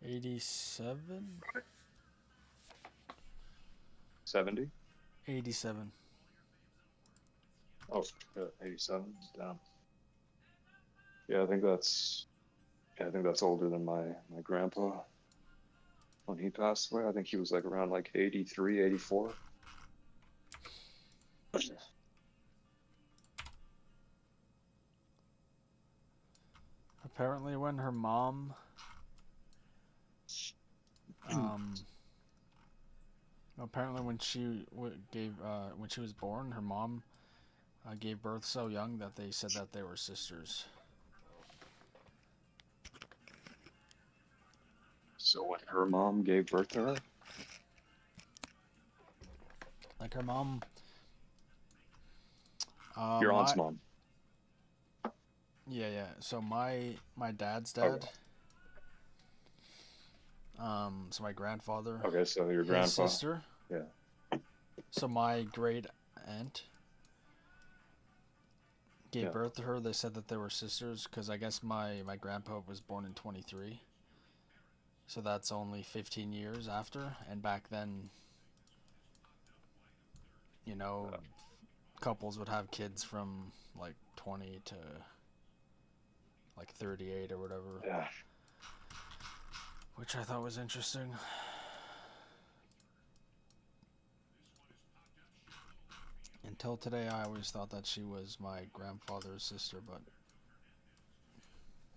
87? 70? 87. Oh, 87. Damn. Yeah, I think that's older than my grandpa when he passed away. I think he was like around like 83, 84. Apparently, when her mom, um, apparently when she when she was born, her mom gave birth so young that they said that they were sisters. So when her mom gave birth to her? Like her mom, Your aunt's my mom. yeah. So my dad's Okay. dad, so my grandfather, Okay, so your his grandpa. sister. Yeah. So my great aunt gave Yeah. birth to her. They said that they were sisters because I guess my grandpa was born in 23. So that's only 15 years after. And back then, you know, couples would have kids from like 20 to like 38 or whatever, Yeah. which I thought was interesting. Until today, I always thought that she was my grandfather's sister, but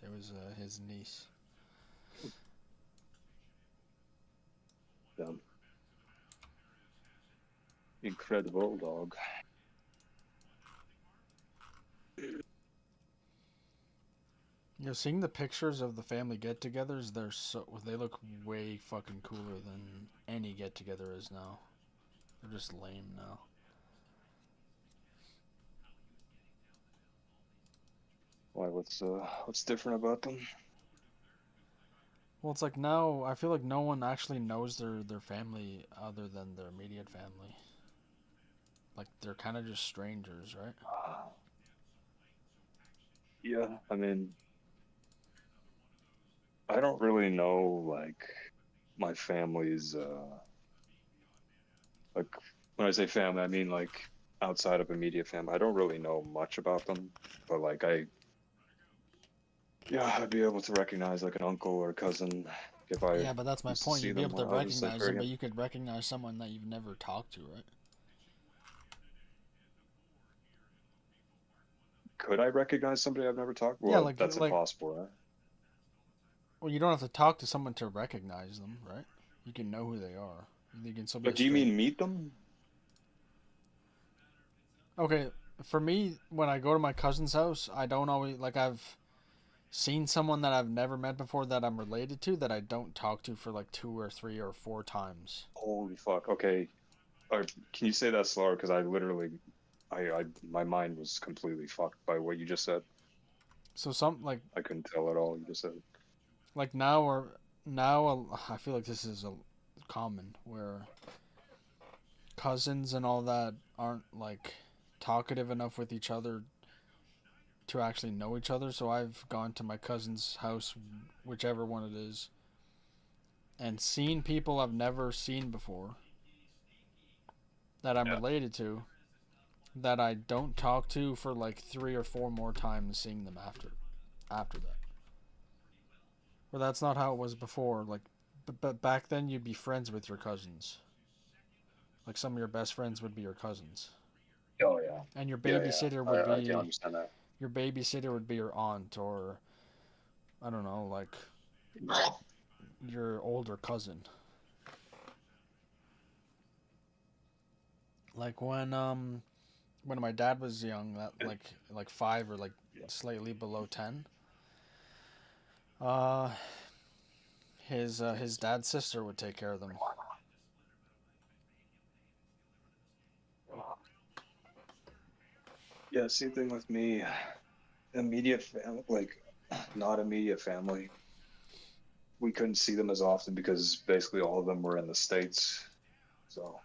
it was his niece. Damn. Incredible dog. You know, seeing the pictures of the family get-togethers, they look way fucking cooler than any get-together is now. They're just lame now. Why? What's different about them? Well, it's like now I feel like no one actually knows their family other than their immediate family. Like they're kind of just strangers, right? Yeah, I mean, I don't really know like my family's like when I say family, I mean like outside of immediate family. I don't really know much about them, but like I'd be able to recognize like an uncle or a cousin if I Yeah, but that's my used to point. see You'd be them able to when I was like recognize them, very but young. you could recognize someone that you've never talked to, right? Could I recognize somebody I've never talked? Yeah, Well, that's like impossible, right? well, you don't have to talk to someone to recognize them, right? You can know who they are. You can still be But a do you straight. mean meet them? Okay, for me, when I go to my cousin's house, I don't always like I've seen someone that I've never met before that I'm related to that I don't talk to for like 2 or 3 or 4 times. Holy fuck. Okay. Can you say that slower? Because I literally, my mind was completely fucked by what you just said. So some I couldn't tell at all. You just said, like now or now I feel like this is a common where cousins and all that aren't like talkative enough with each other to actually know each other. So I've gone to my cousin's house, whichever one it is, and seen people I've never seen before that I'm yeah, related to that I don't talk to for like 3 or 4 more times seeing them after that. Well, that's not how it was before. Like, but back then you'd be friends with your cousins. Like some of your best friends would be your cousins, oh yeah, and yeah. I can understand that. your babysitter would be your aunt or I don't know, like your older cousin. Like when my dad was young, that like 5 or like slightly below 10, uh, his dad's sister would take care of them. Yeah, same thing with me. Immediate family, like not immediate family. We couldn't see them as often because basically all of them were in the States. So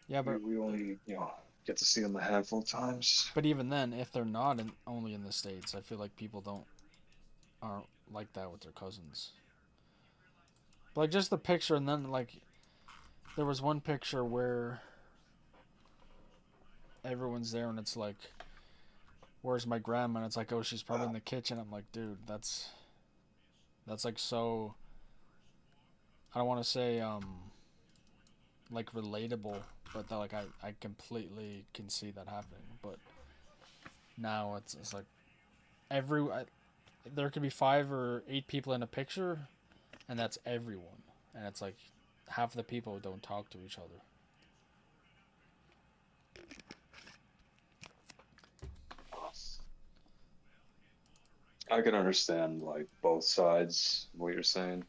Yeah, we only, get to see them a handful of times. but even then, if they're not only in the states, I feel like people don't aren't like that with their cousins. But, like, just the picture, and then, like, there was one picture where everyone's there, and it's like, where's my grandma? And it's like, oh, she's probably in the kitchen. I'm like, dude, that's like so. I don't want to say like relatable, but that, like, I completely can see that happening. But now it's like there could be 5 or 8 people in a picture, and that's everyone, and it's like half the people don't talk to each other. I can understand like both sides of what you're saying.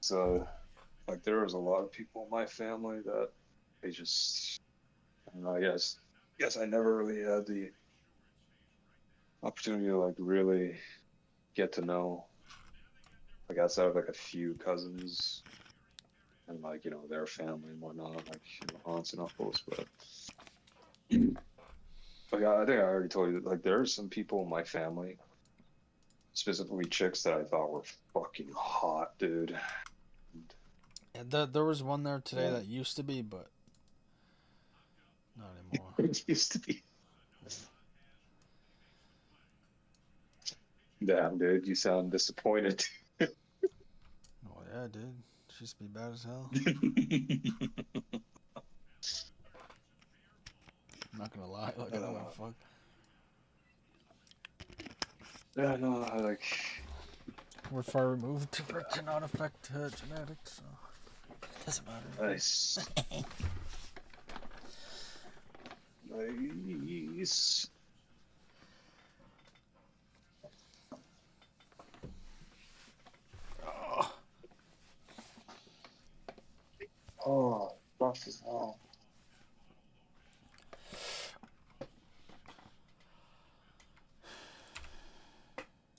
So like there was a lot of people in my family that they just I don't know, I guess I never really had the opportunity to like really get to know like outside of like a few cousins and like, their family and whatnot, like, aunts and uncles, but like I think I already told you that like there are some people in my family, specifically chicks that I thought were fucking hot, dude. And, And there was one there today yeah. that used to be, but not anymore. It used to be. Damn, dude, you sound disappointed. Oh yeah, dude, she used to be bad as hell. I'm not gonna lie, like I don't give uh, a fuck. yeah, no, I like. We're far removed to not affect genetics, so it doesn't matter. Nice. Nice. Oh, Oh, rough as hell.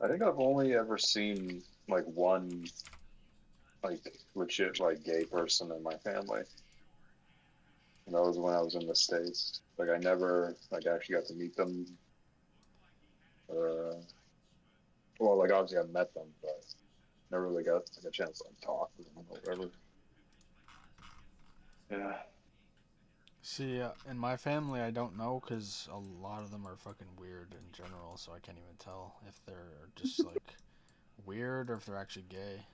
I think I've only ever seen like one like legit like gay person in my family. And that was when I was in the States. Like I never like actually got to meet them. Uh, well, like obviously I met them, but never really got like a chance to like talk with them or whatever. Yeah. see, in my family, I don't know because a lot of them are fucking weird in general, so I can't even tell if they're just like weird or if they're actually gay.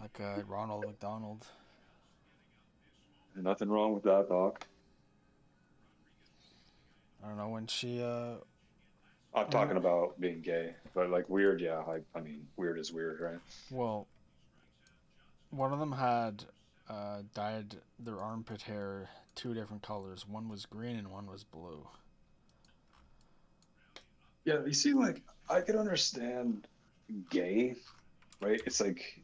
Like Ronald McDonald. Nothing wrong with that, Doc. I don't know when she I'm when talking about being gay, but like weird, yeah. I mean, weird is weird, right? well, one of them had dyed their armpit hair 2 different colors. One was green and one was blue. Yeah, you see, like I could understand gay, right? It's like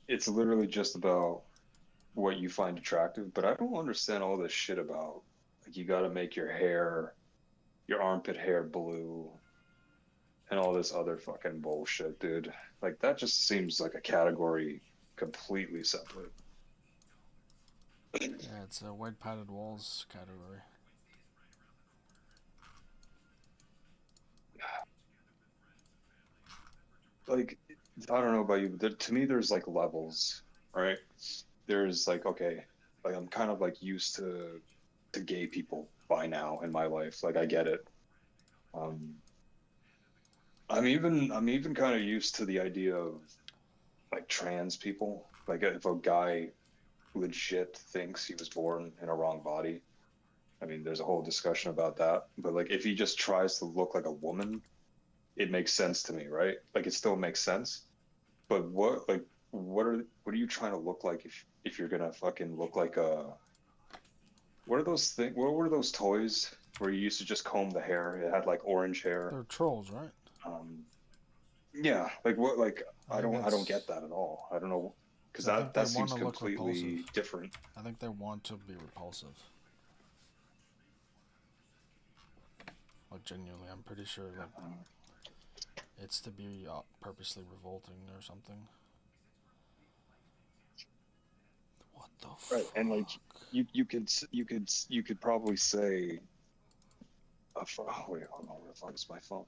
it's literally just about what you find attractive, but I don't understand all this shit about like you got to make your armpit hair blue and all this other fucking bullshit, dude. Like that just seems like a category completely separate. Yeah, it's a white padded walls category. Like I don't know about you, but to me there's like levels, right? There's like okay, like I'm kind of like used to gay people by now in my life. Like I get it. Um, I'm even kind of used to the idea of like trans people. Like if a guy legit thinks he was born in a wrong body, I mean, there's a whole discussion about that. But like if he just tries to look like a woman, it makes sense to me, right? Like it still makes sense. But what are you trying to look like if you're gonna fucking look like a what are those things? What were those toys where you used to just comb the hair? It had like orange hair. They're trolls, right? Um, yeah, like what? Like I I think don't I don't that's get that at all. I don't know because because I think that they that want seems to look repulsive. completely different. I think they want to be repulsive. Like genuinely, I'm pretty sure like it's to be purposely revolting or something. What the Right, and like fuck? you could probably say, oh wait, hold on, where the fuck is my phone?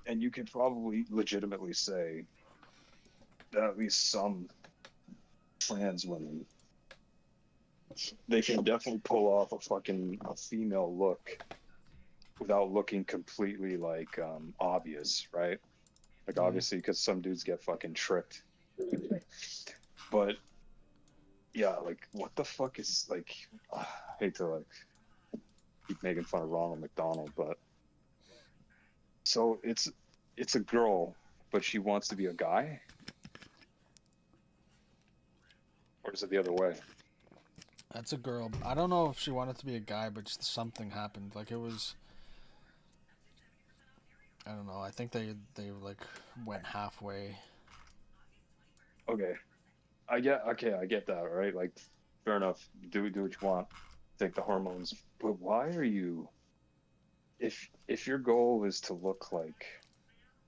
And you could probably legitimately say that at least some trans women, they can definitely pull off a female look without looking completely like obvious, right? Like Yeah. obviously, because some dudes get fucking tricked. But yeah, like what the fuck is like? I hate to like keep making fun of Ronald McDonald, but so it's a girl, but she wants to be a guy, or is it the other way? That's a girl. I don't know if she wanted to be a guy, but just something happened. Like it was, I don't know. I think they like went halfway. Okay, I get that, right? Like, fair enough. Do what you want. Take the hormones, but why are you? If your goal is to look like,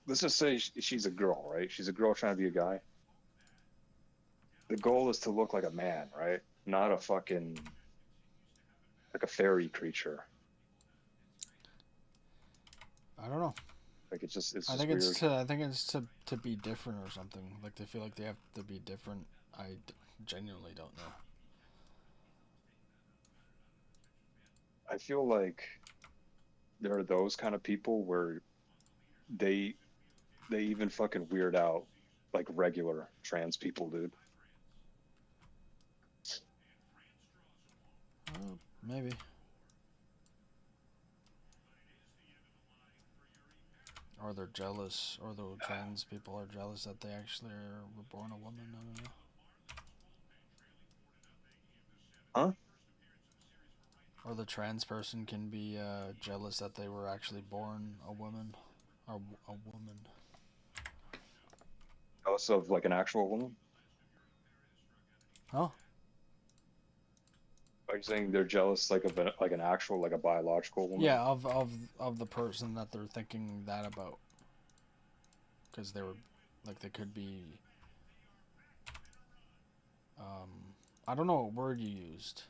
let's just say she's a girl, right? She's a girl trying to be a guy. The goal is to look like a man, right? Not a fucking like a fairy creature. I don't know. Like it's I just think it's weird. to I think it's to be different or something. Like they feel like they have to be different. Genuinely don't know. I feel like there are those kind of people where they they even fucking weird out like regular trans people, dude. Maybe. Or they're jealous, or the trans people are jealous that they actually were born a woman. I don't know. Huh? Or the trans person can be jealous that they were actually born a woman, or a woman. Also, of like an actual woman. Oh, Are you saying they're jealous like of like an actual like a biological woman? yeah, of the person that they're thinking that about, because they were, like, they could be. I don't know what word you used.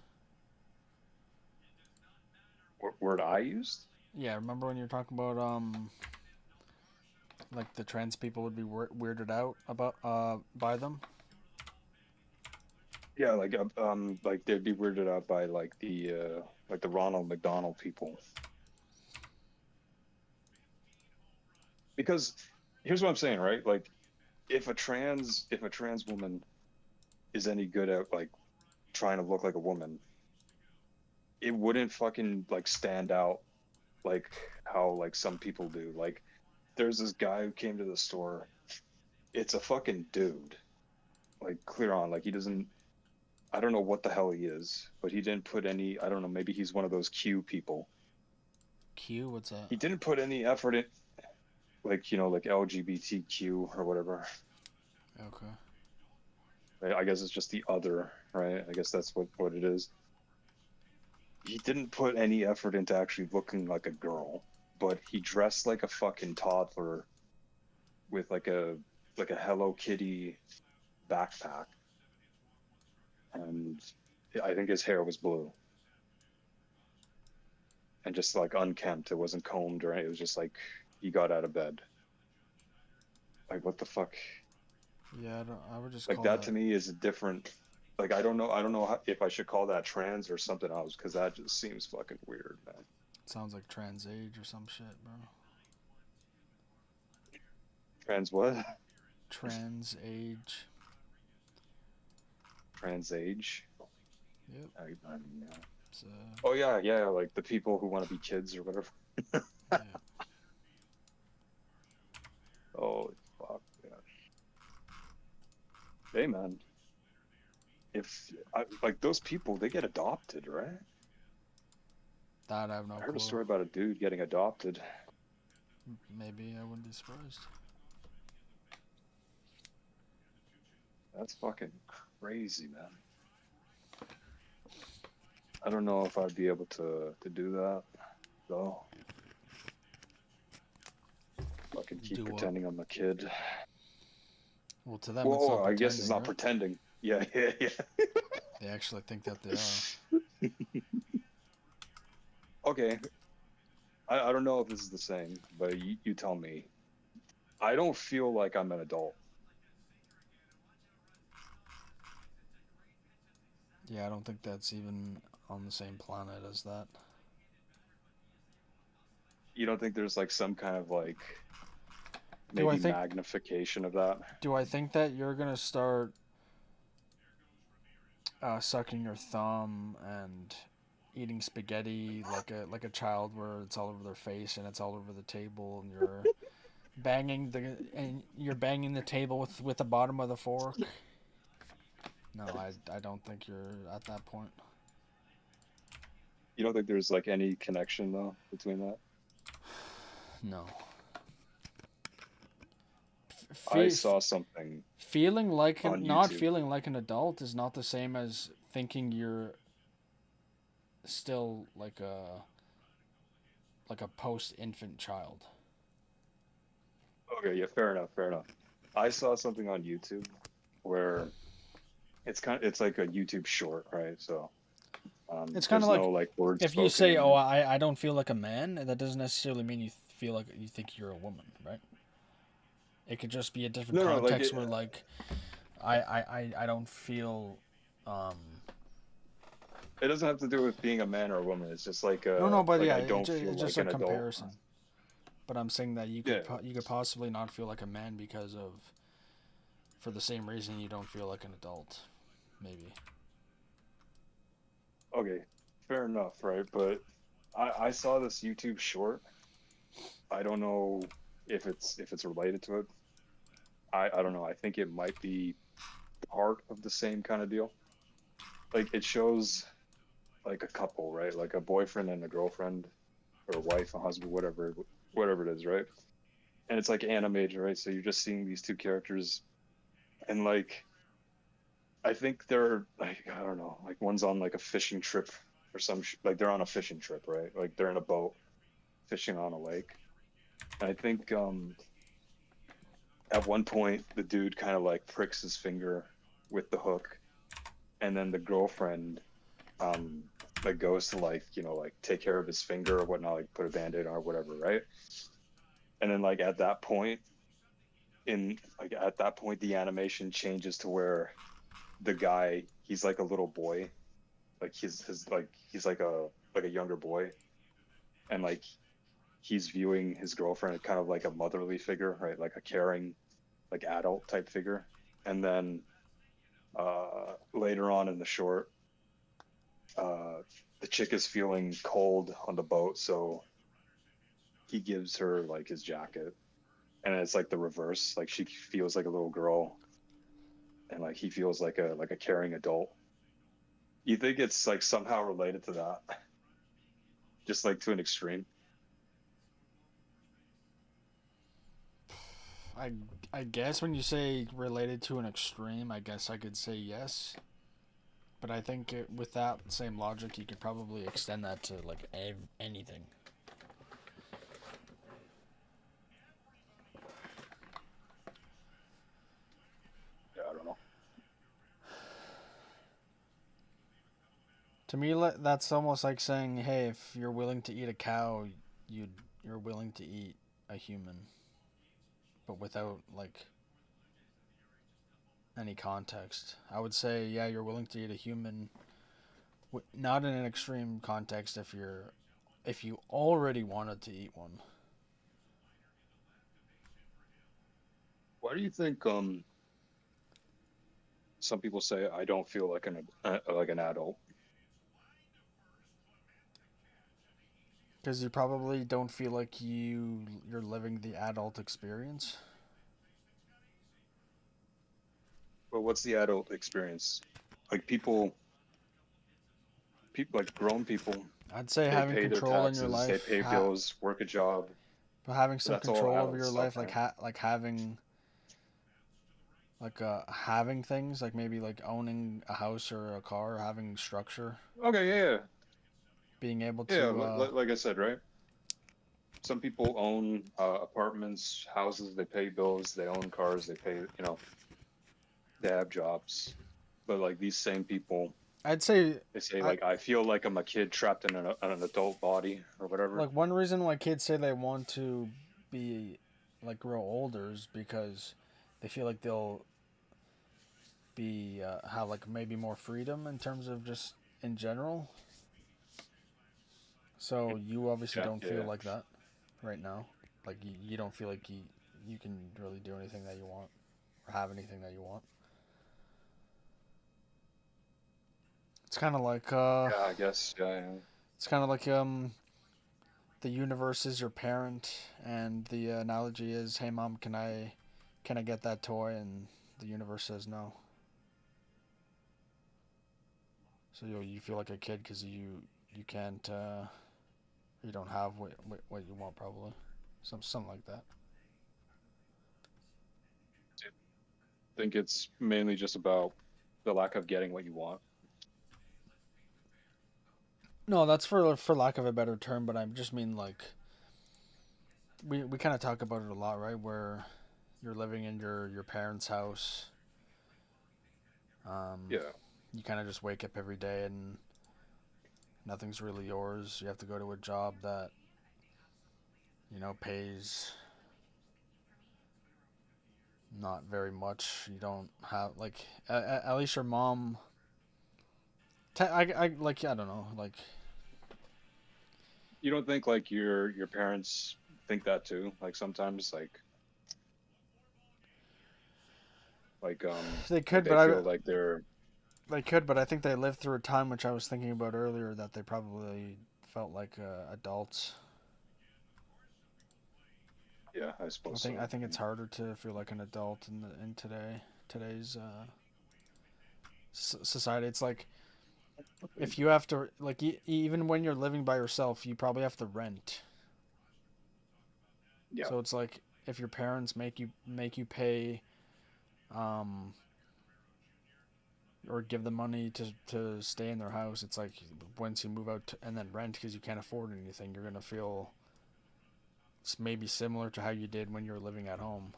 Word I used? Yeah, remember when you were talking about like the trans people would be weirded out about by them? Yeah, like they'd be weirded out by like the Ronald McDonald people. Because here's what I'm saying, right? Like if a trans woman is any good at like trying to look like a woman, it wouldn't fucking like stand out like how like some people do. Like there's this guy who came to the store. It's a fucking dude. Like clear on, like he doesn't, I don't know what the hell he is, but he didn't put any, I don't know, maybe he's one of those Q people. Q, what's that? He didn't put any effort in, like, you know, like LGBTQ or whatever. Okay. I guess it's just the other, right? I guess that's what it is. He didn't put any effort into actually looking like a girl, but he dressed like a fucking toddler with like a Hello Kitty backpack, and I think his hair was blue and just like unkempt. It wasn't combed or anything. It was just like he got out of bed. Like what the fuck? Yeah, I would just Like call that that. to me is a different. Like I don't know if I should call that trans or something else because that just seems fucking weird, man. Sounds like trans age or some shit, bro. Trans what? Trans age. Trans age? Yep. I mean, yeah. It's Oh yeah, yeah, like the people who want to be kids or whatever. yeah. Oh fuck, yeah. Hey man, if like those people, they get adopted, right? That I have no I heard a clue. story about a dude getting adopted. Maybe I wouldn't be surprised. That's fucking crazy, man. I don't know if I'd be able to do that though. Fucking keep Do what? pretending I'm a kid. Well, to them it's Whoa, not I guess it's pretending, not right? pretending. Yeah, yeah, yeah. They actually think that they are. Okay, I don't know if this is the same, but you tell me. I don't feel like I'm an adult. Yeah, I don't think that's even on the same planet as that. You don't think there's like some kind of like Do I maybe think magnification of that? do I think that you're gonna start sucking your thumb and eating spaghetti like a child, where it's all over their face and it's all over the table, and you're banging the table with the bottom of the fork? No, I don't think you're at that point. You don't think there's like any connection though between that? No. I Fe- saw something feeling like on not YouTube. feeling like an adult is not the same as thinking you're still like a post infant child. Okay, yeah, fair enough, fair enough. I saw something on YouTube where it's like a YouTube short, right? So It's kind of there's no like like words if you spoken say, in "Oh, it. I don't feel like a man," that doesn't necessarily mean you feel like you think you're a woman, right? It could just be a different No, no, like context where like I don't feel um it doesn't have to do with being a man or a woman. It's just no, but like yeah, I don't feel it's just like a an adult. comparison. But I'm saying that Yeah. you could possibly not feel like a man because of for the same reason you don't feel like an adult, maybe. Okay. Fair enough, right? But I saw this YouTube short. I don't know if it's related to it. I don't know. I think it might be part of the same kind of deal. Like it shows like a couple, right? Like a boyfriend and a girlfriend or a wife, a husband, whatever it is, right? And it's like animated, right? So you're just seeing these two characters and like I think they're like I don't know, like one's on like a fishing trip or like they're on a fishing trip, right? Like they're in a boat fishing on a lake. And I think at one point the dude kind of like pricks his finger with the hook, and then the girlfriend um like goes to like like take care of his finger or whatnot, like put a band-aid on or whatever, right? And then like at that point the animation changes to where the guy, he's like a little boy, like his like he's like a younger boy, and like he's viewing his girlfriend kind of like a motherly figure, right? Like a caring, like adult type figure. And then later on in the short, uh, the chick is feeling cold on the boat, so he gives her like his jacket, and it's like the reverse. Like she feels like a little girl, and like he feels like a caring adult. You think it's like somehow related to that, just like to an extreme? I I guess when you say related to an extreme, I guess I could say yes. But I think with that same logic, you could probably extend that to like anything. Yeah, I don't know. To me, that's almost like saying, "Hey, if you're willing to eat a cow, you're willing to eat a human," but without like any context. I would say, yeah, you're willing to eat a human, not in an extreme context if you already wanted to eat one. Why do you think some people say I don't feel like an adult? Because you probably don't feel like you're living the adult experience. But what's the adult experience? Like people like grown people, I'd say they having pay their control in your taxes, they life, pay bills, work a job. but having some That's all control over adult your stuff, life, right? like having having things like maybe like owning a house or a car, having structure, Okay, yeah, being able yeah. to Like I said, right? Some people own apartments, houses, they pay bills, they own cars, they pay, they have jobs. But like these same people, I'd say They say I like I feel like I'm a kid trapped in an adult body or whatever. like one reason why kids say they want to be like grow older is because they feel like they'll be have like maybe more freedom in terms of just in general. So you obviously Yeah, don't yeah, feel yeah. like that right now. Like you don't feel like you can really do anything that you want or have anything that you want. It's kind of like Yeah, I guess. Yeah, yeah. it's kind of like the universe is your parent, and the analogy is, "Hey mom, can I get that toy?" And the universe says no. So you feel like a kid because you can't you don't have what you want probably, something like that. I think it's mainly just about the lack of getting what you want. No, that's for lack of a better term, but I just mean like we kind of talk about it a lot, right? Where you're living in your parents' house, um, Yeah. you kind of just wake up every day and nothing's really yours. You have to go to a job that pays not very much. You don't have like at least your mom. I like I don't know like You don't think like your parents think that too? Like sometimes they like could, they but I feel like they're they could, but I think they lived through a time which I was thinking about earlier that they probably felt like adults. yeah, I suppose I so. think it's harder to feel like an adult in today's society. It's like if you have to like even when you're living by yourself, you probably have to rent. Yeah. So it's like if your parents make you pay um or give them money to stay in their house, it's like once you move out and then rent because you can't afford anything, you're gonna feel it's maybe similar to how you did when you were living at home.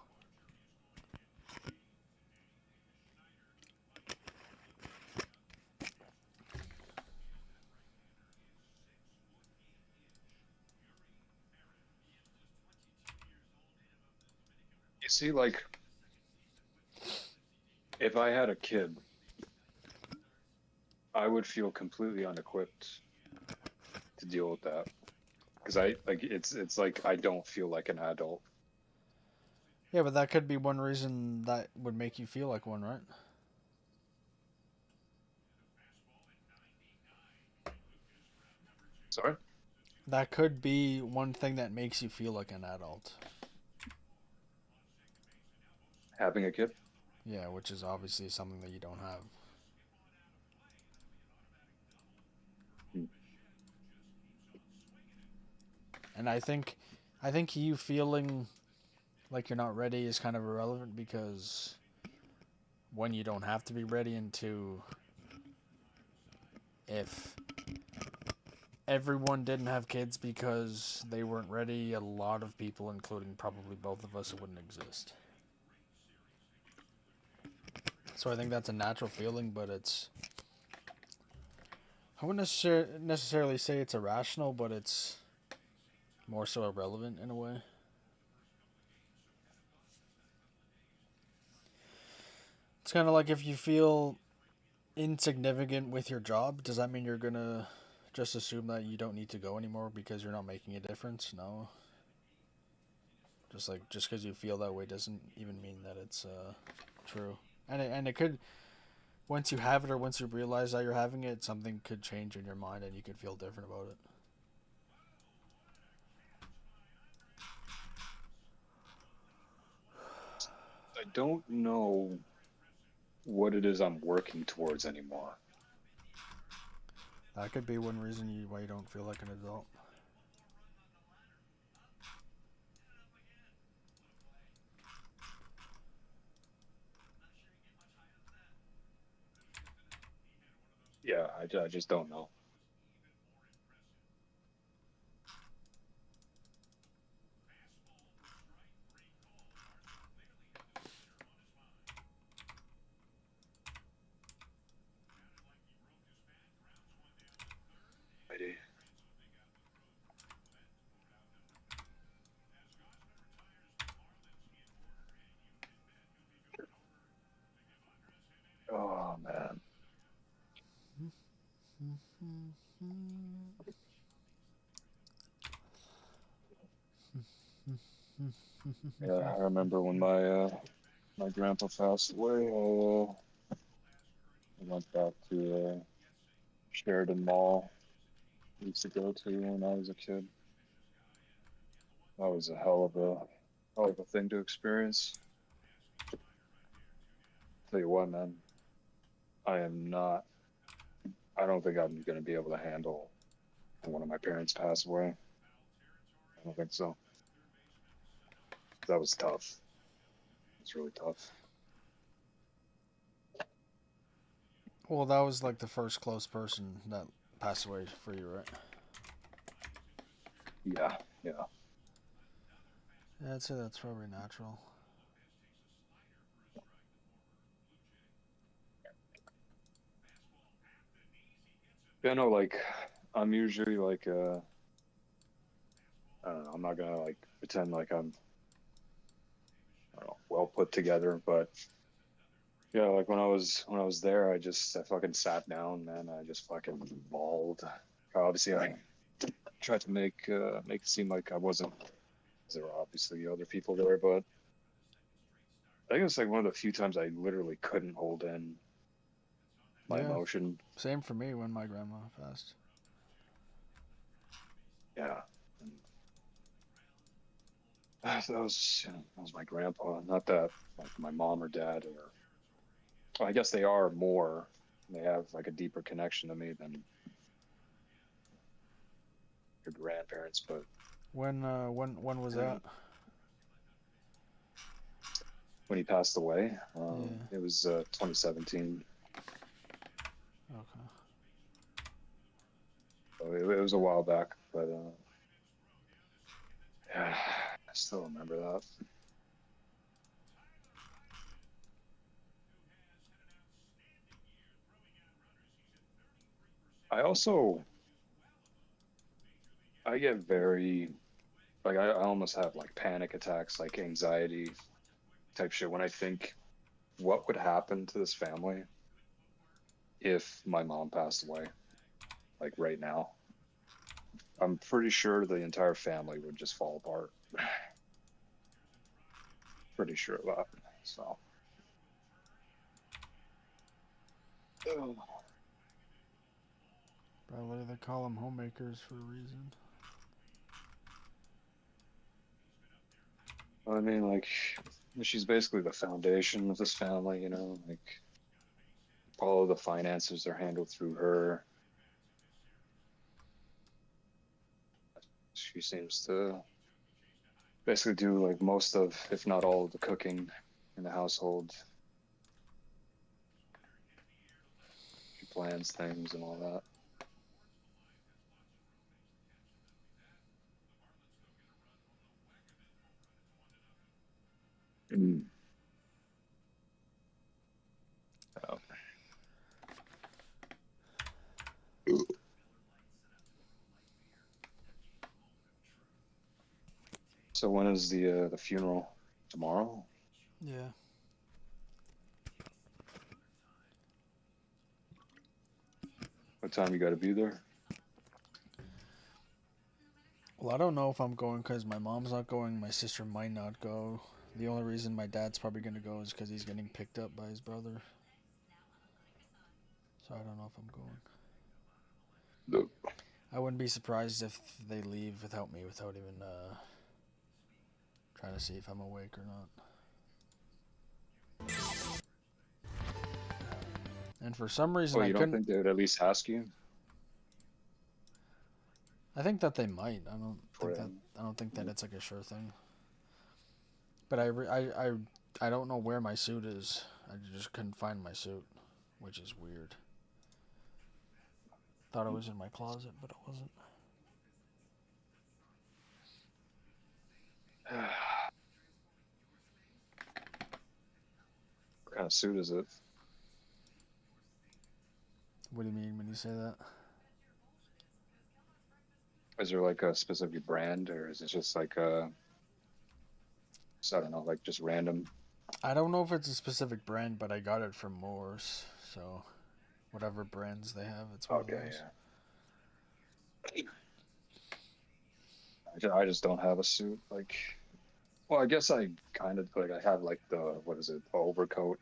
You see, like if I had a kid, I would feel completely unequipped to deal with that because I like it's like I don't feel like an adult. Yeah, but that could be one reason that would make you feel like one, right? Sorry, That could be one thing that makes you feel like an adult. having a kid. Yeah, which is obviously something that you don't have. Hmm. And I think you feeling like you're not ready is kind of irrelevant because one, you don't have to be ready, and two, if everyone didn't have kids because they weren't ready, a lot of people, including probably both of us, wouldn't exist. So I think that's a natural feeling, but I wouldn't necessarily say it's irrational, but it's more so irrelevant in a way. It's kind of like if you feel insignificant with your job, does that mean you're gonna just assume that you don't need to go anymore because you're not making a difference? No. Just because you feel that way doesn't even mean that it's true. And it could, once you have it or once you realize that you're having it, something could change in your mind and you could feel different about it. I don't know what it is I'm working towards anymore. That could be one reason why you don't feel like an adult. Yeah, I just don't know. Yeah, I remember when my grandpa passed away. I went back to Sheridan Mall. I used to go to when I was a kid. That was a hell of a thing to experience. Tell you what, man, I am not. I don't think I'm gonna be able to handle when one of my parents pass away. I don't think so. That was tough. It's really tough. Well, that was like the first close person that passed away for you, right? Yeah, yeah. Yeah, I'd say that's probably natural. Yeah, no, like I'm usually like I don't know. I'm not gonna like pretend like I'm I don't know, well put together, but yeah, like when I was there, I fucking sat down, man. I just fucking bawled. Obviously, I tried to make it seem like I wasn't. 'Cause there were obviously other people there, but I think it's like one of the few times I literally couldn't hold in my Yeah, emotion. same for me when my grandma passed. Yeah, and that was my grandpa. Not that like my mom or dad or well, I guess they are more. They have like a deeper connection to me than your grandparents, but When was yeah, that? when he passed away, Yeah. it was 2017. Okay. So it was a while back, but yeah, I still remember that. I also I get very like I almost have like panic attacks, like anxiety type shit when I think what would happen to this family if my mom passed away, like right now. I'm pretty sure the entire family would just fall apart. Pretty sure of that. So, Probably they call them homemakers for a reason. I mean, like, she's basically the foundation of this family, you know, like all of the finances are handled through her. She seems to basically do like most of, if not all of the cooking in the household. She plans things and all that. Mm. So when is the funeral? Tomorrow? Yeah. What time you got to be there? Well, I don't know if I'm going because my mom's not going. My sister might not go. The only reason my dad's probably gonna go is because he's getting picked up by his brother. So I don't know if I'm going. The, I wouldn't be surprised if they leave without me, without even trying to see if I'm awake or not. And for some reason, oh, I you don't couldn't. think they would at least ask you I think that they might. for it? I don't think that it's like a sure thing. But I don't know where my suit is. I just couldn't find my suit, which is weird. Thought it was in my closet, but it wasn't. What kind of suit is it? What do you mean when you say that? Is there like a specific brand, or is it just like I don't know, like just random? I don't know if it's a specific brand, but I got it from Moore's. So whatever brands they have, it's one of Okay, those. yeah. I just don't have a suit. Like Well, I guess I kind of like I have like the what is it, the overcoat,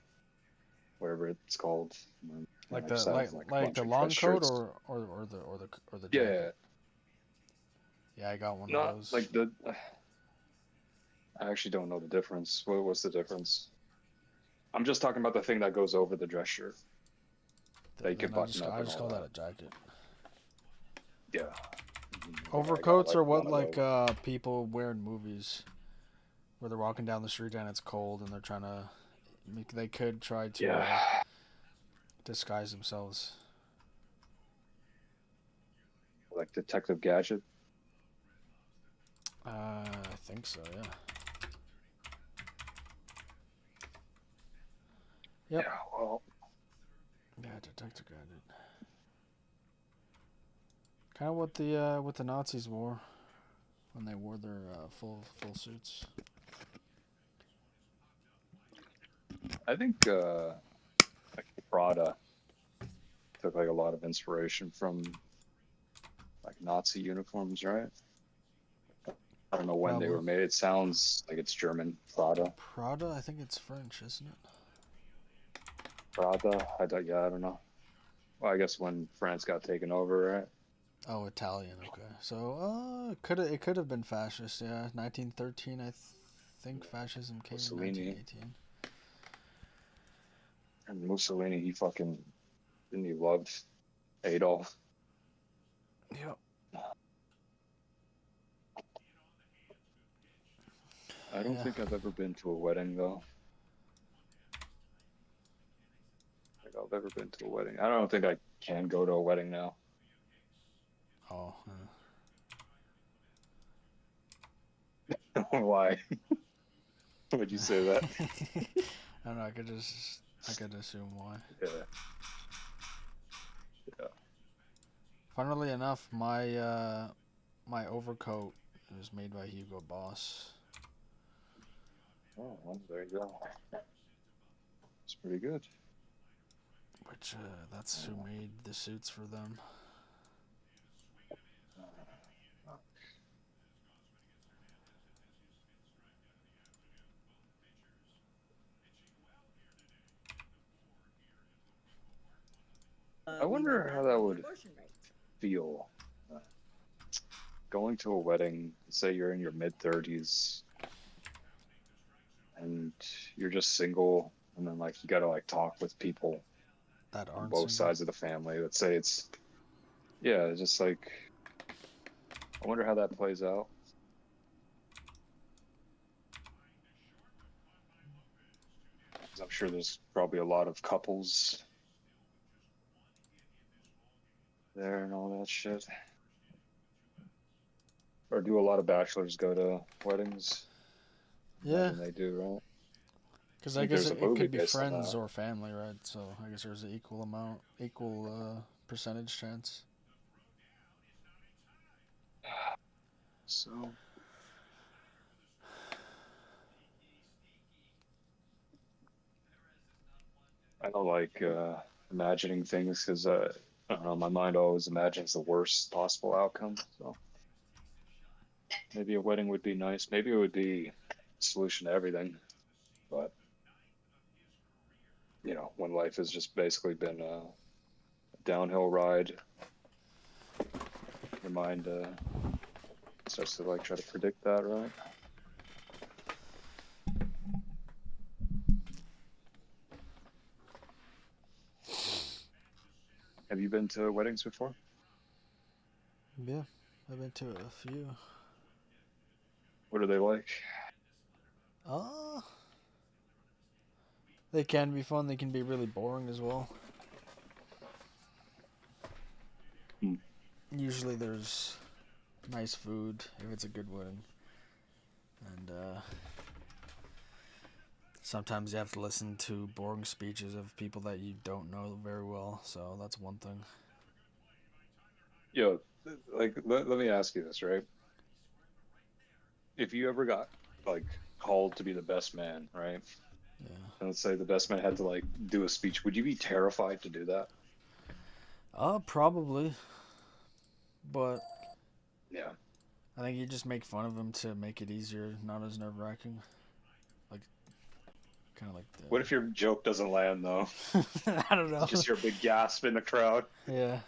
whatever it's called, and then Like I the just have like a like bunch the of long dress coat shirts. or the Yeah, jacket. Yeah, I got one of not those. like the. I actually don't know the difference. What's the difference? I'm just talking about the thing that goes over the dress shirt that you can Then button up I and just all call that that. a jacket. Yeah, I got Overcoats like are what one of like those. people wear in movies where they're walking down the street and it's cold and they're trying to they could try to Yeah, disguise themselves. like Detective Gadget. I think so. Yeah. Yep. Yeah, well, Yeah, Detective Gadget. Kind of what the Nazis wore when they wore their full suits. I think like Prada took like a lot of inspiration from like Nazi uniforms, right? I don't know when they Probably were made. It sounds like it's German. Prada, Prada. I think it's French, isn't it? Prada. I don't. Yeah, I don't know. Well, I guess when France got taken over, right? Oh, Italian. Okay. So it could have been fascist. Yeah, 1913. Think fascism came in Mussolini 1918. and Mussolini. He fucking didn't he love Adolf? Yep. I don't Yeah. think I've ever been to a wedding though. I think I've ever been to a wedding. I don't think I can go to a wedding now. Oh. Why would you say that? I don't know. I could assume why. Yeah, yeah. Funnily enough, my overcoat was made by Hugo Boss, Oh, well, there you go. It's pretty good. which that's who made the suits for them. I We know wonder how about that the would abortion rates. feel. Uh, Going to a wedding, say you're in your mid 30s and you're just single, and then like you got to like talk with people That on aren't both single. sides of the family. Let's say it's, yeah, it's just like, I wonder how that plays out. 'Cause I'm sure there's probably a lot of couples there and all that shit. Or do a lot of bachelors go to weddings? Yeah, Imagine they do, right? because I I think guess there's a it movie could be based on friends that. or family, right? So I guess there's an equal percentage chance. So I don't like imagining things because I don't know, my mind always imagines the worst possible outcome. So maybe a wedding would be nice. Maybe it would be a solution to everything. But when life has just basically been a downhill ride, your mind starts to like try to predict that, right? Have you been to weddings before? Yeah, I've been to a few. What are they like? Uh, they can be fun. They can be really boring as well. Hmm. Usually there's nice food if it's a good wedding, and sometimes you have to listen to boring speeches of people that you don't know very well. So that's one thing. Yo, like let me ask you this, right? If you ever got like called to be the best man, right? Yeah. And let's say the best man had to like do a speech, would you be terrified to do that? Probably, but Yeah. I think you just make fun of him to make it easier, not as nerve wracking. Like, kind of like What if your joke doesn't land though? the. I don't It's know. just your big gasp in the crowd. Yeah.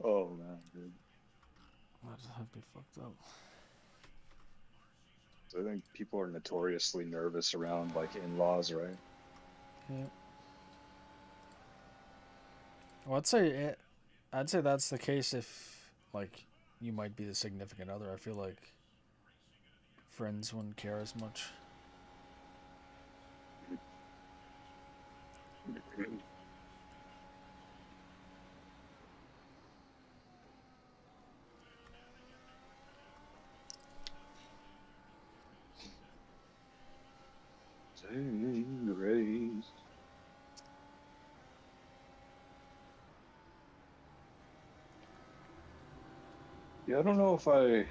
Oh man, dude. That'd be fucked up. So I think people are notoriously nervous around like in-laws, right? Yeah. Well, I'd say that's the case if like you might be the significant other. I feel like friends wouldn't care as much. Saving grace. Yeah, I don't know if I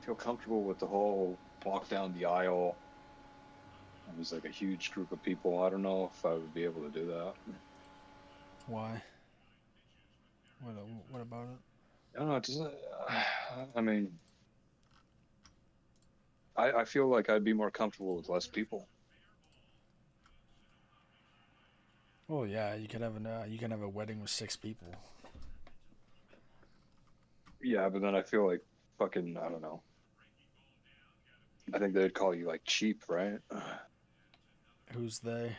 feel comfortable with the whole walk down the aisle. It was like a huge group of people. I don't know if I would be able to do that. Why? What? What about it? I don't know. It doesn't. I mean, I feel like I'd be more comfortable with less people. Well, yeah, you can have a wedding with 6 people. Yeah, but then I feel like fucking. I don't know. I think they'd call you like cheap, right? Who's they?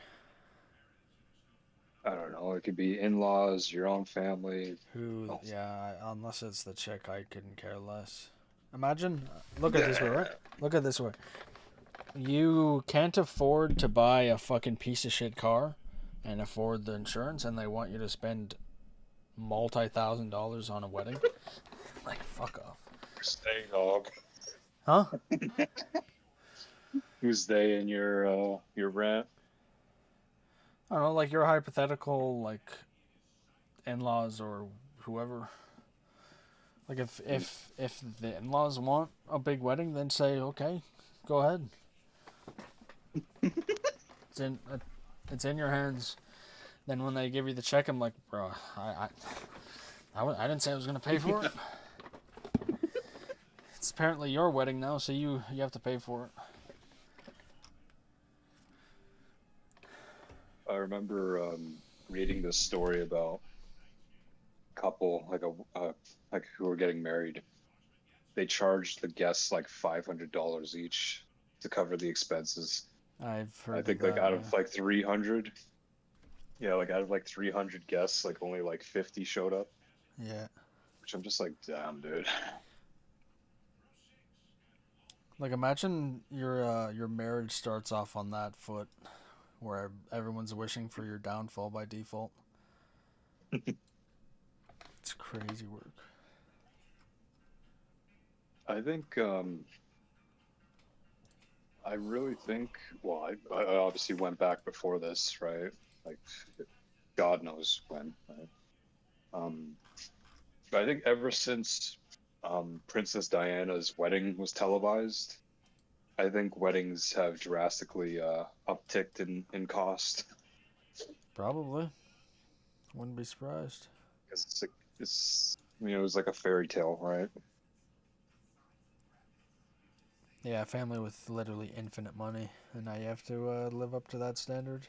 I don't know. It could be in-laws, your own family. Who? Oh, Yeah, unless it's the chick, I couldn't care less. Imagine. Look at it this way, right? yeah. Look at it this way. You can't afford to buy a fucking piece of shit car and afford the insurance, and they want you to spend multi-$1,000s on a wedding. Like, fuck off. Stay, dog. Huh? Who's they in your rant? I don't know, like your hypothetical, like in-laws or whoever. Like if the in-laws want a big wedding, then say okay, go ahead. It's in it's in your hands. Then when they give you the check, I'm like, bro, I didn't say I was gonna pay for it. It's apparently your wedding now, so you have to pay for it. I remember reading this story about a couple, like who were getting married. They charged the guests like $500 each to cover the expenses. I've I heard of think like that. out Yeah. of like 300, yeah, like out of like 300 guests, like only like 50 showed up, Yeah. which I'm just like, damn, dude. Like imagine your marriage starts off on that foot, where everyone's wishing for your downfall by default. It's crazy work. I think I really think, well, I obviously went back before this, right? Like, God knows when, right? Um, but I think ever since Princess Diana's wedding was televised, I think weddings have drastically upticked in cost. Probably. Wouldn't be surprised. Because it was like a fairy tale, right? Yeah, a family with literally infinite money, and now you have to live up to that standard.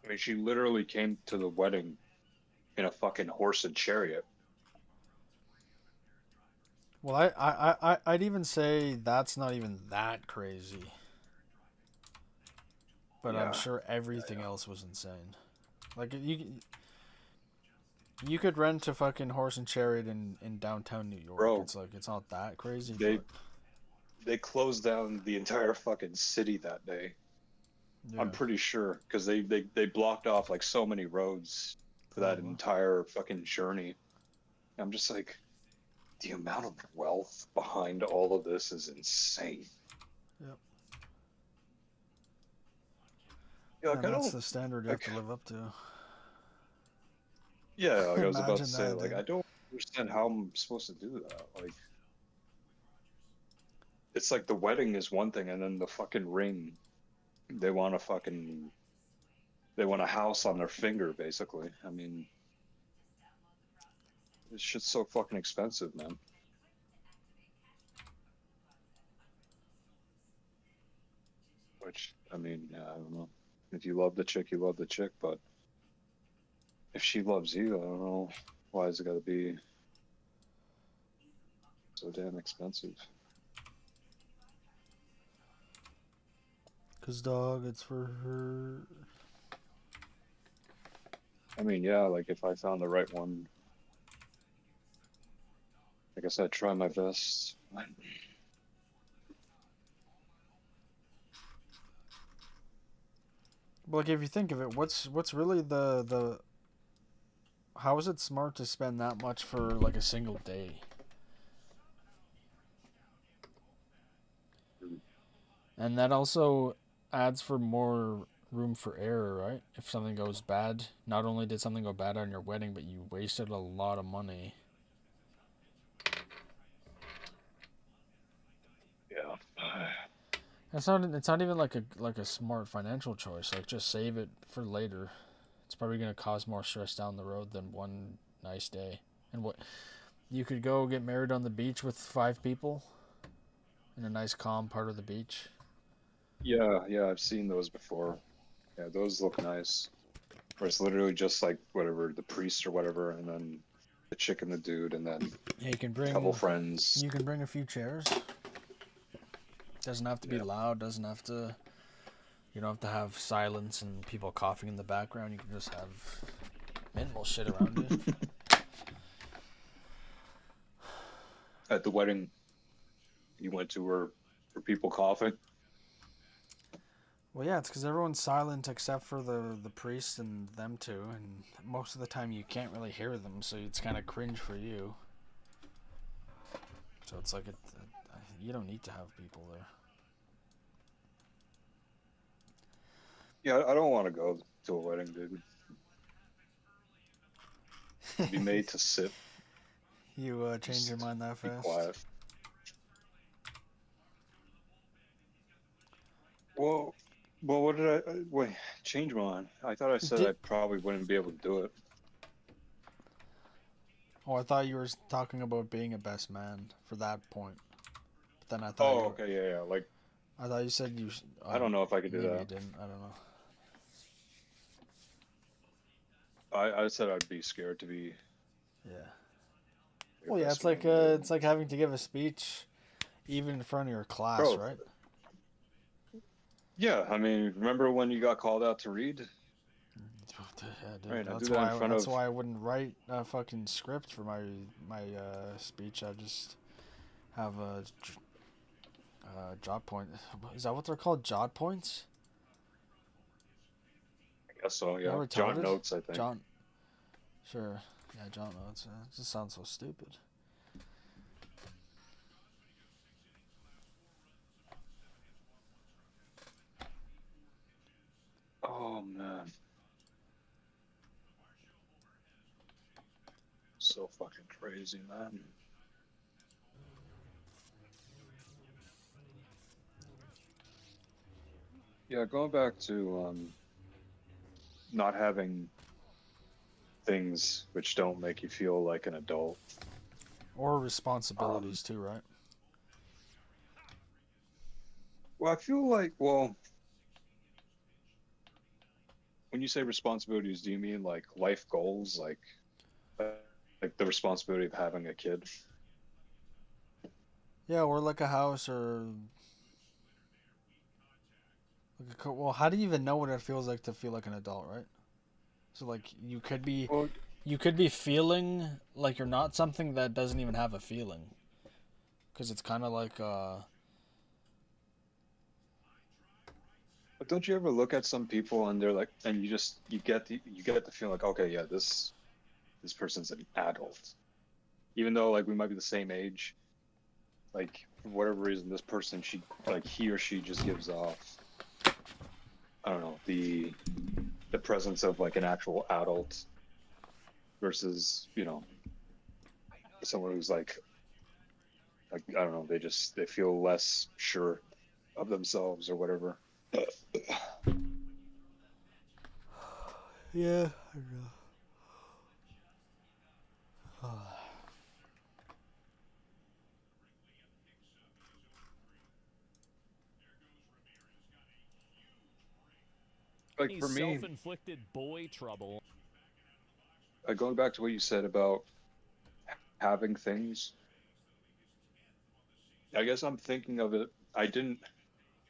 I mean, she literally came to the wedding in a fucking horse and chariot. Well, I'd even say that's not even that crazy, but I'm Yeah, sure yeah, everything yeah. else was insane. Like you could rent a fucking horse and chariot in downtown New York. Bro, It's like it's not that crazy, they but they closed down the entire fucking city that day. I'm yeah, pretty sure because they blocked off like so many roads for that probably. entire fucking journey. I'm just like, the amount of wealth behind all of this is insane. Yep. Yeah, like And I that's don't the standard you have like. to live up to. Yeah, like I was about to Imagine say, that, like dude. I don't understand how I'm supposed to do that. Like it's like the wedding is one thing, and then the fucking ring, they want to fucking they want a house on their finger, basically. I mean, this shit's so fucking expensive, man. Which, I mean, yeah, I don't know. If you love the chick, you love the chick, but if she loves you, I don't know why is it got to be so damn expensive. Cause dog, it's for her. I mean, yeah, like if I found the right one, I guess I'd try my best. But like, if you think of it, what's really the how is it smart to spend that much for like a single day? And that also adds for more room for error, right? If something goes bad, not only did something go bad on your wedding, but you wasted a lot of money. Yeah. It's not even like a smart financial choice. Like just save it for later. It's probably going to cause more stress down the road than one nice day. And what you could go get married on the beach with 5 people in a nice calm part of the beach. Yeah, yeah, I've seen those before. Yeah, those look nice. Where it's literally just like whatever, the priest or whatever, and then the chick and the dude, and then Yeah, a couple friends. you can bring a few chairs. Doesn't have to be Yeah. loud, doesn't have to you don't have to have silence and people coughing in the background. You can just have minimal shit around you. At the wedding you went to, were people coughing? Well, yeah, it's because everyone's silent except for the priest and them two, and most of the time you can't really hear them, so it's kind of cringe for you. So it's like you don't need to have people Yeah, I don't want to go to a wedding, dude. there. Be made to sit, You change your just mind that be fast? quiet. Well, well, what did I wait? Change my mind. I thought I said I Did probably wouldn't be able to do it. Oh, I thought you were talking about being a best man for that point. But then Oh, okay, yeah, yeah. Like, I thought you said you. I don't know if I could do Maybe you that. didn't. I don't know. I said I'd be scared to be Yeah. your Well, yeah, best man, dude. it's like having to give a speech, even in front of your class, Bro, right? yeah. I mean, remember when you got called out to read? Yeah, dude. Right, I do that in front That's of. why I wouldn't write a fucking script for my speech. I just have a jot point. Is that what they're called? Jot points? I guess so. Am Yeah, I John retarded? Notes, I think. John. Sure. Yeah, John notes. It just sounds so stupid. Oh man, so fucking crazy, man. Yeah, going back to not having things which don't make you feel like an adult. Or Um, responsibilities too, right? well, I feel like, well, when you say responsibilities, do you mean like life goals, uh, like the responsibility of having a kid? Yeah, or like a house or well, how do you even know what it feels like to feel like an adult, right? So like Well, you could be feeling like you're not something that doesn't even have a feeling because it's kind of like but don't you ever look at some people and they're like, and you get the feeling like, okay, yeah, this person's an adult, even though like we might be the same age. Like for whatever reason, this person he or she just gives off, I don't know, the presence of like an actual adult versus someone who's like I don't know, they feel less sure of themselves or whatever. Yeah. Like He's for me, self-inflicted boy trouble. going back to what you said about having things, I guess I'm thinking of it. I didn't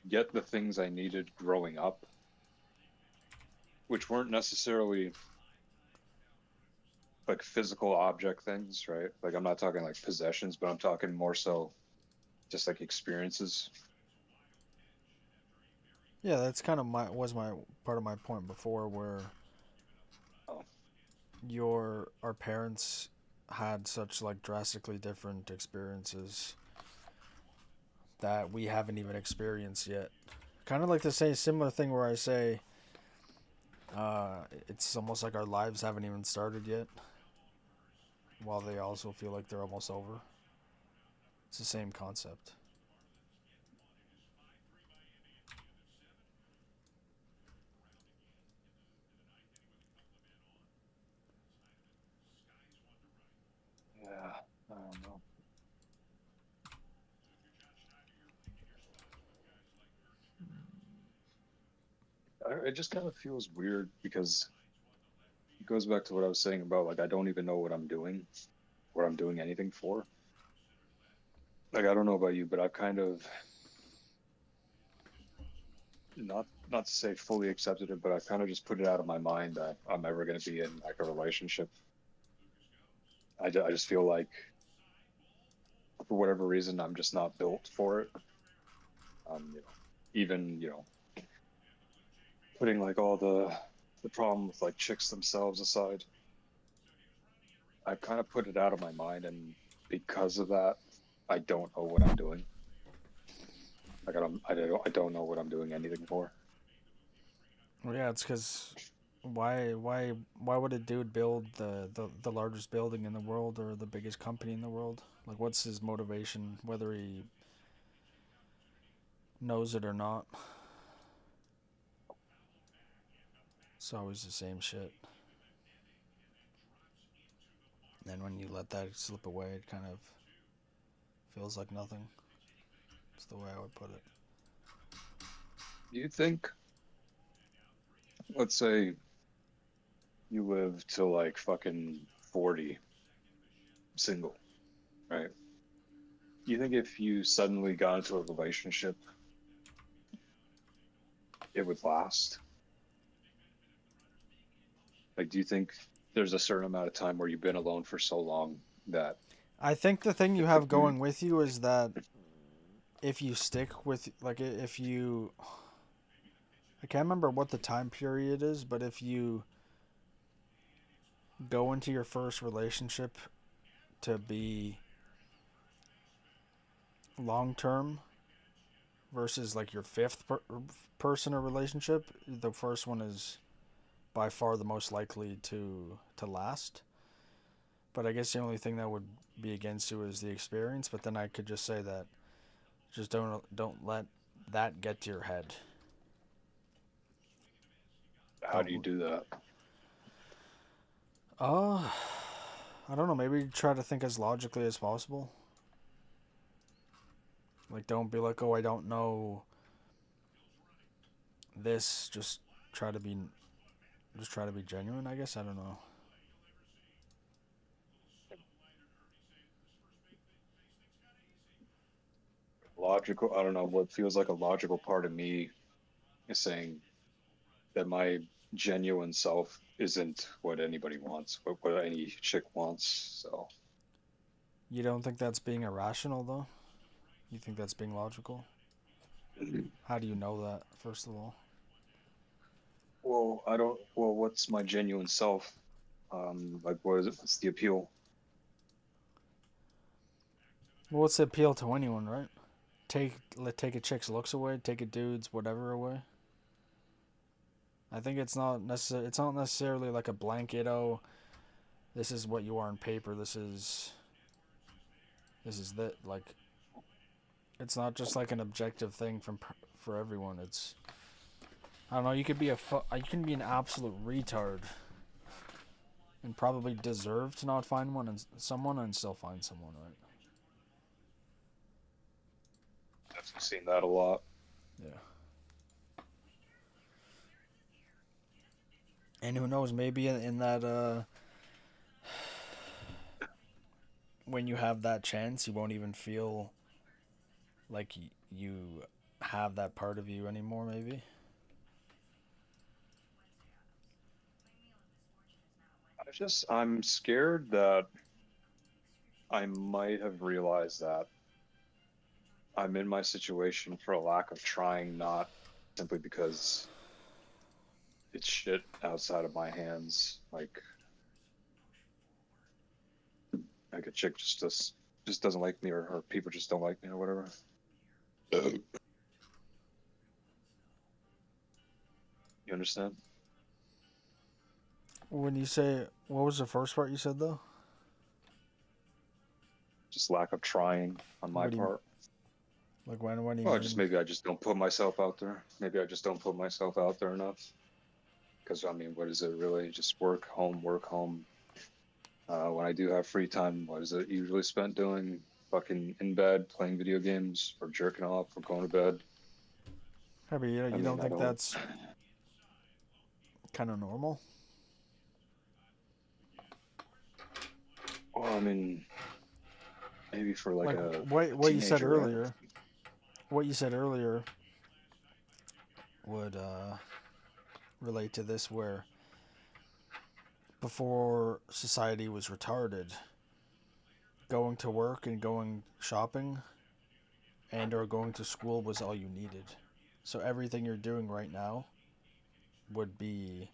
get the things I needed growing up, which weren't necessarily like physical object things, right? Like I'm not talking like possessions, but I'm talking more so just like experiences. Yeah, that's kind of my part of my point before, where Oh, your our parents had such like drastically different experiences that we haven't even experienced yet. Kind of like the same similar thing where I say it's almost like our lives haven't even started yet, while they also feel like they're almost over. It's the same concept. yeah, I don't know. It just kind of feels weird because it goes back to what I was saying about like I don't even know what I'm doing anything for. Like I don't know about you, but I've kind of not to say fully accepted it, but I kind of just put it out of my mind that I'm ever going to be in like a relationship. I just feel like for whatever reason I'm just not built for it. You know, even putting like all the problem with like chicks themselves aside, I've kind of put it out of my mind, and because of that, I don't know what I'm doing. Like I don't know what I'm doing anything for. Well, yeah, it's because why would a dude build the largest building in the world or the biggest company in the world? Like, what's his motivation, whether he knows it or not? It's always the same shit. And when you let that slip away, it kind of feels like nothing. That's the way I would put it. Do you think, let's say you live to like fucking 40 single, right? You think if you suddenly got into a relationship, it would last? Like, do you think there's a certain amount of time where you've been alone for so long that I think the thing you if the have dude, going with you is that if you stick with, like, if you, I can't remember what the time period is, but if you go into your first relationship to be long term versus like your fifth person or relationship, the first one is by far the most likely to last. But I guess the only thing that would be against you is the experience. But then I could just say that just don't let that get to your head. how do you Don't. do that? Uh, I don't know. Maybe try to think as logically as possible. Like, don't be like, oh, I don't know this. Try to be, just try to be genuine. I guess I don't know. Logical, I don't know, what feels like a logical part of me is saying that my genuine self isn't what anybody wants, what any chick wants. So, You don't think that's being irrational though? You think that's being logical? How do you know that? First of all, well, I don't, well, what's my genuine self? Like, what is it? What's the appeal? well, what's the appeal to anyone, right? Take a chick's looks away, take a dude's whatever away. I think it's not necessary. It's not necessarily like a blanket. Oh, this is what you are on paper. This is that. Like, it's not just like an objective thing for everyone. It's I don't know. You could be you can be an absolute retard and probably deserve to not find someone and still find someone, right? I've seen that a lot. Yeah. And who knows? Maybe in that when you have that chance, you won't even feel like you have that part of you anymore. Maybe. I'm scared that I might have realized that I'm in my situation for a lack of trying, not simply because it's shit outside of my hands. Like a chick just doesn't like me, or people just don't like me, or whatever. You understand? When you say, what was the first part you said though? Just lack of trying on my What do you part. like? When do you Well, just mean? maybe I just don't put myself out there. Maybe I just don't put myself out there enough. Because I mean, what is it really? Just work, home, work, home. When I do have free time, what is it usually spent doing? Fucking in bed, playing video games, or jerking off, or going to bed. Yeah, but I you don't mean, I think don't. that's kind of normal? Well, I mean, maybe for like Like a what you said teenager, right? earlier. What you said earlier would relate to this, where before society was retarded, going to work and going shopping and or going to school was all you needed. So everything you're doing right now would be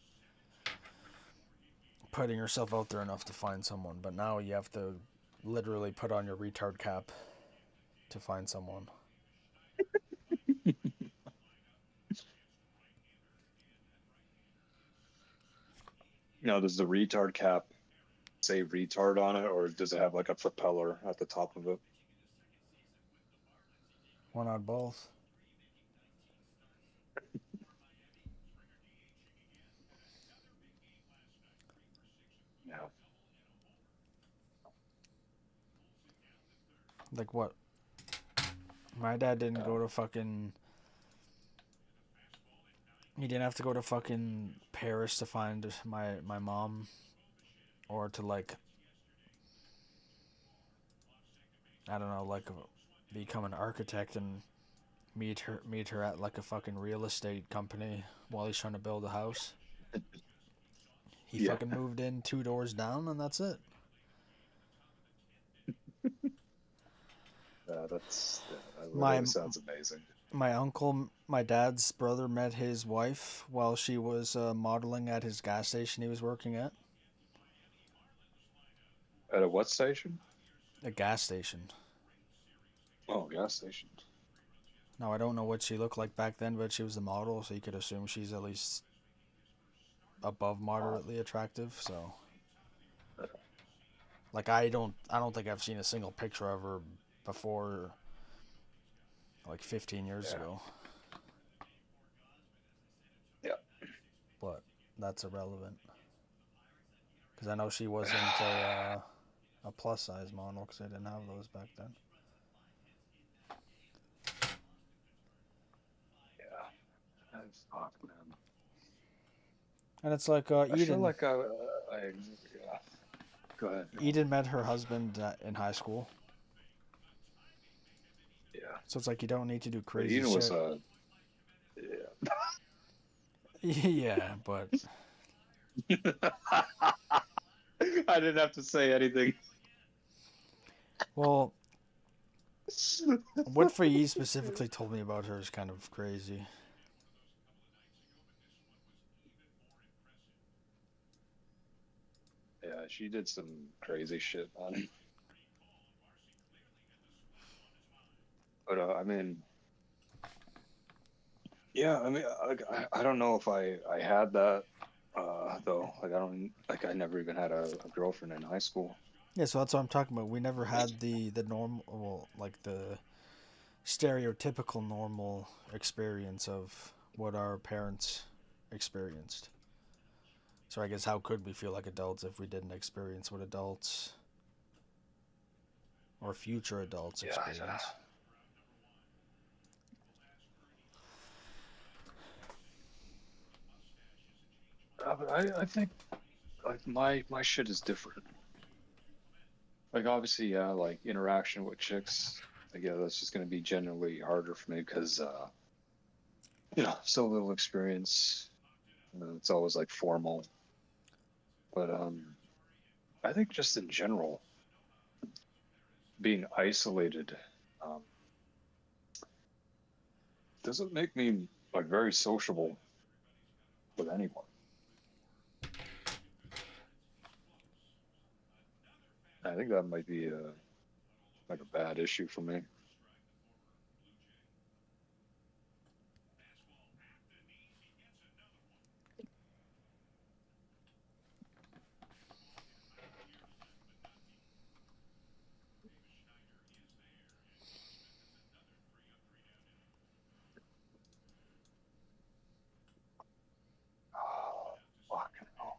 putting yourself out there enough to find someone, but now you have to literally put on your retard cap to find someone. Now, does the retard cap say retard on it, or does it have like a propeller at the top of it? Why not both? Yeah. Like what? My dad didn't Yeah. go to fucking. He didn't have to go to fucking Paris to find my mom, or to like, I don't know, like become an architect and meet her at like a fucking real estate company while he's trying to build a house. He Yeah. fucking moved in 2 doors down and that's it. That My really sounds amazing. my uncle, my dad's brother, met his wife while she was modeling at his gas station he was working at. At a what station? A gas station. Oh, gas station. Now I don't know what she looked like back then, but she was the model, so you could assume she's at least above moderately attractive. So, like, I don't think I've seen a single picture of her before, like 15 years Yeah. ago. Yeah. But that's irrelevant because I know she wasn't a plus size model because I didn't have those back then. Yeah. That's fuck, man. And it's like I feel Eden. like yeah. Go ahead. Eden met her husband in high school, Yeah. so it's like you don't need to do But crazy Eden was shit. yeah. Yeah, but I didn't have to say anything. well, what Faye specifically told me about her is kind of crazy. Yeah, she did some crazy shit, man. But I mean, yeah, I mean, I don't know if I had that though. Like I don't like I never even had a girlfriend in high school. Yeah, so that's what I'm talking about. We never had the normal, well, like the stereotypical normal experience of what our parents experienced. So I guess how could we feel like adults if we didn't experience what adults or future adults Yeah, experience? but I think like my shit is different. Like obviously, yeah, like interaction with chicks. Like yeah, that's just gonna be generally harder for me because so little experience. It's always like formal. But I think just in general, being isolated um, doesn't make me like very sociable with anyone. I think that might be like a bad issue for me. Oh, fucking hell.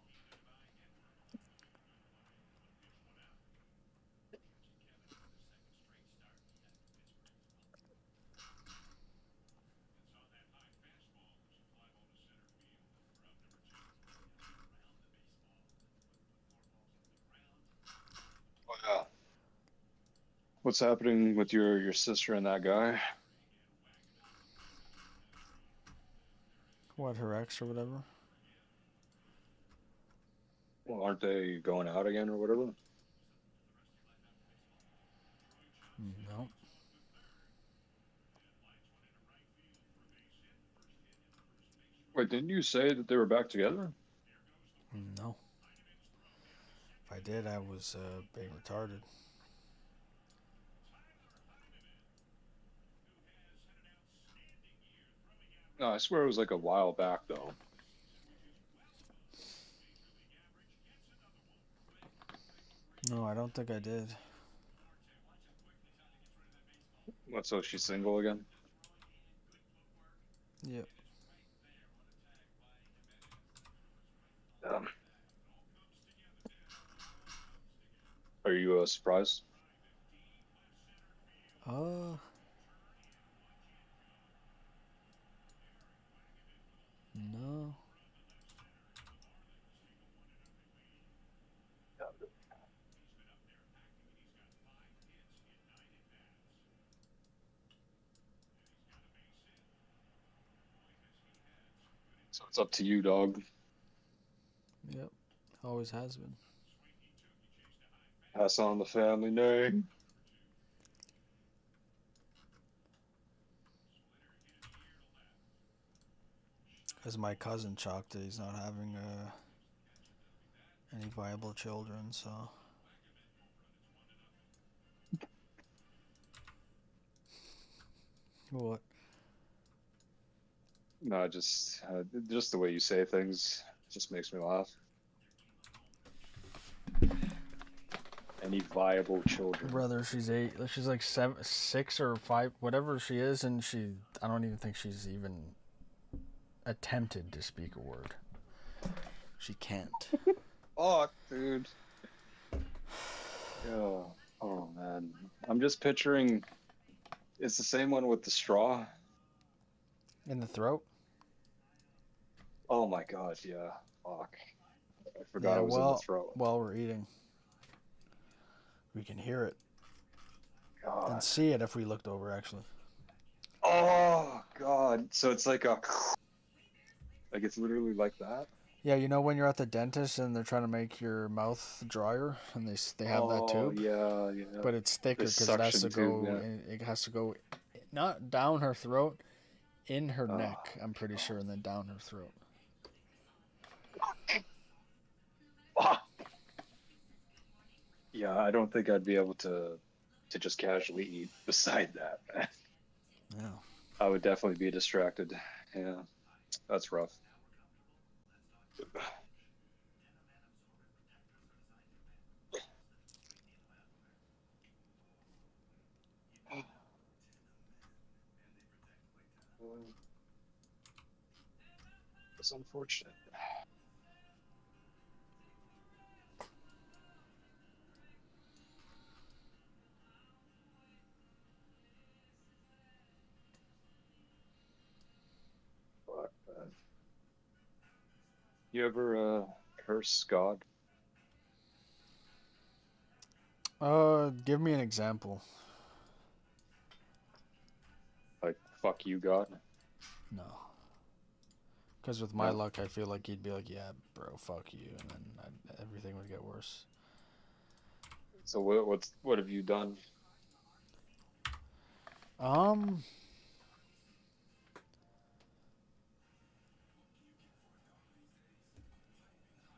Oh, yeah. What's happening with your sister and that guy? What, her ex or whatever? Well, aren't they going out again or whatever? No. Wait, didn't you say that they were back together? No. If I did, I was being retarded. No, I swear it was like a while back though. No, I don't think I did. What, so she's single again? Yep. Um, are you surprised? Uh, no. So it's up to you, dog. Yep. Always has been. Pass on the family name. Because my cousin chalked it, he's not having any viable children, so. What? No, just the way you say things just makes me laugh. Any viable children? Brother, she's 8. She's like 6 or 5, whatever she is, and I don't even think she's even attempted to speak a word. She can't. Oh, dude. Yeah. Oh man. I'm just picturing. It's the same one with the straw. In the throat? Oh my god. Yeah. Fuck. I forgot Yeah, it was in the well, throat. while we're eating, we can hear it and God. see it if we looked over, actually. Oh god. So it's like it's literally like that. Yeah, you know when you're at the dentist and they're trying to make your mouth drier and they have that Oh tube, yeah, yeah. but it's thicker This because suction tube. Yeah. it has to go not down her throat, in her Oh, neck, I'm pretty sure, and then down her throat. fuck. Yeah, I don't think I'd be able to just casually eat beside that. Yeah. I would definitely be distracted. Yeah, that's rough. That's unfortunate. Fuck, man. You ever curse God? Give me an example. Like, fuck you, God? No. Because with my No. luck, I feel like he'd be like, yeah, bro, fuck you, and then everything would get worse. So what have you done? Um,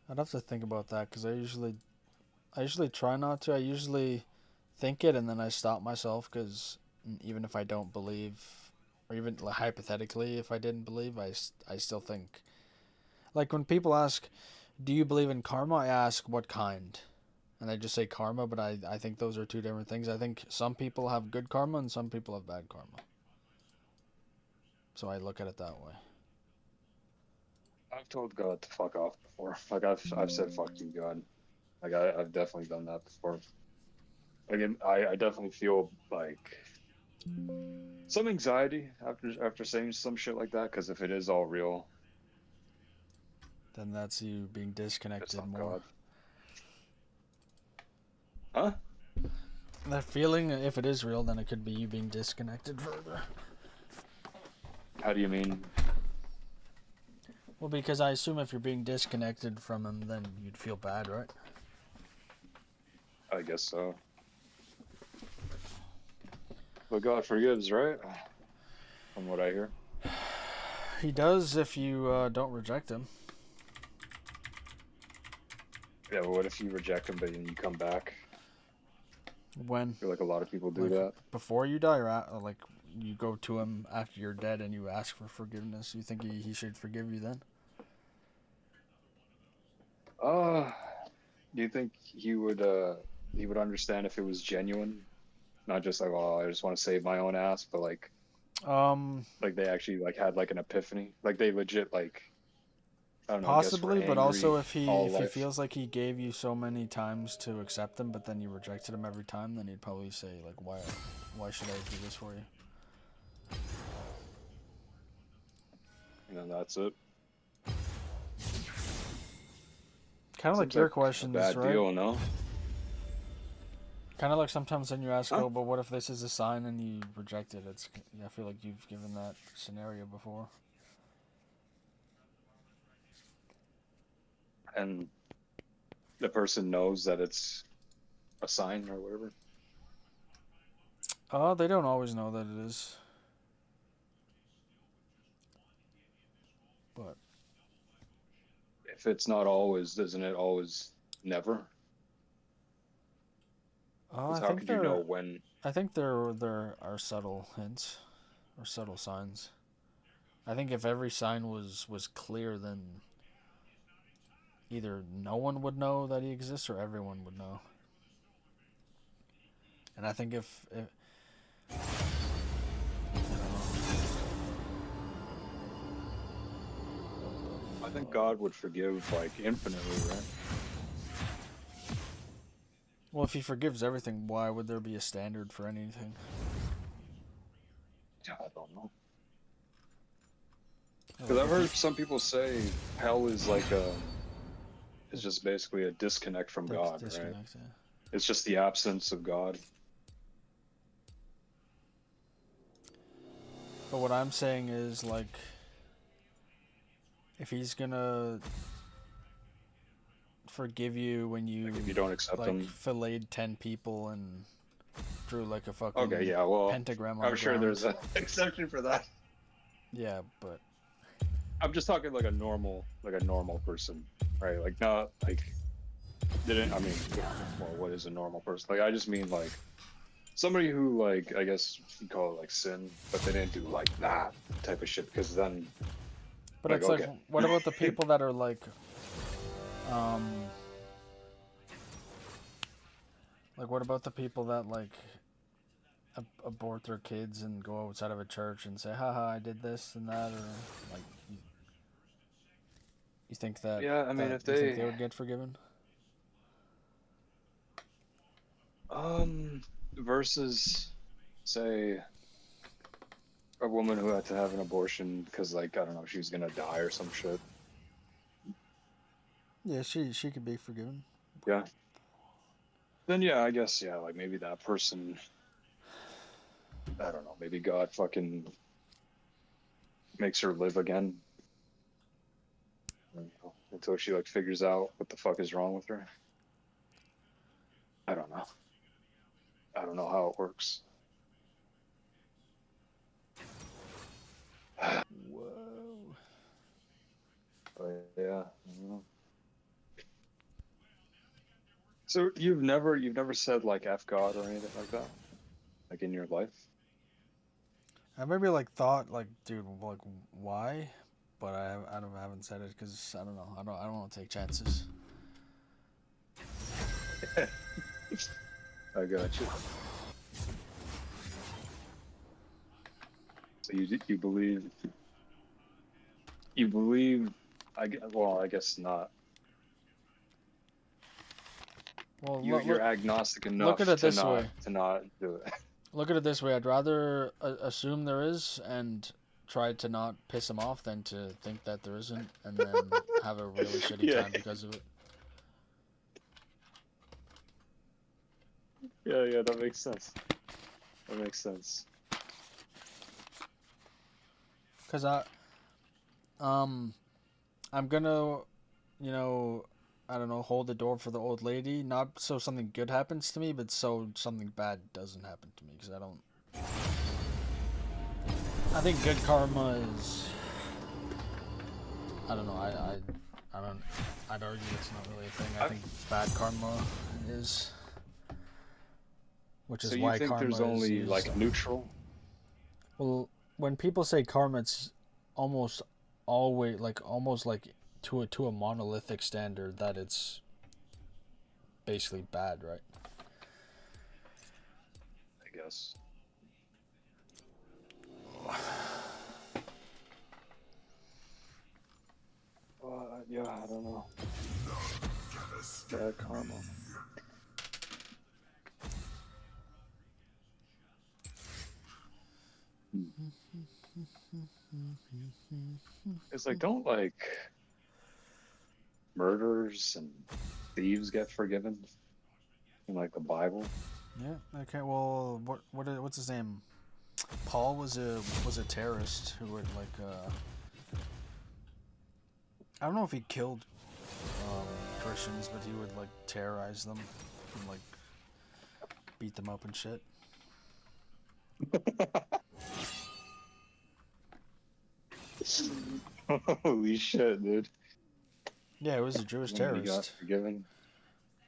I'd have to think about that because I usually try not to. I usually think it and then I stop myself because even if I don't believe, or even like, hypothetically, if I didn't believe, I still think. Like when people ask, do you believe in karma? I ask, what kind? And they just say karma, but I think those are two different things. I think some people have good karma and some people have bad karma. So I look at it that way. I've told God to fuck off before. Like I've said fuck you, God. Like I've definitely done that before. Again, I definitely feel like some anxiety after saying some shit like that, because if it is all real, Then that's you being it's disconnected not more. God. Huh? That feeling, if it is real, then it could be you being disconnected further. How do you mean? Well, because I assume if you're being disconnected from him, then you'd feel bad, right? I guess so. But God forgives, right? From what I hear. He does if you don't reject him. Yeah, but what if you reject him, but then you come back? When? I feel like a lot of people do Like, that. before you die, or like you go to him after you're dead and you ask for forgiveness. You think he should forgive you then? Uh, do you think he would understand if it was genuine? Not just like, oh, I just want to save my own ass, but Um, like they actually like had like an epiphany. Like they legit like, I don't know, I guess were possibly, but angry also if he all if he life. feels like he gave you so many times to accept him, but then you rejected him every time, then he'd probably say like, why should I do this for you? And then that's it. Kind of like Seems your like a questions, bad right? deal, no? Kind of like sometimes when you ask, Huh? oh, but what if this is a sign and you reject it? I feel like you've given that scenario before. And the person knows that it's a sign or whatever. They don't always know that it is, but If it's not always, isn't it always never? Because I how think could you know there, when? I think there are subtle hints or subtle signs. I think if every sign was clear, then either no one would know that he exists or everyone would know. And I think if I don't know. I think God would forgive like infinitely, right? Well, if he forgives everything, why would there be a standard for anything? Yeah, I don't know. Because Like I've if he heard some people say hell is like is just basically a disconnect from God, right? disconnects, yeah. It's just the absence of God. But what I'm saying is like if he's gonna forgive you when Like if you you don't accept like him. filleted 10 people and drew like a Okay, fucking yeah, well, pentagram on I'm the sure ground. there's an exception for that. Yeah, but I'm just talking like a normal person, right? Like not like didn't. I mean, well, what is a normal person? Like I just mean like somebody who like I guess you call it like sin, but they didn't do like that type of shit because then like it's like okay, what about the people that are um like what about the people that like abort their kids and go outside of a church and say haha I did this and that or like You think that Yeah, I mean, if you think they they would get forgiven? um versus say a woman who had to have an abortion because like I don't know she was gonna die or some shit. Yeah, she could be forgiven. Yeah. Then yeah, I guess yeah, like maybe that person. I don't know. Maybe God fucking makes her live again. I don't know, until she like figures out what the fuck is wrong with her. I don't know. I don't know how it works. Whoa. But yeah, I don't know. So you've never said like F God or anything like that, like in your life? I maybe like thought like, dude, like why? But haven't said it because I don't know. I don't want to take chances. I got you. So you believe well I guess not. Well, You're agnostic look at enough it this way. to not do it. Look at it this way. I'd rather assume there is and try to not piss him off than to think that there isn't and then have a really shitty Yeah, time because of it. yeah, that makes sense. That makes sense. Cause I'm gonna, you know, I don't know, hold the door for the old lady, not so something good happens to me, but so something bad doesn't happen to me. Cause I don't. I think good karma is. I don't know. I don't. I'd argue it's not really a thing. I I, think bad karma is, which so is you why think karma there's is only used. like neutral? Well, when people say karma, it's almost always like almost like to a monolithic standard that it's basically bad, right? I guess. Yeah, I don't know. Bad karma. Hmm. It's like don't like murderers and thieves get forgiven in like the Bible? Yeah. Okay. Well, what's his name? Paul was a terrorist who would like I don't know if he killed Christians, but he would like terrorize them and like beat them up and shit. Holy shit, dude. Yeah, he was a Jewish And then he got terrorist, forgiven.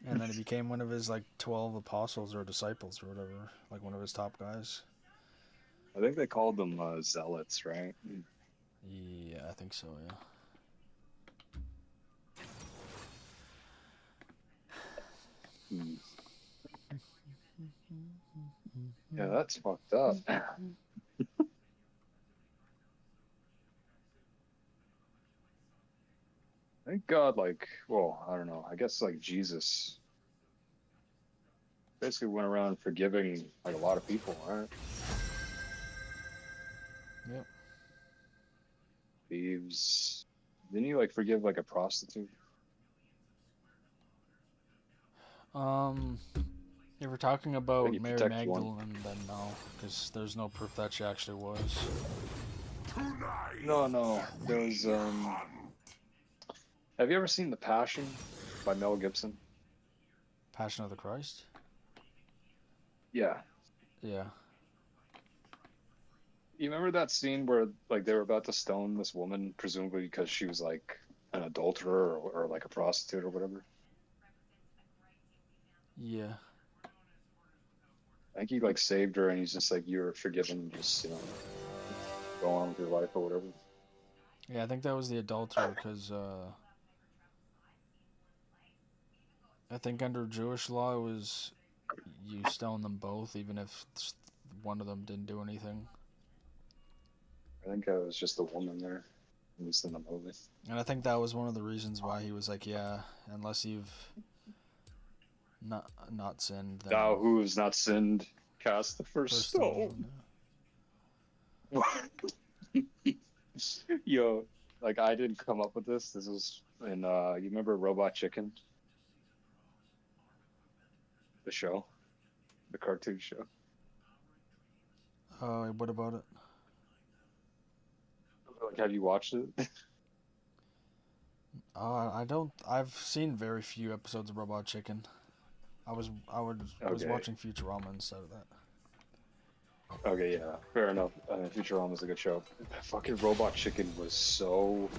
and then he became one of his like 12 apostles or disciples or whatever, like one of his top guys. I think they called them zealots, right? Yeah, I think so. Yeah. Hmm. Yeah, that's fucked up. Thank God, like, well, I don't know. I guess like Jesus basically went around forgiving like a lot of people, right? Yep. Thieves. Didn't he like forgive like a prostitute? Um, if we're talking I think about he Mary protected one. Magdalene, then no, because there's no proof that she actually was. No, no. There was have you ever seen The Passion by Mel Gibson? Passion of the Christ. Yeah. Yeah. You remember that scene where like they were about to stone this woman, presumably because she was like an adulterer or like a prostitute or whatever? Yeah. I think he like saved her and he's just like, you're forgiven, just go on with your life or whatever. Yeah, I think that was the adulterer because I think under Jewish law it was you stone them both even if one of them didn't do anything. I think I was just a woman there. at least in the movie. And I think that was one of the reasons why he was like, yeah, unless you've not sinned, then Thou who has not sinned, cast the first first stone. stone. Yo, like I didn't come up with this. This was in you remember Robot Chicken? The show? The cartoon show. What about it? Like have you watched it? I don't. I've seen very few episodes of Robot Chicken. I was Okay. watching Futurama instead of that. Okay, yeah, fair enough. Futurama's a good show. Fucking Robot Chicken was so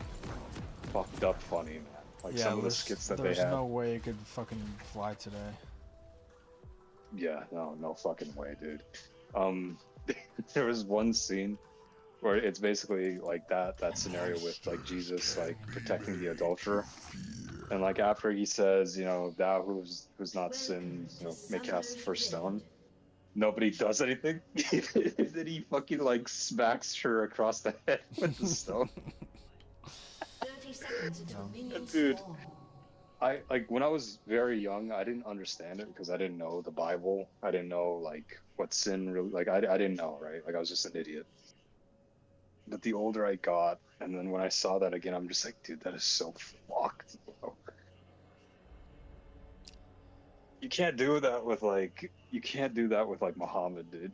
fucked up funny, man. Like Yeah, some of the skits that they there's had. no way it could fucking fly today. Yeah, no fucking way, dude. There was one scene where it's basically like that scenario with like Jesus like protecting the adulterer, and like after he says, you know, thou who's not sinned, you know, may cast the first stone. Nobody does anything. Then he fucking like smacks her across the head with the stone. 30 seconds until minions Dude. spawn. I like when I was very young, I didn't understand it because I didn't know the Bible. I didn't know like what sin really like. I didn't know, right? Like I was just an idiot. But the older I got, and then when I saw that again, I'm just like, dude, that is so fucked, bro. You can't do that with like Muhammad, dude.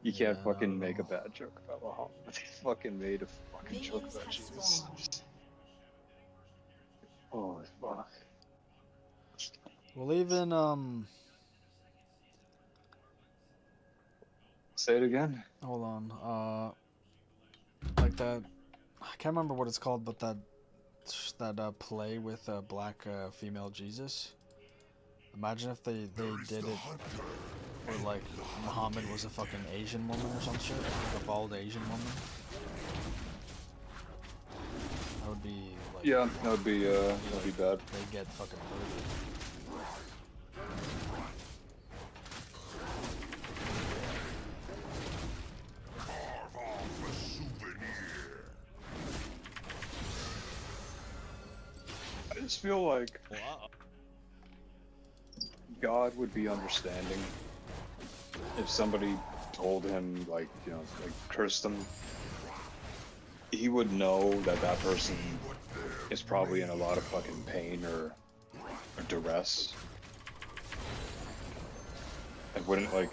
You Yeah, can't fucking not at make a all. bad joke about Muhammad. He fucking made a fucking joke Minions about have Jesus. spawned. Holy fuck. Well, even Say it again. hold on, like that. I can't remember what it's called, but that play with a black female Jesus. Imagine if they did it where like Muhammad was a fucking Asian woman or some shit, like a bald Asian woman. That would be like Yeah, that'd be bad. they'd get fucking murdered. I just feel like Wow. God would be understanding if somebody told him, like, you know, like cursed him. He would know that that person is probably in a lot of fucking pain or duress. I wouldn't like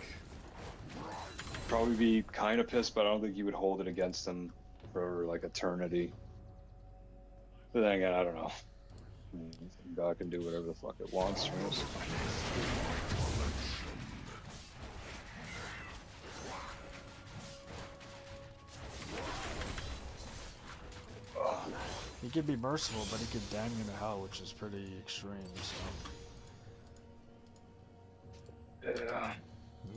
probably be kind of pissed, but I don't think he would hold it against him for like eternity. But then again, I don't know. God can do whatever the fuck it wants from us. He could be merciful, but he could damn you to hell, which is pretty extreme. So.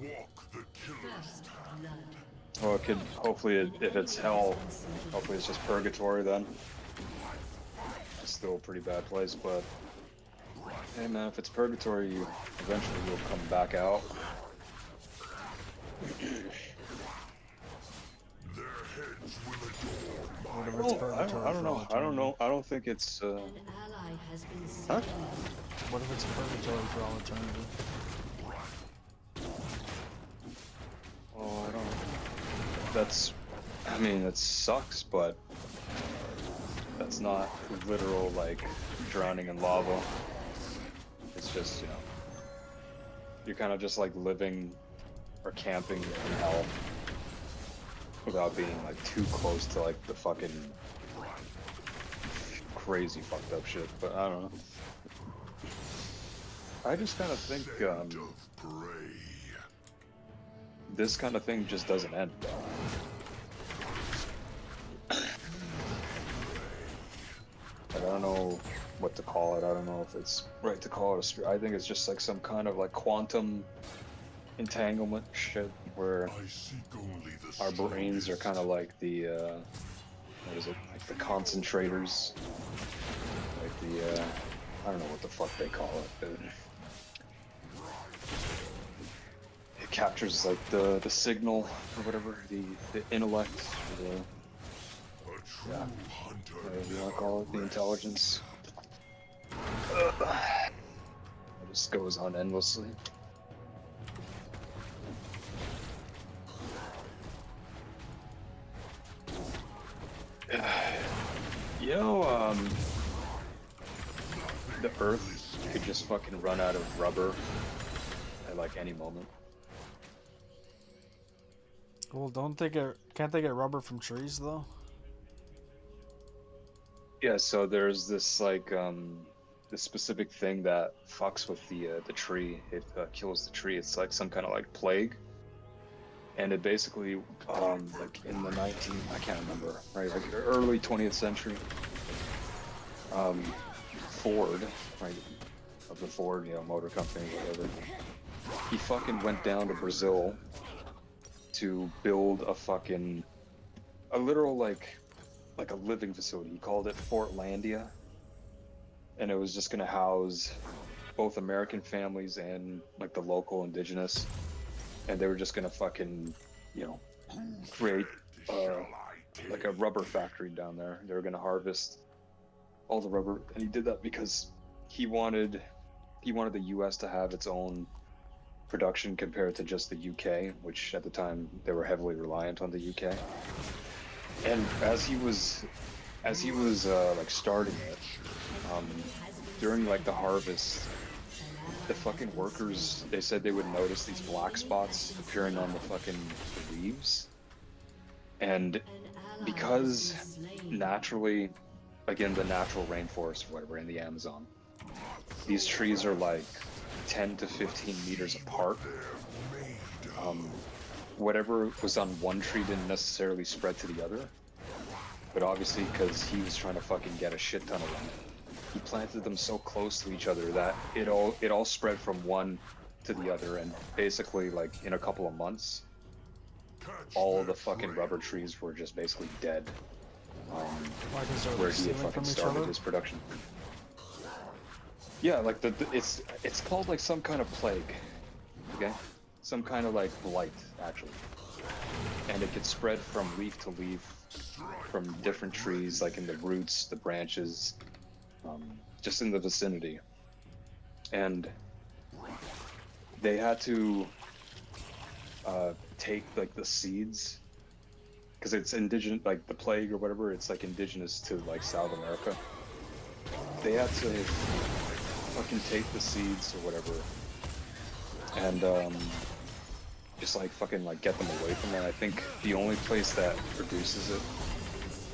Yeah. First blood. Well, it could hopefully, if it's hell, hopefully it's just purgatory then. It's still a pretty bad place, but hey man, if it's purgatory, you eventually will come back out. What if it's Well, purgatory I don't for know. all I don't know. eternity? I don't think it's. An ally has been Huh? slain. What if it's purgatory for all eternity? Oh, I don't. That's. I mean, it sucks, but that's not literal like drowning in lava. It's just, you know, you're kind of just like living or camping in hell without being like too close to like the fucking crazy fucked up shit. But I don't know. I just kind of think this kind of thing just doesn't end. I don't know what to call it. I don't know if it's right to call it a spirit. I think it's just like some kind of like quantum entanglement shit where our brains are kind of like the what is it? Like the concentrators, like the I don't know what the fuck they call it. But it captures like the signal or whatever, the intellect, or yeah, whatever you want to call it, the intelligence. It just goes on endlessly. You know, the Earth could just fucking run out of rubber at like any moment. Well, can't they get rubber from trees though? Yeah, so there's this like this specific thing that fucks with the tree. It kills the tree. It's like some kind of like plague, and it basically like in the I can't remember, right, like early 20th century, Ford, right, of the Ford, you know, motor company, whatever. He fucking went down to Brazil to build a literal like a living facility. He called it Fortlandia, and it was just gonna house both American families and like the local indigenous, and they were just gonna fucking, you know, create like a rubber factory down there. They were gonna harvest all the rubber, and he did that because he wanted the U.S. to have its own production compared to just the UK, which at the time they were heavily reliant on the UK. And as he was like starting it, during like the harvest, the fucking workers, they said they would notice these black spots appearing on the fucking leaves, and because naturally, again, the natural rainforest or whatever in the Amazon, these trees are like 10 to 15 meters apart. Whatever was on one tree didn't necessarily spread to the other, but obviously because he was trying to fucking get a shit ton of them, he planted them so close to each other that it all spread from one to the other, and basically like in a couple of months, all the fucking rubber trees were just basically dead. Why, 'cause they're Where he had stealing fucking from each started other? his production. Yeah, like it's called like some kind of plague, okay? Some kind of like blight, actually. And it could spread from leaf to leaf, from different trees, like in the roots, the branches, just in the vicinity. And they had to take like the seeds, because it's indigenous, like the plague or whatever, it's like indigenous to like South America. They had to fucking take the seeds or whatever, and just like fucking like get them away from there. I think the only place that produces it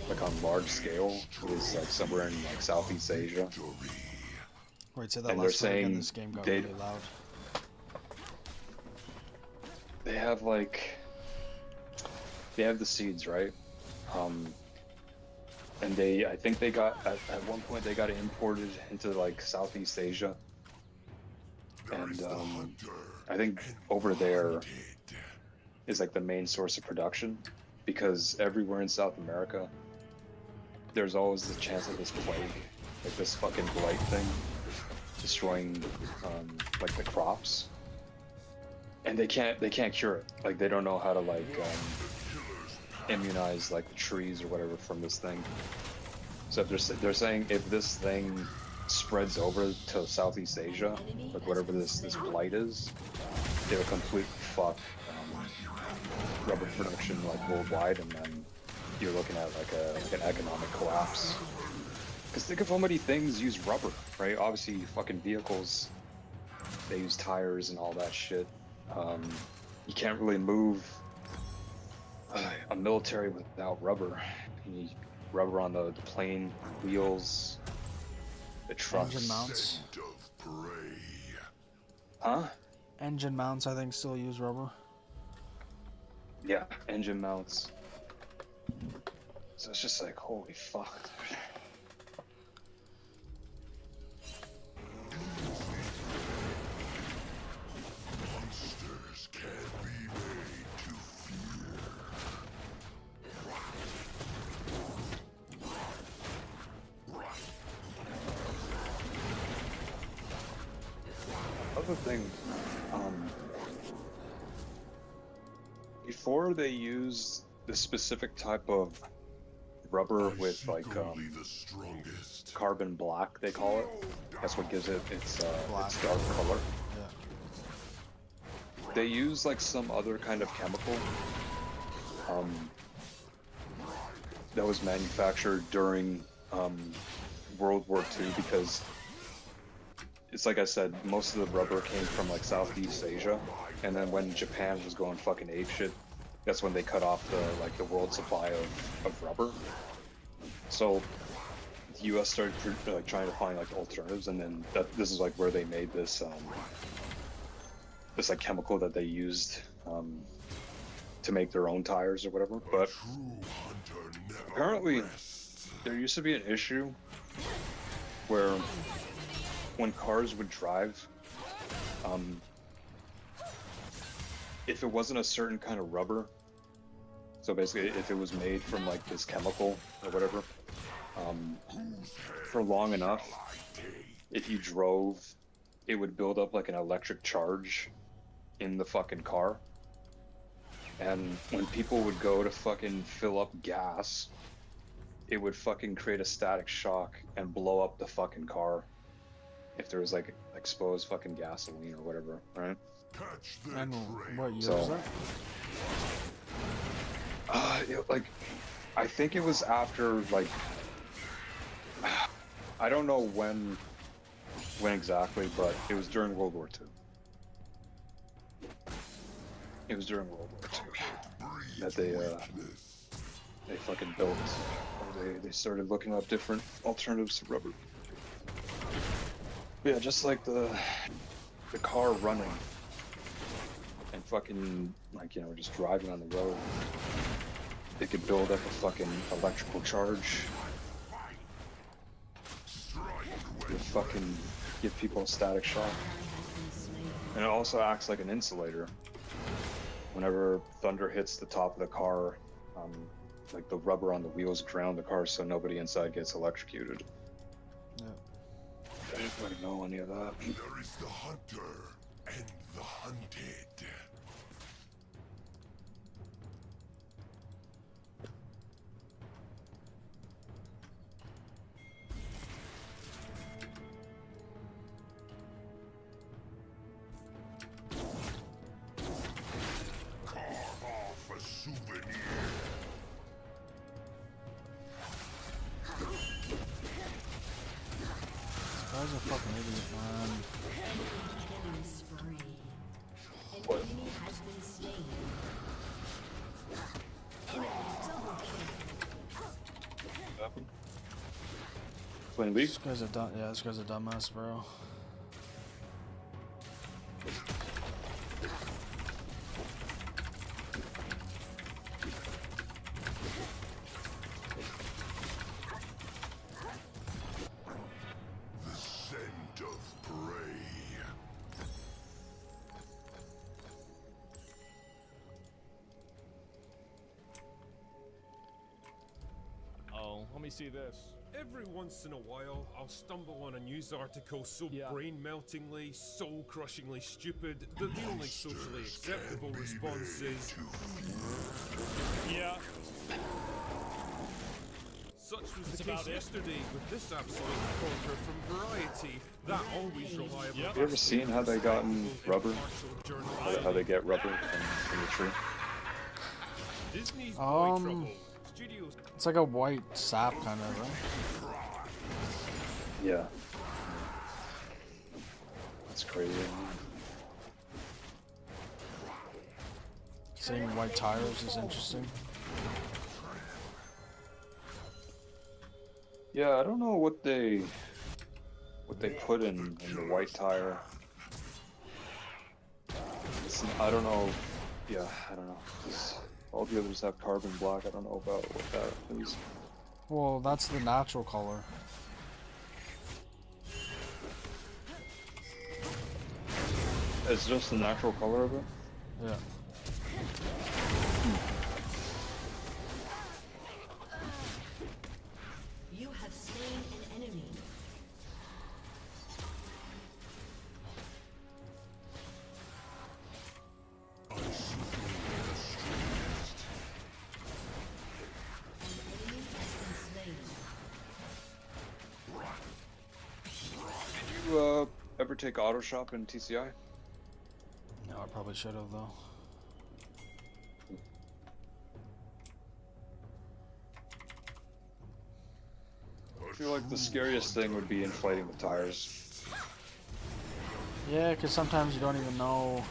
like on large scale is like somewhere in like Southeast Asia. Wait, say that And they're last word again. saying This game got they- really loud. They have like the seeds, right? And I think they got at one point they got it imported into like Southeast Asia, and I think over there is like the main source of production, because everywhere in South America there's always the chance of this plague, like this fucking blight thing, destroying like the crops, and they can't cure it. Like they don't know how to like immunize like the trees or whatever from this thing. So if they're saying if this thing spreads over to Southeast Asia, like whatever this blight is, it'll completely fuck rubber production like worldwide, and then you're looking at like an economic collapse. Because think of how many things use rubber, right? Obviously, fucking vehicles, they use tires and all that shit. You can't really move a military without rubber. You need rubber on the plane wheels, the trucks. Engine mounts. Huh? Engine mounts, I think, still use rubber. Yeah, engine mounts. So it's just like, holy fuck. Monsters can't be made to fear. Other thing, before they used the specific type of rubber I with seek like only the strongest. carbon black, they call it. That's what gives it its dark color. Yeah. They use like some other kind of chemical that was manufactured during World War II, because it's like I said, most of the rubber came from like Southeast Asia, and then when Japan was going fucking apeshit, that's when they cut off the world supply of rubber. So the U.S. started like trying to find like alternatives, and then this is like where they made this this like chemical that they used to make their own tires or whatever. But True hunter never apparently rests. there used to be an issue where when cars would drive, if it wasn't a certain kind of rubber, so basically if it was made from like this chemical or whatever, for long enough, if you drove, it would build up like an electric charge in the fucking car. And when people would go to fucking fill up gas, it would fucking create a static shock and blow up the fucking car if there was like exposed fucking gasoline or whatever, right? Catch their And trail. what year So- was that? Like, I think it was after like, I don't know when exactly, but it was during World War II. It was during World War II that they fucking built, or they started looking up different alternatives to rubber. Yeah, just like the car running and fucking like, you know, just driving on the road, they could build up a fucking electrical charge. It would fucking give people a static shock. And it also acts like an insulator. Whenever thunder hits the top of the car, like the rubber on the wheels ground the car so nobody inside gets electrocuted. Yeah. I didn't really know any of that. There is the hunter and the hunted. Carve off a souvenir. This guy's a fucking idiot, man. Killing spree. An What? enemy has been slain. Enemy double kill. Happened? Playing League? This guy's a this guy's a dumbass, bro. The scent of prey. Oh, let me see this. Every once in a while, I'll stumble on a news article so Yeah. brain-meltingly, soul-crushingly stupid that the only socially acceptable response is, Yeah. such was That's the about case it. yesterday with this absolute corker from Variety. That always reliable. Yep. You ever seen how they gotten rubber? impartial How journalism. they get rubber from the tree? Disney's Boy Um, Trouble. Studios It's like a white sap kind of, right? Yeah. That's crazy. Seeing white tires is interesting. Yeah, I don't know what they put in the white tire. I don't know. Yeah, I don't know. 'Cause all the others have carbon black. I don't know about what that is. Well, that's the natural color. It's just the natural color of it. Yeah. You have slain an enemy. I seek only the strongest. An enemy has ever take auto shop in TCI? No, I probably should have though. I feel like the scariest thing would be inflating the tires. Yeah, because sometimes you don't even know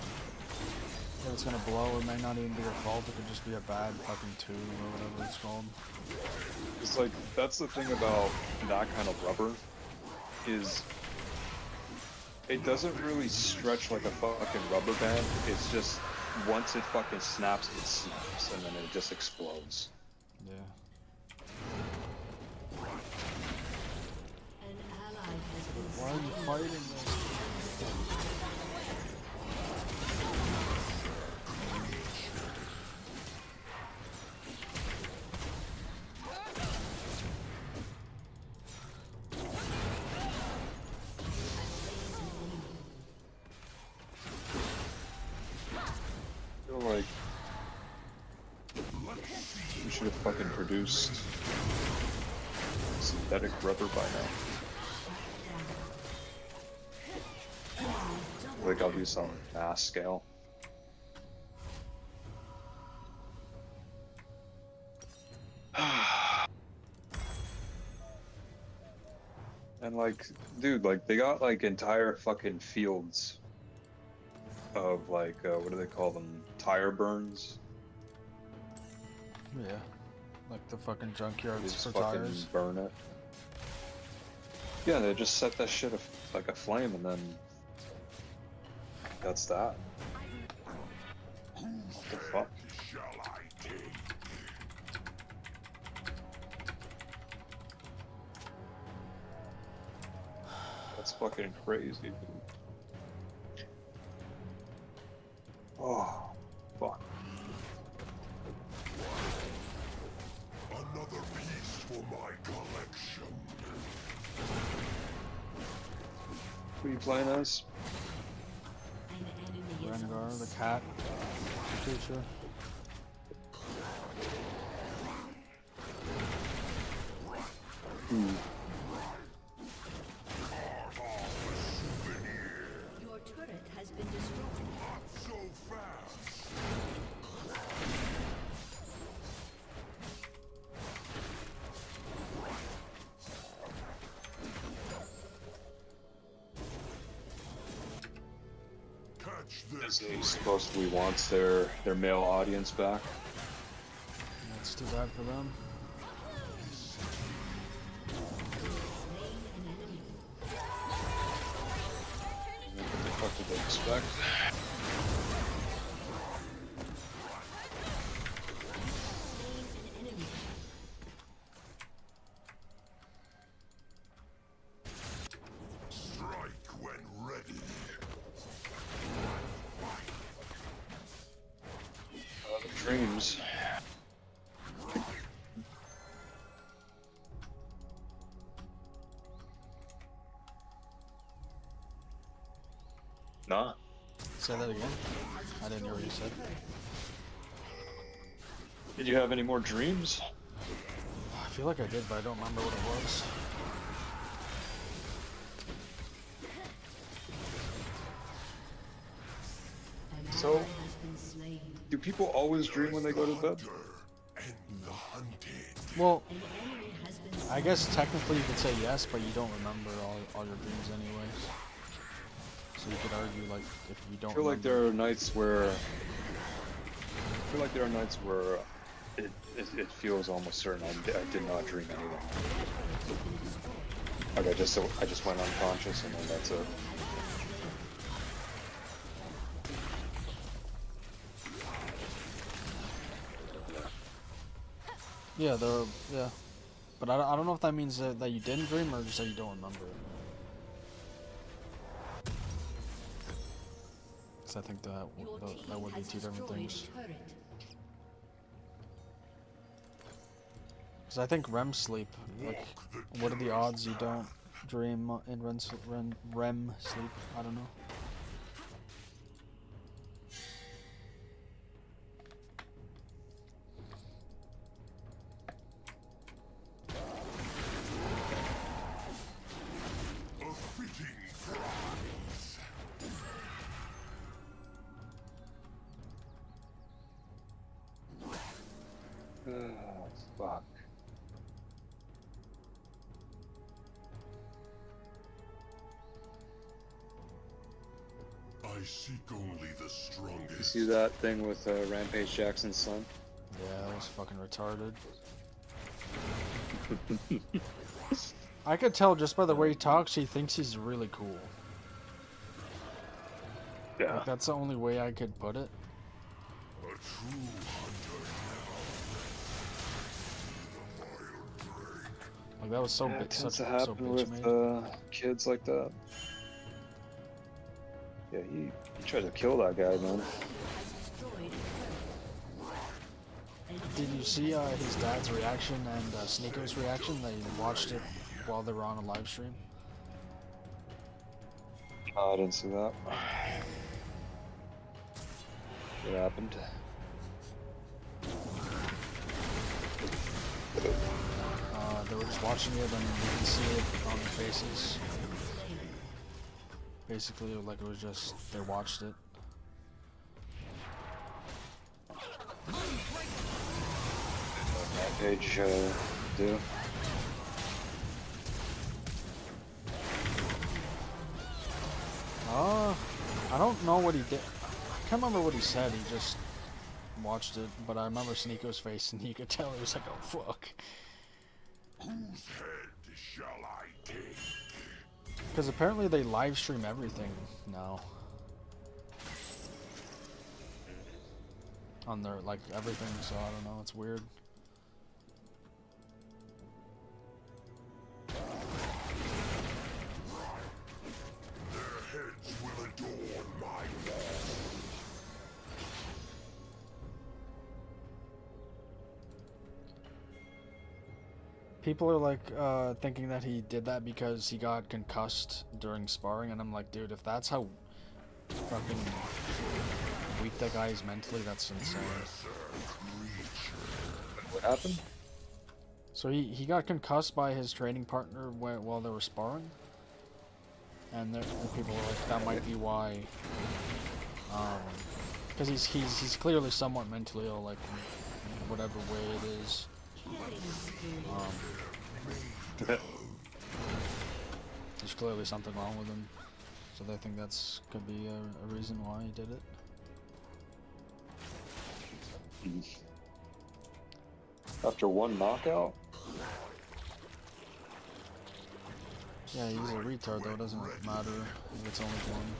if it's gonna blow. It may not even be your fault. It could just be a bad fucking tube or whatever it's called. It's like, that's the thing about that kind of rubber, is it doesn't really stretch like a fucking rubber band. It's just, once it fucking snaps, it snaps, and then it just explodes. Yeah. An ally has been Why are you fighting this? I feel like we should have fucking produced synthetic rubber by now. Like obviously on a mass scale. And like, dude, like they got like entire fucking fields of like, what do they call them? Tire burns. Yeah. Like the fucking They junkyards just for fucking tires. burn it. Yeah, they just set that shit like aflame, and then that's that. What the fuck? Shall I take? That's fucking crazy, dude. Oh, fuck. Another piece for my collection. Who are you playing as? an enemy is Rengar, the cat creature. Your turret has been destroyed. Not so fast. Catch this. Disney supposedly wants their male audience back. That's too bad for them. What the fuck did they expect? Slain an enemy. Strike when ready. Dreams. Nah. Say that again. I didn't hear what you said. Did you have any more dreams? I feel like I did, but I don't remember what it was. An So- ally has been slain. Do people always dream when they go to bed? And the hunted. Well, An enemy has been I guess technically you could say yes, but you don't remember all your dreams anyways. So you could argue like if you don't. I feel like remember- there are nights where it feels almost certain I did not dream anything. Like I just went unconscious and then that's it. Yeah, yeah. But I don't know if that means that you didn't dream or just that you don't remember it. Because I think that Your team that would be has two different destroyed things. a turret. Because I think REM sleep, like, what are the odds you don't dream in REM sleep? I don't know. A fitting prize. Fuck. I seek only the You strongest. see that thing with Rampage Jackson's son? Yeah, that was fucking retarded. I could tell just by the way he talks, he thinks he's really cool. Yeah. Like, that's the only way I could put it. A true hunter Like, that was so Yeah, it bit tends such to so happen bitch with made. kids like that. Yeah, he tried to kill that guy, man. Destroyed Did you see his dad's reaction and Sneako's reaction? They watched it while they were on a live stream. Oh, I didn't see that. What happened? They were just watching it and you can see it on their faces. Basically, like it was just, they watched it. Rampage do. I don't know what he did. I can't remember what he said. He just watched it, but I remember Sneako's face, and you could tell he was like, "Oh fuck," whose head shall I take? because apparently they live stream everything now on their like everything. So I don't know. It's weird. Their heads will adorn my walls. People are like thinking that he did that because he got concussed during sparring, and I'm like, dude, if that's how fucking weak that guy is mentally, that's insane. What happened? So he got concussed by his training partner while they were sparring, and people were like, that might be why, because he's clearly somewhat mentally ill, like whatever way it is. There's clearly something wrong with him, so they think that's could be a reason why he did it. After one knockout? Yeah, he's a retard though. It doesn't matter if it's only one.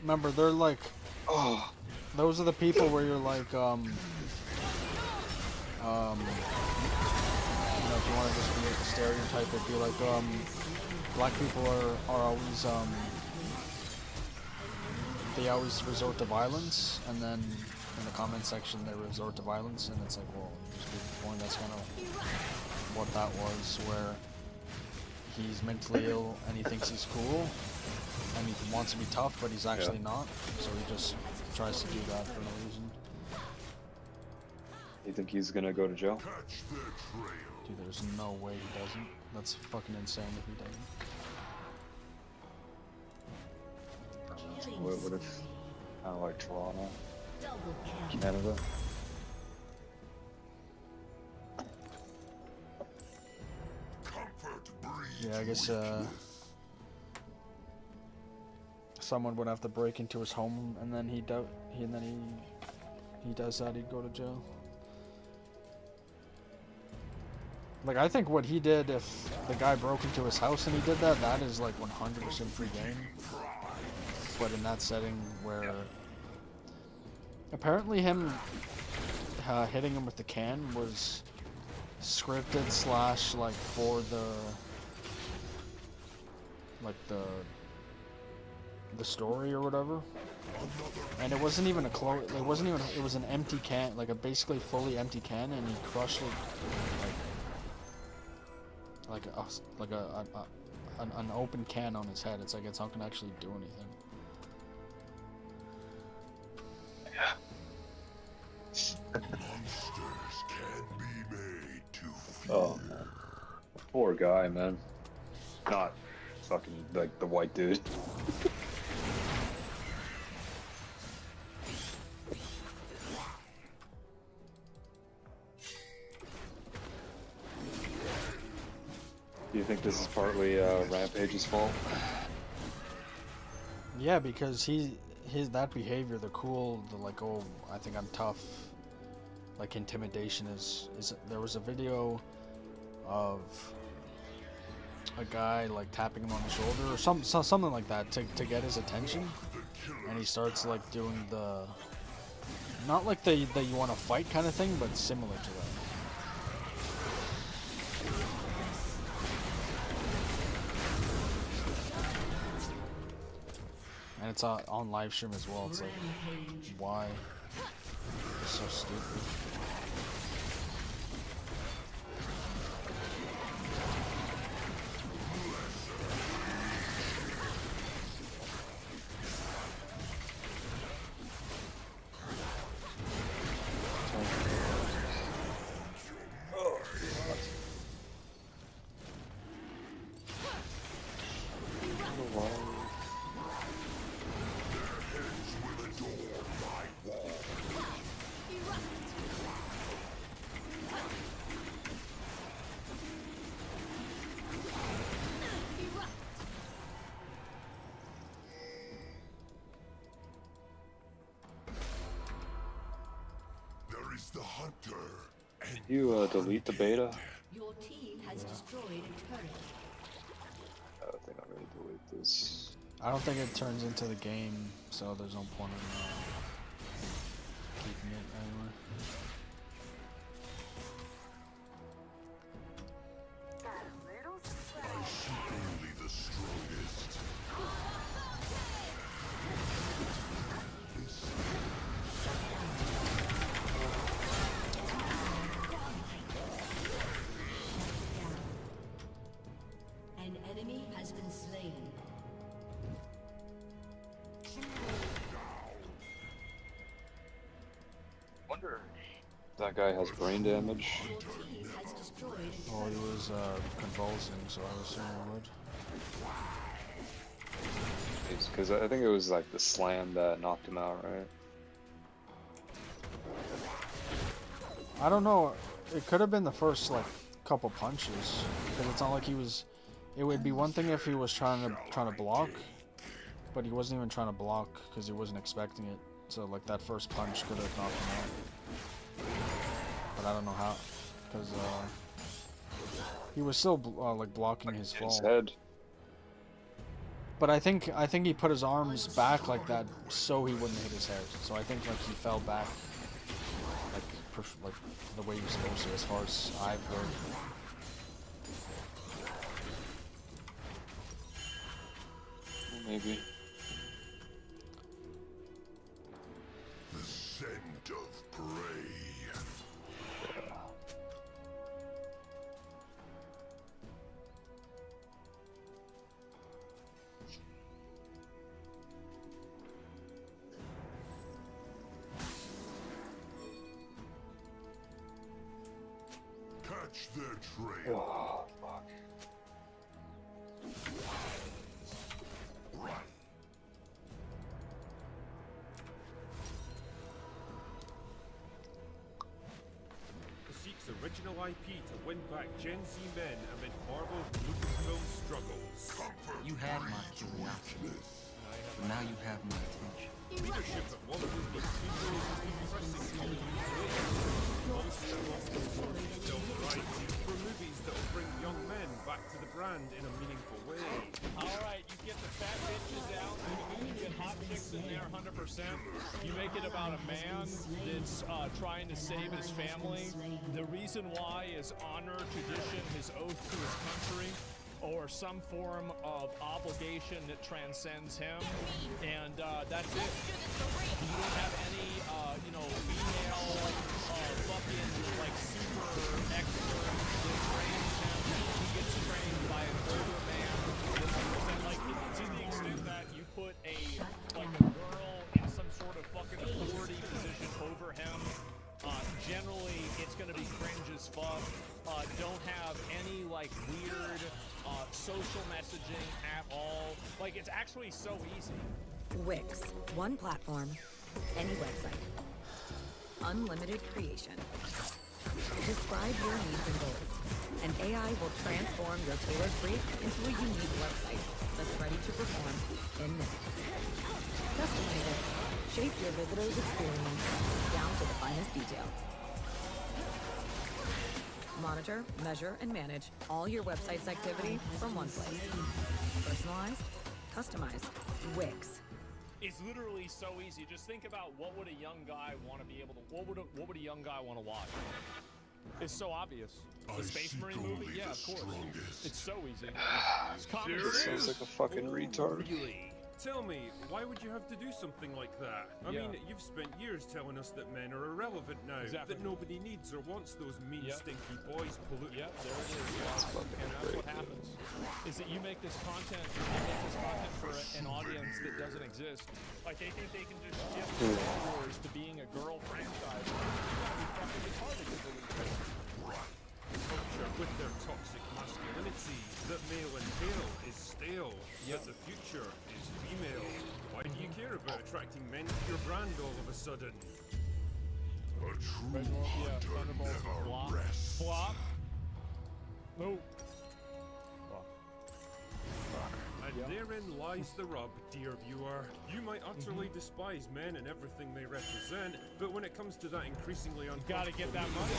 Remember, they're like, Oh, those are the people where you're like, you know, if you want to just be like a stereotype, it'd be like, black people are always, they always resort to violence, and then in the comment section they resort to violence, and it's like, well, just be the point, that's kind of what that was, where he's mentally ill and he thinks he's cool, and he wants to be tough, but he's actually not, so he just tries to do that for no reason. you think he's gonna go to jail? Catch their trail. Dude, there's no way he doesn't. That's fucking insane if he doesn't. What if, kind of like Toronto, double kill. Canada? Comfort breeds Yeah, I guess someone would have to break into his home, and then he does that, he'd go to jail. Like, I think what he did, if the guy broke into his house and he did that, that is like 100% free game. But in that setting where apparently him hitting him with the can was scripted slash like for the story or whatever, and it wasn't even it was an empty can, like a basically fully empty can, and he crushed it like an open can on his head. It's like it's not gonna actually do anything. monsters can be made to fear. Oh, poor guy, man. Not fucking like the white dude. Do you think this is partly Rampage's fault? Yeah, because his that behavior, the cool, the like, oh, I think I'm tough, like intimidation is there was a video of a guy like tapping him on the shoulder or something like that to get his attention, and he starts like doing the, not like the you want to fight kind of thing, but similar to that. And it's on live stream as well. It's like, why? It's so stupid. The hunter and You delete the beta? Your team has destroyed a turret. I think I'm gonna delete this. I don't think it turns into the game, so there's no point in keeping it anyway. I shoot only the strongest. An enemy has been slain. Wonder if that guy has brain damage. Your team has destroyed a Well, he was convulsing, so I assume he would. Because I think it was like the slam that knocked him out, right? I don't know. It could have been the first like couple punches, because it's not like he was. It would be one thing if he was trying to block, but he wasn't even trying to block because he wasn't expecting it. So like that first punch could have knocked him out. But I don't know how, because he was still like blocking his fall. His head. But I think he put his arms back like that so he wouldn't hit his head. So I think like he fell back like the way he was supposed to, as far as I've heard. Maybe. The scent of prey. Catch their trail. Oh, fuck. Seeks original IP to win back Gen Z men amid Marvel Lucasfilm struggles. You had my curiosity. Now you have my attention. Leadership at one of the studios is pressing Hollywood for movies that will bring young men back to the brand in a meaningful way. Alright, you get the fat bitches out, you get hot chicks in there 100%. You make it about a man that's trying to save his family. The reason why is honor, tradition, his oath to his country, or some form of obligation that transcends him, and that's it. You don't have any, female, fucking, like, super expert that trains him. He gets trained by an older man. And, like, to the extent that you put a girl in some sort of fucking authority position over him, generally It's going to be cringe as fuck. Don't have any like weird social messaging at all. Like it's actually so easy. Wix. One platform, any website. Unlimited creation. Describe your needs and goals, and AI will transform your tailored brief into a unique website that's ready to perform in minutes. Customize it. Shape your visitor's experience down to the finest detail. Monitor, measure, and manage all your website's activity from one place. Personalized, customized, Wix. It's literally so easy. Just think about what would a young guy want to be able to. What would a young guy want to watch? It's so obvious. The Space Marine movie, yeah, of course. It's so easy. It's common sense. Sounds like a fucking retard. Really? Tell me, why would you have to do something like that? I mean, you've spent years telling us that men are irrelevant now, that nobody needs or wants those mean, stinky boys polluting. Yep, there it is. And that's what happens. Is that you make this content for an audience that doesn't exist. Like they think they can just shift Star Wars to being a girl franchise. You gotta be fucking retarded to believe it. Culture with their toxic masculinity, that male and pale is stale, that the future is female. Why do you care about attracting men to your brand all of a sudden? A true hunter never rests. Flop. No. And therein lies the rub, dear viewer. You might utterly despise men and everything they represent, but when it comes to that increasingly uncomfortable... Gotta get that money.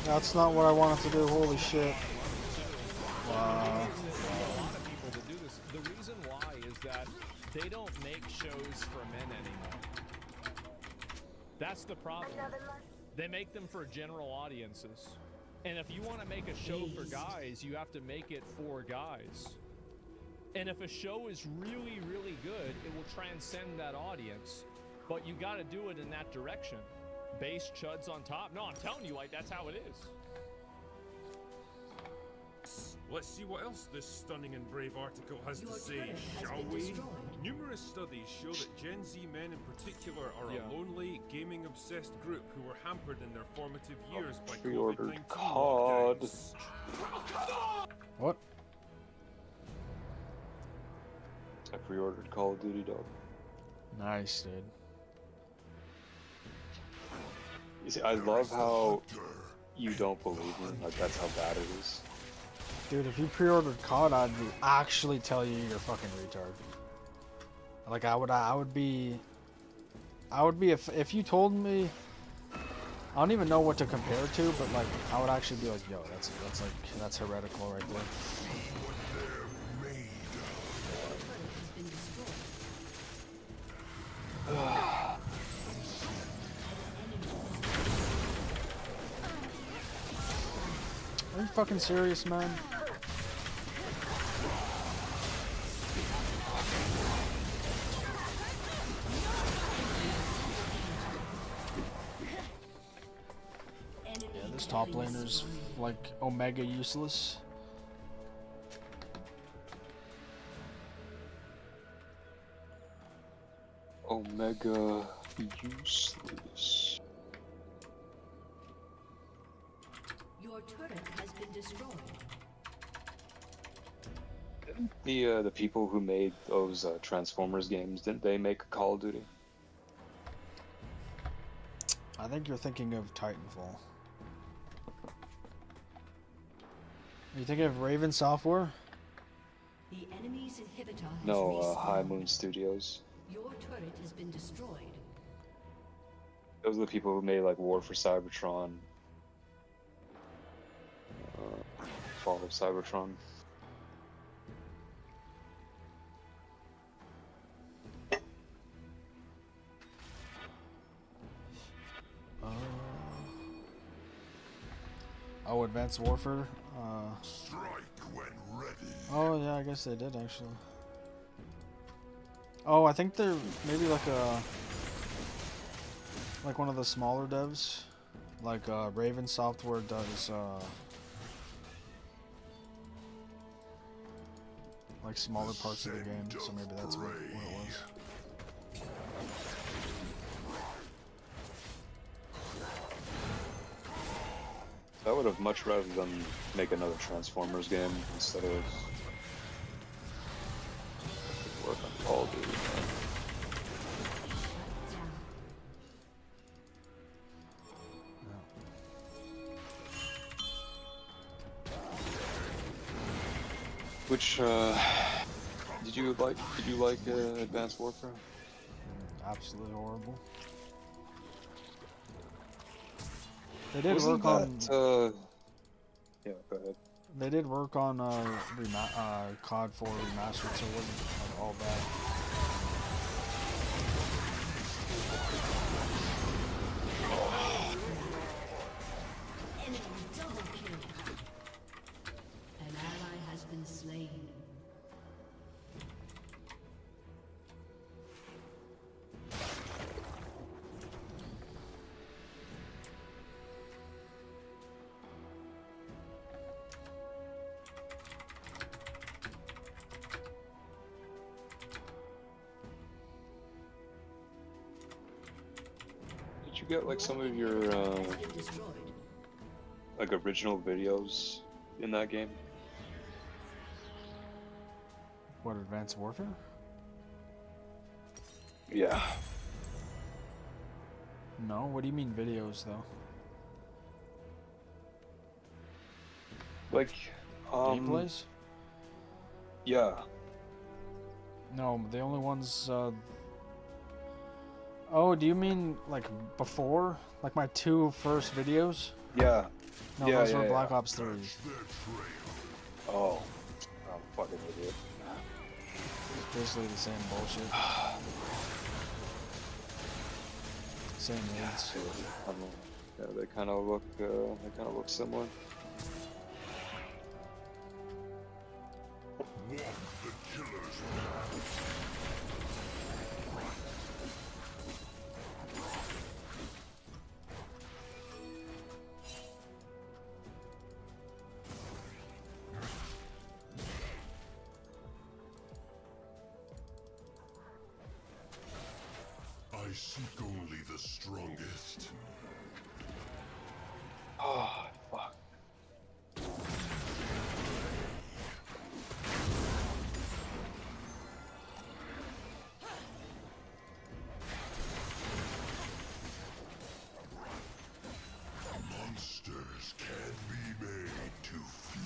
That's not what I wanted to do. Holy shit. Wow. A lot of people that do this. The reason why is that they don't make shows for men anymore. That's the problem. They make them for general audiences. And if you want to make a show for guys, you have to make it for guys. And if a show is really, really good, it will transcend that audience. But you got to do it in that direction. Base chuds on top. No, I'm telling you, like, that's how it is. Let's see what else this stunning and brave article has to say, shall we? Numerous studies show that Gen Z men in particular are a lonely, gaming-obsessed group who were hampered in their formative years by Pre-ordered COVID-19 COD. lockdowns. What? I pre-ordered Call of Duty, dog. Nice, dude. You see, I love how you don't believe me. Like, that's how bad it is. Dude, if you pre-ordered COD, I'd actually tell you you're a fucking retard. Like, I would be if you told me, I don't even know what to compare to, but like, I would actually be like, yo, that's heretical right there. Are you fucking serious, man? Yeah, this top laner's like omega useless. Omega useless. Your turret has been destroyed. The people who made those Transformers games, didn't they make a Call of Duty? I think you're thinking of Titanfall. Are you thinking of Raven Software? The enemy's inhibitor has No, respawned. High Moon Studios. Your turret has been destroyed. Those are the people who made like War for Cybertron, Fall of Cybertron. Oh, Advanced Warfare. Strike when ready. Oh yeah, I guess they did actually. Oh, I think they're maybe like one of the smaller devs, like Raven Software does like smaller parts of the game, so maybe that's what it was. I would have much rather them make another Transformers game instead of work on Call of Duty. Which did you like? Did you like Advanced Warfare? Absolutely horrible. They did Wasn't work on. Yeah, go ahead. They did work on COD 4 remastered, so it wasn't like, all bad. Enemy double kill. An ally has been slain. Did you get like some of your like original videos in that game? What, Advanced Warfare? Yeah. No, what do you mean videos though? Like Gameplays? Yeah. No, the only ones. Oh, do you mean like before? Like my 2 first videos? Yeah. No, Yeah, those yeah, were yeah. Black Ops 3. Oh. I'm a fucking idiot. Basically the same bullshit. Same leads. Yeah, they kind of look similar. Walk the killer's I seek only the strongest. Oh, fuck. Monsters can be made to fear.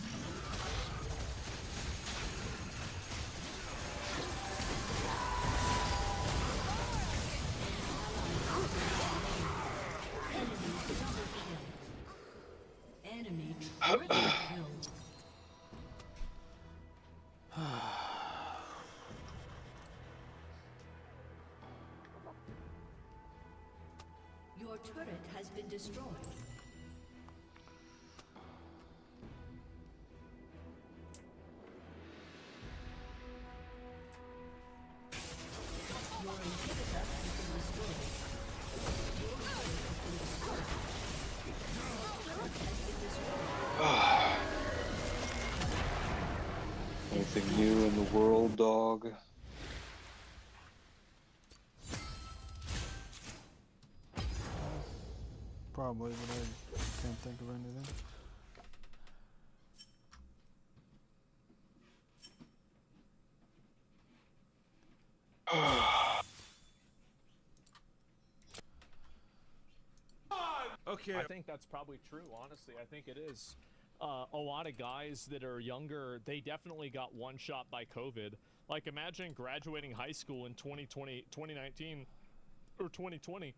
Enemy triple kill. Your turret has been destroyed. Your inhibitor has been destroyed. Your turret has been destroyed. Your turret has been destroyed. Anything new in the world, dog? Probably, but I can't think of anything. Okay. I think that's probably true, honestly. I think it is. A lot of guys that are younger, they definitely got one shot by COVID. Like, imagine graduating high school in 2019, or 2020.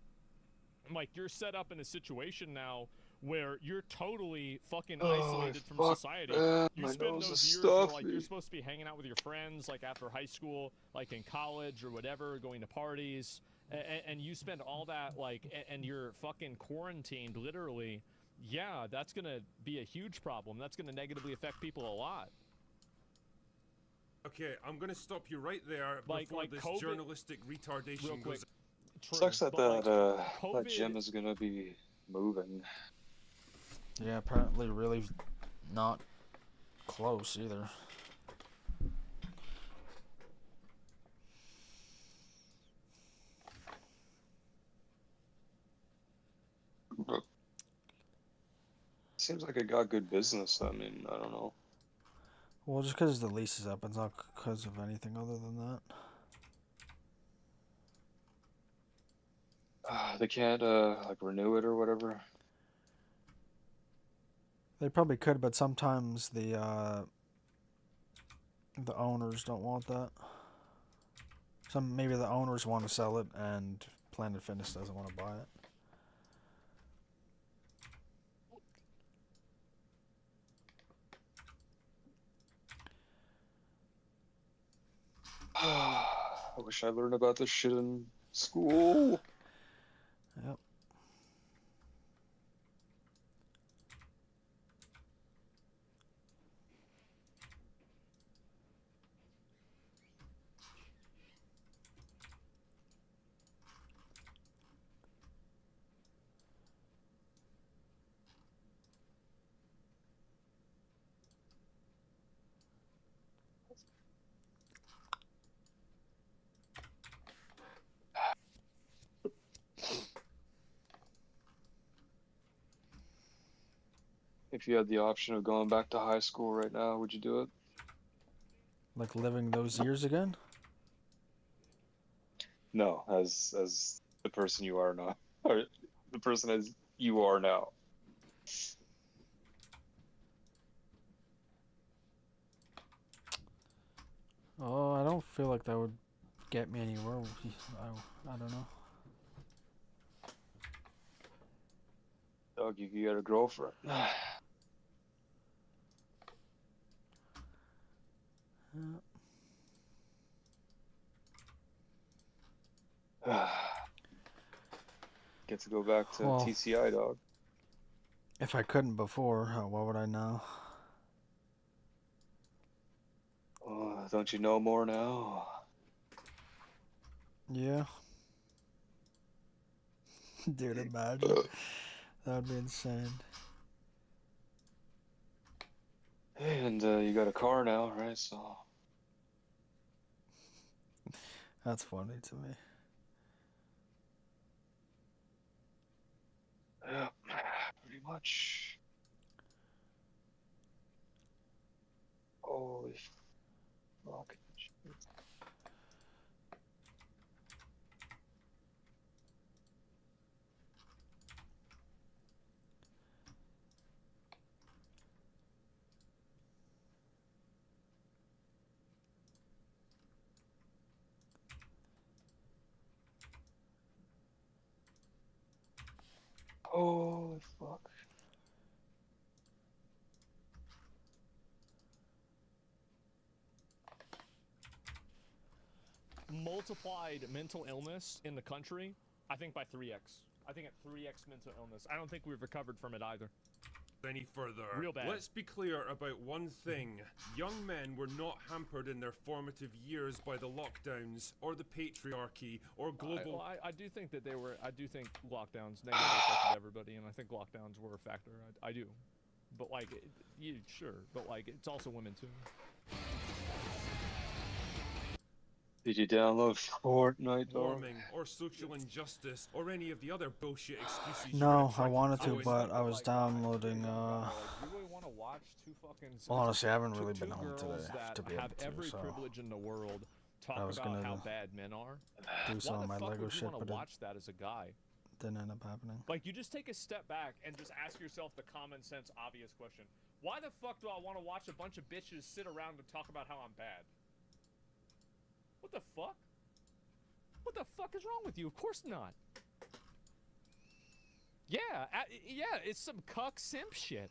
Like, you're set up in a situation now where you're totally fucking isolated from society. You spend those years where, like, you're supposed to be hanging out with your friends, like, after high school, like, in college or whatever, going to parties, and you spend all that, like, and you're fucking quarantined, literally. Yeah, that's gonna be a huge problem. That's gonna negatively affect people a lot. Okay, I'm gonna stop you right there before Like this COVID, journalistic retardation real quick. goes. True, Sucks that but, that COVID, gym is gonna be moving. Yeah, apparently really not close either. seems like it got good business. I mean, I don't know. Well, just because the lease is up, it's not because of anything other than that. They can't like renew it or whatever. They probably could, but sometimes the owners don't want that. Maybe the owners want to sell it, and Planet Fitness doesn't want to buy it. I wish I learned about this shit in school. Yep. If you had the option of going back to high school right now, would you do it? Like living those years again? No, as the person you are now, or the person as you are now. Oh, I don't feel like that would get me anywhere. I don't know. Doug, you got a girlfriend. Get to go back to Well, TCI, dog. if I couldn't before, what would I now? Don't you know more now? Yeah. Dude, imagine. That would be insane. And you got a car now, right? So That's funny to me. yeah, pretty much. Holy fuck. Holy fuck. Multiplied mental illness in the country, I think by 3x. I think at 3x mental illness. I don't think we've recovered from it either. Any further. Real bad. Let's be clear about one thing. Young men were not hampered in their formative years by the lockdowns, or the patriarchy, or global... I do think that I do think lockdowns negatively affected everybody, and I think lockdowns were a factor. I do. But, like, sure. But, like, it's also women, too. Did you download Fortnite, dog? Warming, or social injustice, or any of the other bullshit excuses No, I wanted to, but I was downloading, You really want to watch two fucking... Well, honestly, I haven't really two been home girls today that to be able have to, every so privilege in the world talk I was about gonna how bad men are. do some Why of the my fuck Lego would you shit, want but to it watch that as a guy? didn't end up happening. Like, you just take a step back and just ask yourself the common sense, obvious question. Why the fuck do I want to watch a bunch of bitches sit around and talk about how I'm bad? What the fuck? What the fuck is wrong with you? Of course not. Yeah, it's some cuck simp shit.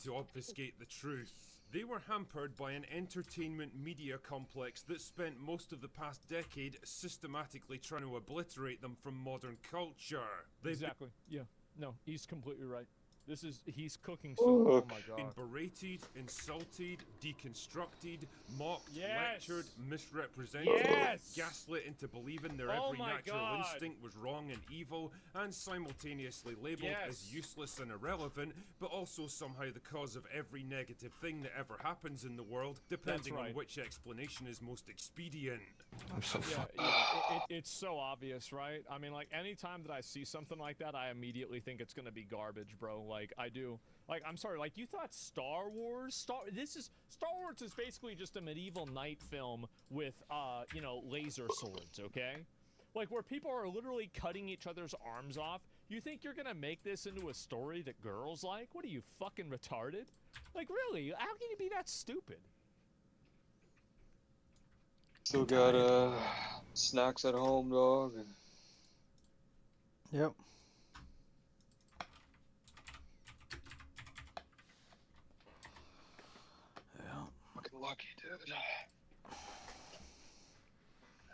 To obfuscate the truth. They were hampered by an entertainment media complex that spent most of the past decade systematically trying to obliterate them from modern culture. Exactly. Yeah. No, he's completely right. he's cooking so. Oh my Been god. berated, insulted, deconstructed, mocked, Yes! lectured, misrepresented, Yes! gaslit into believing their Oh every my natural God. instinct was wrong and evil, and simultaneously labeled as Yes. useless and irrelevant, but also somehow the cause of every negative thing that ever happens in the world, depending right. on which explanation is most expedient. I'm so It's so obvious, right? I mean, like, anytime that I see something like that, I immediately think it's gonna be garbage, bro. Like, I do. Like, I'm sorry, like, you thought Star Wars? Star Wars is basically just a medieval knight film with, you know, laser swords, okay? Like, where people are literally cutting each other's arms off. You think you're gonna make this into a story that girls like? What are you, fucking retarded? Like, really? How can you be that stupid? Still got snacks at home, dog. Yep. Yeah. Fucking lucky, dude.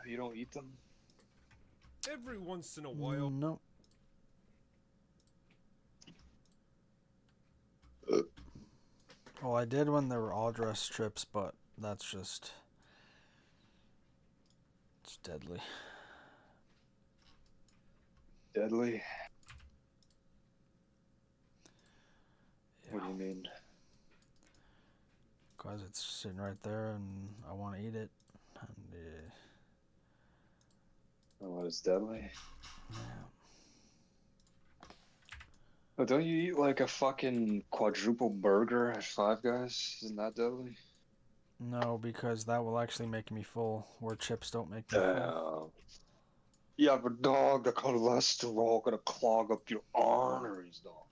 You don't eat them? Every once in a while. No. Well, I did when there were all dress strips, but that's just. It's deadly. Deadly? Yeah. What do you mean? Because it's sitting right there and I want to eat it. And, Oh, it's deadly? yeah. Oh, don't you eat like a fucking quadruple burger at Five Guys? Isn't that deadly? No, because that will actually make me full, where chips don't make me full. Damn. Yeah, but dog, the cholesterol gonna clog up your arteries, dog.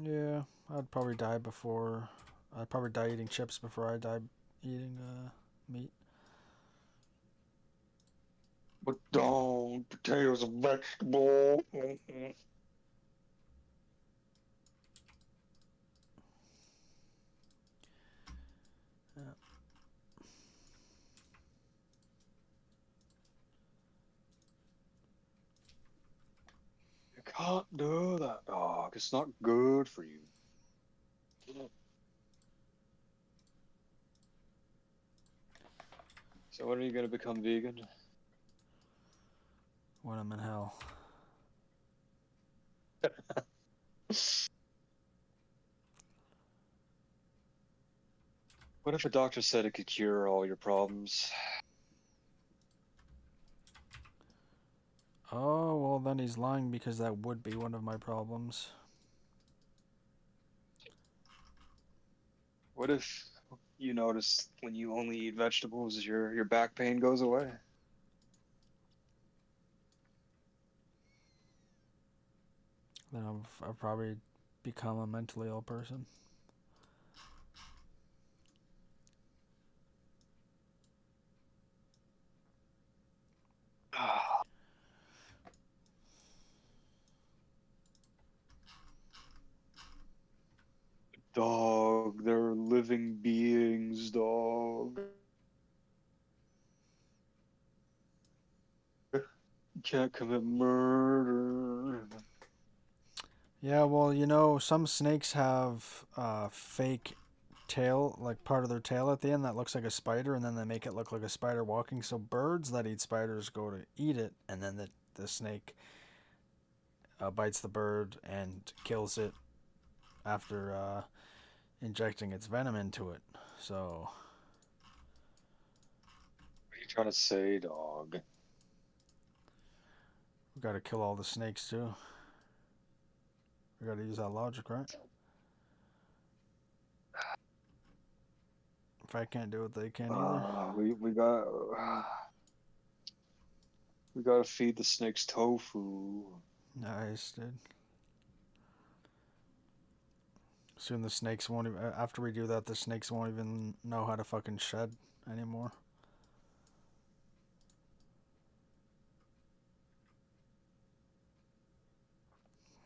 Yeah, I'd probably die before. I'd probably die eating chips before I die eating meat. But dog, potatoes are vegetable. Yeah. You can't do that, dog. It's not good for you. So when are you gonna become vegan? When I'm in hell. What if a doctor said it could cure all your problems? Oh, well, then he's lying because that would be one of my problems. What if you notice when you only eat vegetables, your back pain goes away? Then I'll probably become a mentally ill person. Dog, they're living beings, dog. You can't commit murder. Yeah, well, you know, some snakes have fake tail, like part of their tail at the end that looks like a spider, and then they make it look like a spider walking. So birds that eat spiders go to eat it, and then the snake bites the bird and kills it after injecting its venom into it. So, What are you trying to say, dog? we gotta kill all the snakes too. We gotta use that logic, right? If I can't do it, they can't either. We gotta feed the snakes tofu. Nice, dude. Soon the snakes won't even. After we do that, the snakes won't even know how to fucking shed anymore.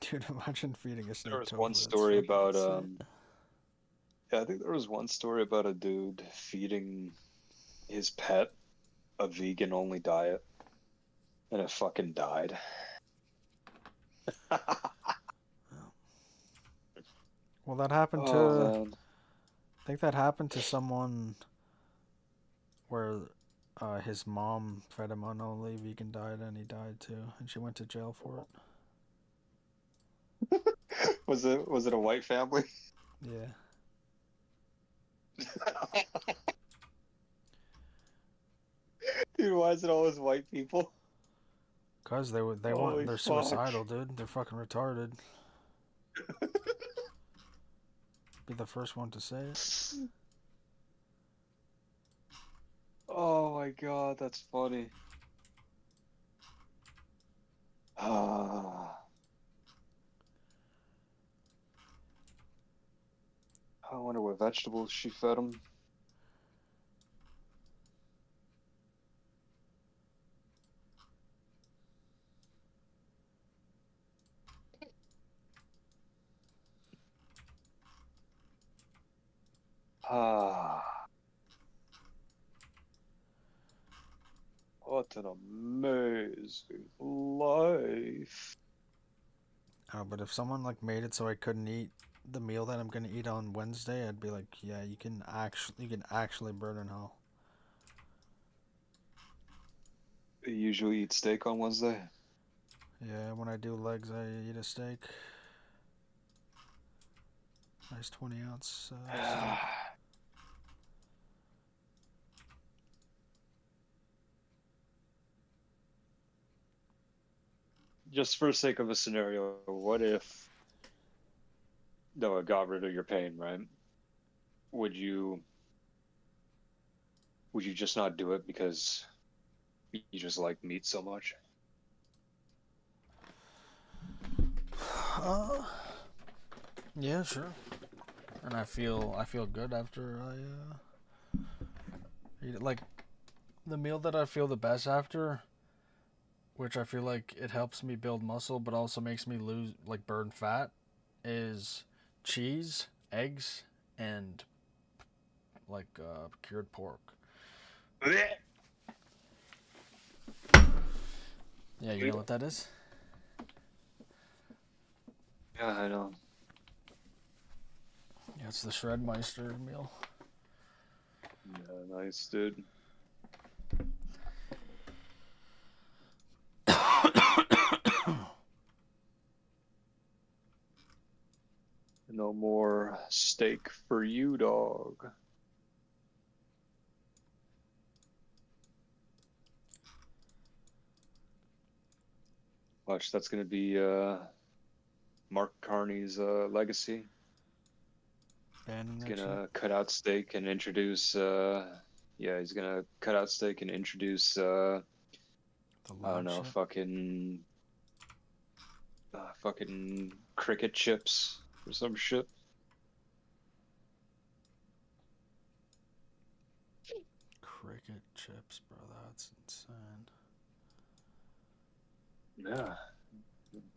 Dude, imagine feeding a snake There was tofu. one That's story fucking about insane. yeah, I think there was one story about a dude feeding his pet a vegan only diet, and it fucking died. Well, that happened Oh to. man. I think that happened to someone where his mom fed him on only vegan diet and he died too, and she went to jail for Was it a white family? it. Yeah. Dude, why is it always white people? Cause they want Holy they're fuck. suicidal, dude. They're fucking retarded. Be the first one to say it. Oh my god, that's funny. Ah. I wonder what vegetables she fed him. Ah. What an amazing life. But if someone like made it so I couldn't eat the meal that I'm gonna eat on Wednesday, I'd be like, yeah, you can actually burn in hell. You usually eat steak on Wednesday. Yeah, when I do legs, I eat a steak. Nice 20-ounce steak. Just for the sake of a scenario, what if no, it got rid of your pain, right? Would you just not do it because you just like meat so much? Yeah, sure. And I feel good after I eat it. Like the meal that I feel the best after, which I feel like it helps me build muscle, but also makes me burn fat, is cheese, eggs, and cured pork. Yeah, you know what that is? Yeah, I know. Yeah, it's the Shredmeister meal. Yeah, nice, dude. No more steak for you, dog. Watch, that's gonna be Mark Carney's legacy. Banning He's that shit. gonna cut out steak and introduce he's gonna cut out steak and introduce The I don't lamb know, shit. fucking cricket chips or some shit. Cricket chips, bro. That's insane. Yeah.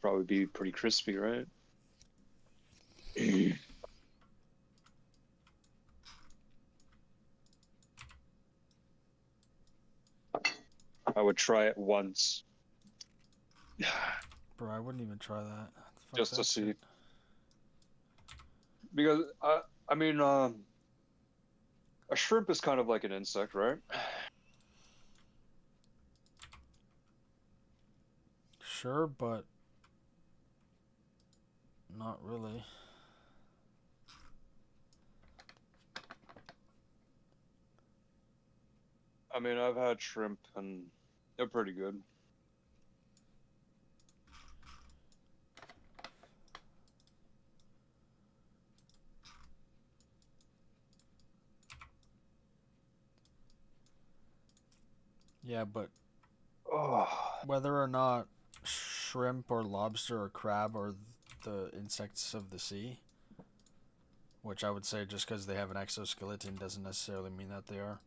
Probably be pretty crispy, right? I would try it once. Bro, I wouldn't even try that. Fuck Just to that see. shit. Because I mean a shrimp is kind of like an insect, right? Sure, but not really. I mean, I've had shrimp and they're pretty good. Yeah, but Oh, whether or not shrimp or lobster or crab are the insects of the sea, which I would say just because they have an exoskeleton doesn't necessarily mean that they are.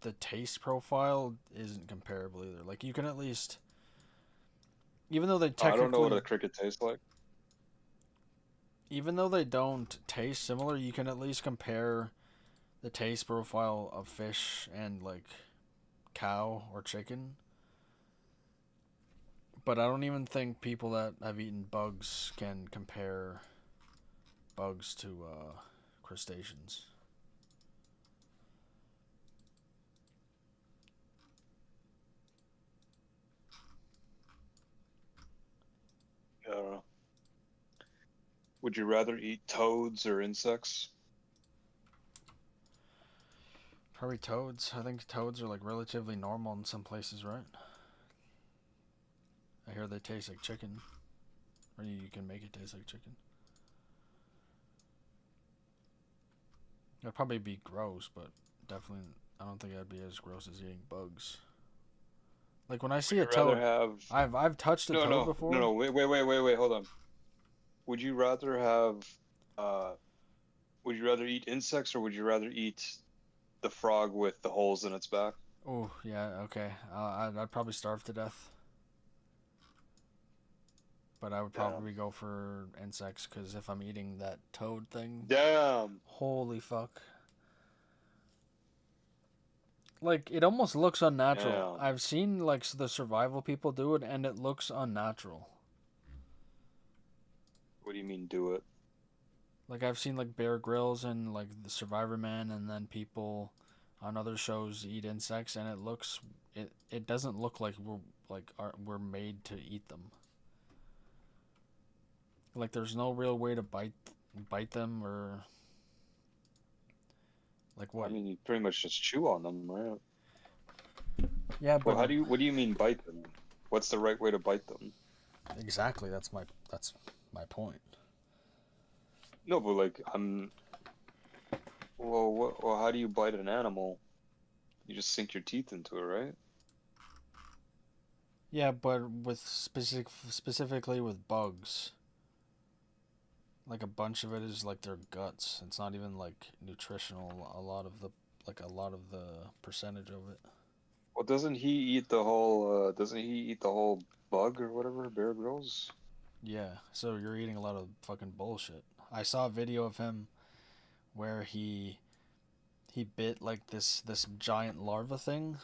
The taste profile isn't comparable either. Like you can at least, even though they I don't know what technically, a cricket tastes like. even though they don't taste similar, you can at least compare the taste profile of fish and like cow or chicken. But I don't even think people that have eaten bugs can compare bugs to crustaceans. I don't know. Would you rather eat toads or insects? Probably toads. I think toads are like relatively normal in some places, right? I hear they taste like chicken. Or you can make it taste like chicken. It'd probably be gross, but definitely I don't think that'd be as gross as eating bugs. Like when I see a Would you rather toad, have I've touched a toad before. wait, hold on. Would you rather have would you rather eat insects or would you rather eat the frog with the holes in its back? Oh yeah, okay. I'd probably starve to death. But I would Damn. probably go for insects because if I'm eating that toad thing, Damn. holy fuck. Like, it almost looks unnatural. Damn. I've seen, like, the survival people do it, and it looks unnatural. What do you mean do it? Like, I've seen, like, Bear Grylls and, like, the Survivor Man, and then people on other shows eat insects, and it doesn't look like we're made to eat them. Like, there's no real way to bite them, or... Like, what? I mean, you pretty much just chew on them, right? Yeah, but... Well, what do you mean bite them? What's the right way to bite them? Exactly, that's my point. No, but like, well, how do you bite an animal? You just sink your teeth into it, right? Yeah, but with specifically with bugs, like a bunch of it is like their guts. It's not even like nutritional. A lot of the percentage of it. Well, doesn't he eat the whole? Doesn't he eat the whole bug or whatever? Bear Grylls. Yeah, so you're eating a lot of fucking bullshit. I saw a video of him where he bit like this giant larva thing,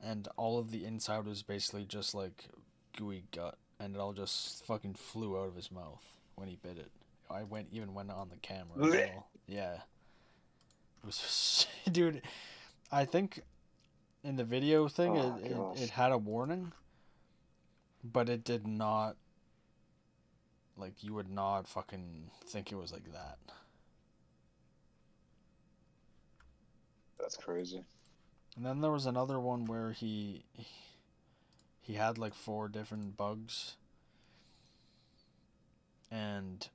and all of the inside was basically just like gooey gut, and it all just fucking flew out of his mouth when he bit it. I went on the camera as well. Yeah, it was dude. I think in the video thing it had a warning, but it did not. Like, you would not fucking think it was like that. That's crazy. And then there was another one where he had like 4 different bugs, and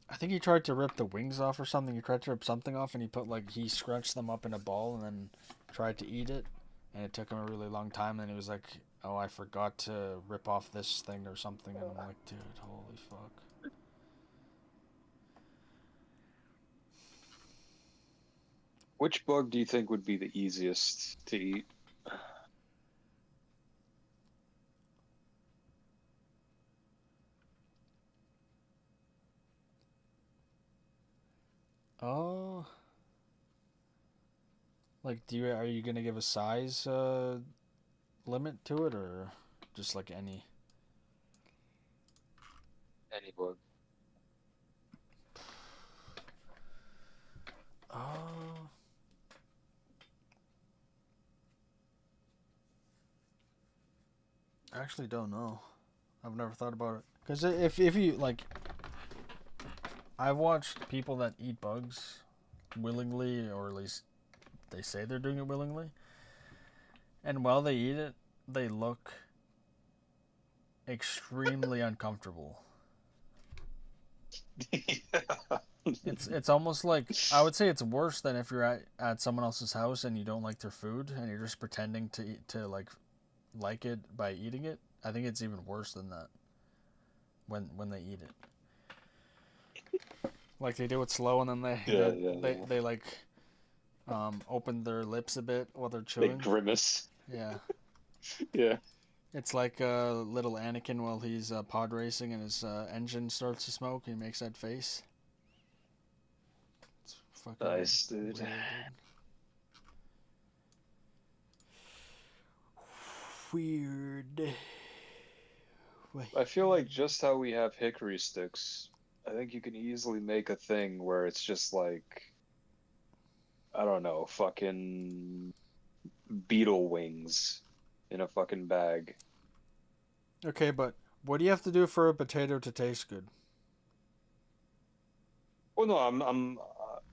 I think he tried to rip the wings off or something. He tried to rip something off, and he scrunched them up in a ball and then tried to eat it, and it took him a really long time. And he was like, "Oh, I forgot to rip off this thing or something," and I'm like, "Dude, holy fuck." Which bug do you think would be the easiest to eat? Oh, like, are you gonna give a size limit to it, or just like any? Any bug. Oh. I actually don't know. I've never thought about it. Because if you, like... I've watched people that eat bugs willingly, or at least they say they're doing it willingly. And while they eat it, they look extremely uncomfortable. It's almost like, I would say it's worse than if you're at someone else's house and you don't like their food and you're just pretending to eat, to like it by eating it. I think it's even worse than that when they eat it. Like, they do it slow, and then they like open their lips a bit while they're chewing. They grimace. Yeah. Yeah. It's like little Anakin while he's pod racing and his engine starts to smoke. He makes that face. It's fucking Nice, dude. weird, dude. weird. Wait. I feel like just how we have hickory sticks, I think you can easily make a thing where it's just like, I don't know, fucking beetle wings in a fucking bag. Okay, but what do you have to do for a potato to taste good? Well, no,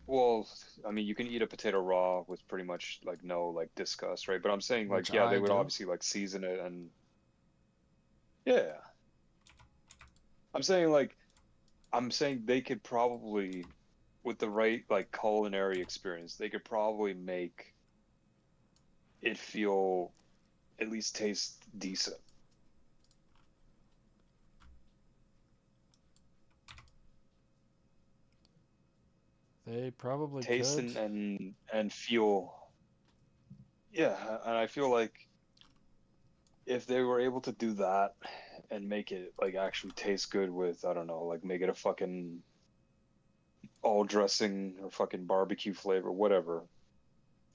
well, I mean, you can eat a potato raw with pretty much like no like disgust, right? But I'm saying Which like, yeah, they I would do. obviously like season it and yeah. I'm saying they could probably, with the right like culinary experience, they could probably make it feel at least taste decent. They probably Taste could. and feel. Yeah, and I feel like if they were able to do that and make it like actually taste good with, I don't know, like make it a fucking all dressing or fucking barbecue flavor, whatever.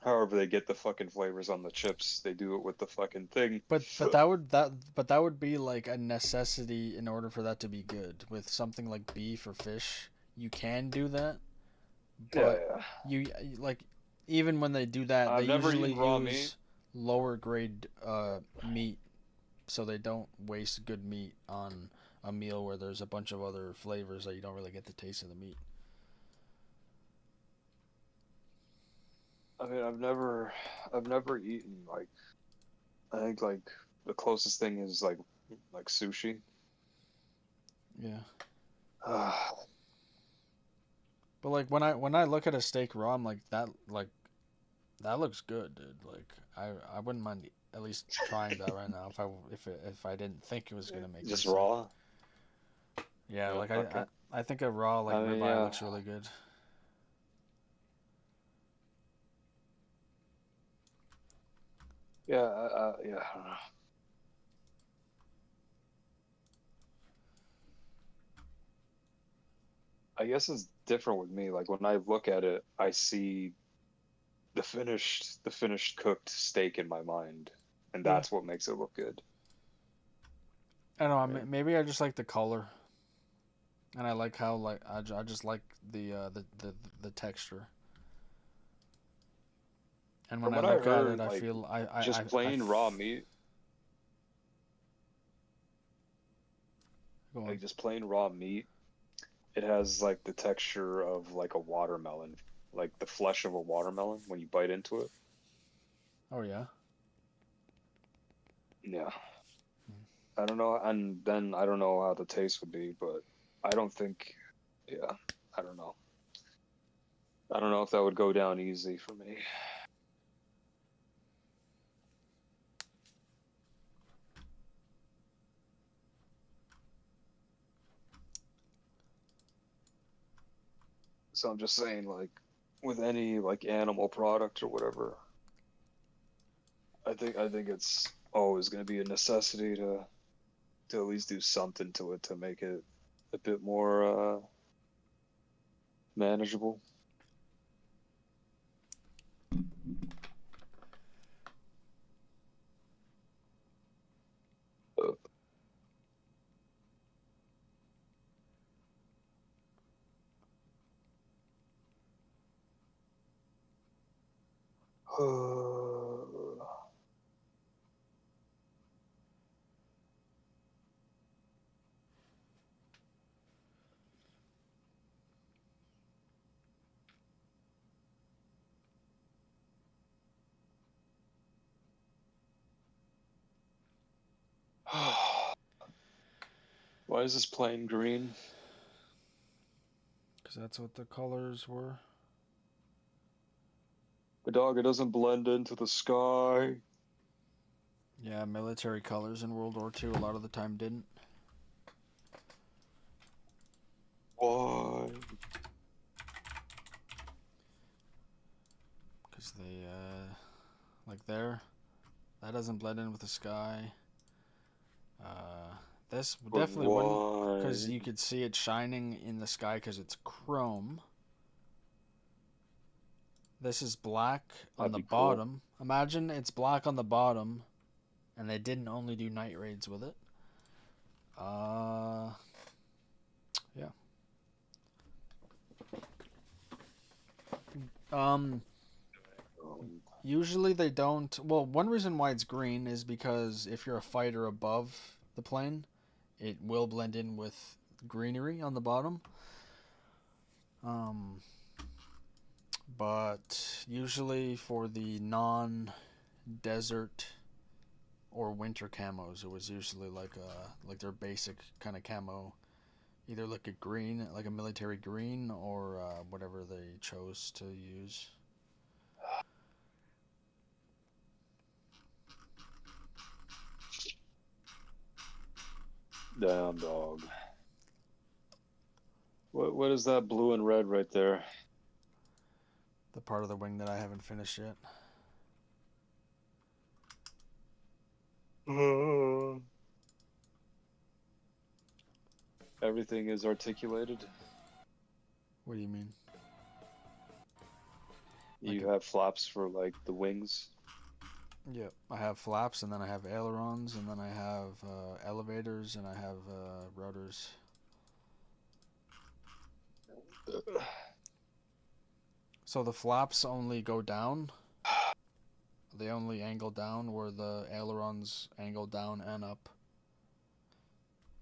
However they get the fucking flavors on the chips, they do it with the fucking thing. But that would be like a necessity in order for that to be good. With something like beef or fish, you can do that, Yeah, but yeah. you like even when they do that, they I've never usually eaten raw meat. use lower grade meat, so they don't waste good meat on a meal where there's a bunch of other flavors that you don't really get the taste of the meat. I mean, I've never eaten like, I think like the closest thing is like sushi. Yeah. Uh, But like when I look at a steak raw, I'm like that looks good, dude. Like I wouldn't mind at least trying that right now if I didn't think it was gonna make me just sick. raw. Yeah, Yeah, like okay. I think a raw like I mean, ribeye yeah, looks really good. yeah, yeah. I don't know. I guess it's different with me. Like when I look at it, I see the finished cooked steak in my mind, and Yeah. that's what makes it look good. I don't know. Right? Maybe I just like the color, and I like how like I just like the texture. And when From I what I look at it, heard, I like feel just plain raw meat, go on. like just plain raw meat, it has like the texture of like a watermelon, like the flesh of a watermelon when you bite into it. Oh yeah. Yeah. I don't know, and then I don't know how the taste would be, but I don't think, yeah, I don't know. I don't know if that would go down easy for me. So I'm just saying, like, with any like animal product or whatever, I think it's always going to be a necessity to at least do something to it to make it a bit more manageable. Why is this plain green? Because that's what the colors were. The dog, it doesn't blend into the sky. Yeah, military colors in World War II a lot of the time didn't. Why? Because they, like there, that doesn't blend in with the sky. This But definitely wouldn't, because why? you could see it shining in the sky because it's chrome. This is black on That'd the be cool. bottom. Imagine it's black on the bottom, and they didn't only do night raids with it. Yeah. Um, Usually they don't. Well, one reason why it's green is because if you're a fighter above the plane, it will blend in with greenery on the bottom. Um, but usually for the non-desert or winter camos, it was usually like their basic kind of camo, either like a green, like a military green, or whatever they chose to use. Damn dog. What is that blue and red right there? The part of the wing that I haven't finished yet. Everything is articulated. What do you mean? You have flaps for like the wings. Yep, I have flaps, and then I have ailerons, and then I have elevators, and I have rotors. So the flaps only go down. They only angle down, where the ailerons angle down and up.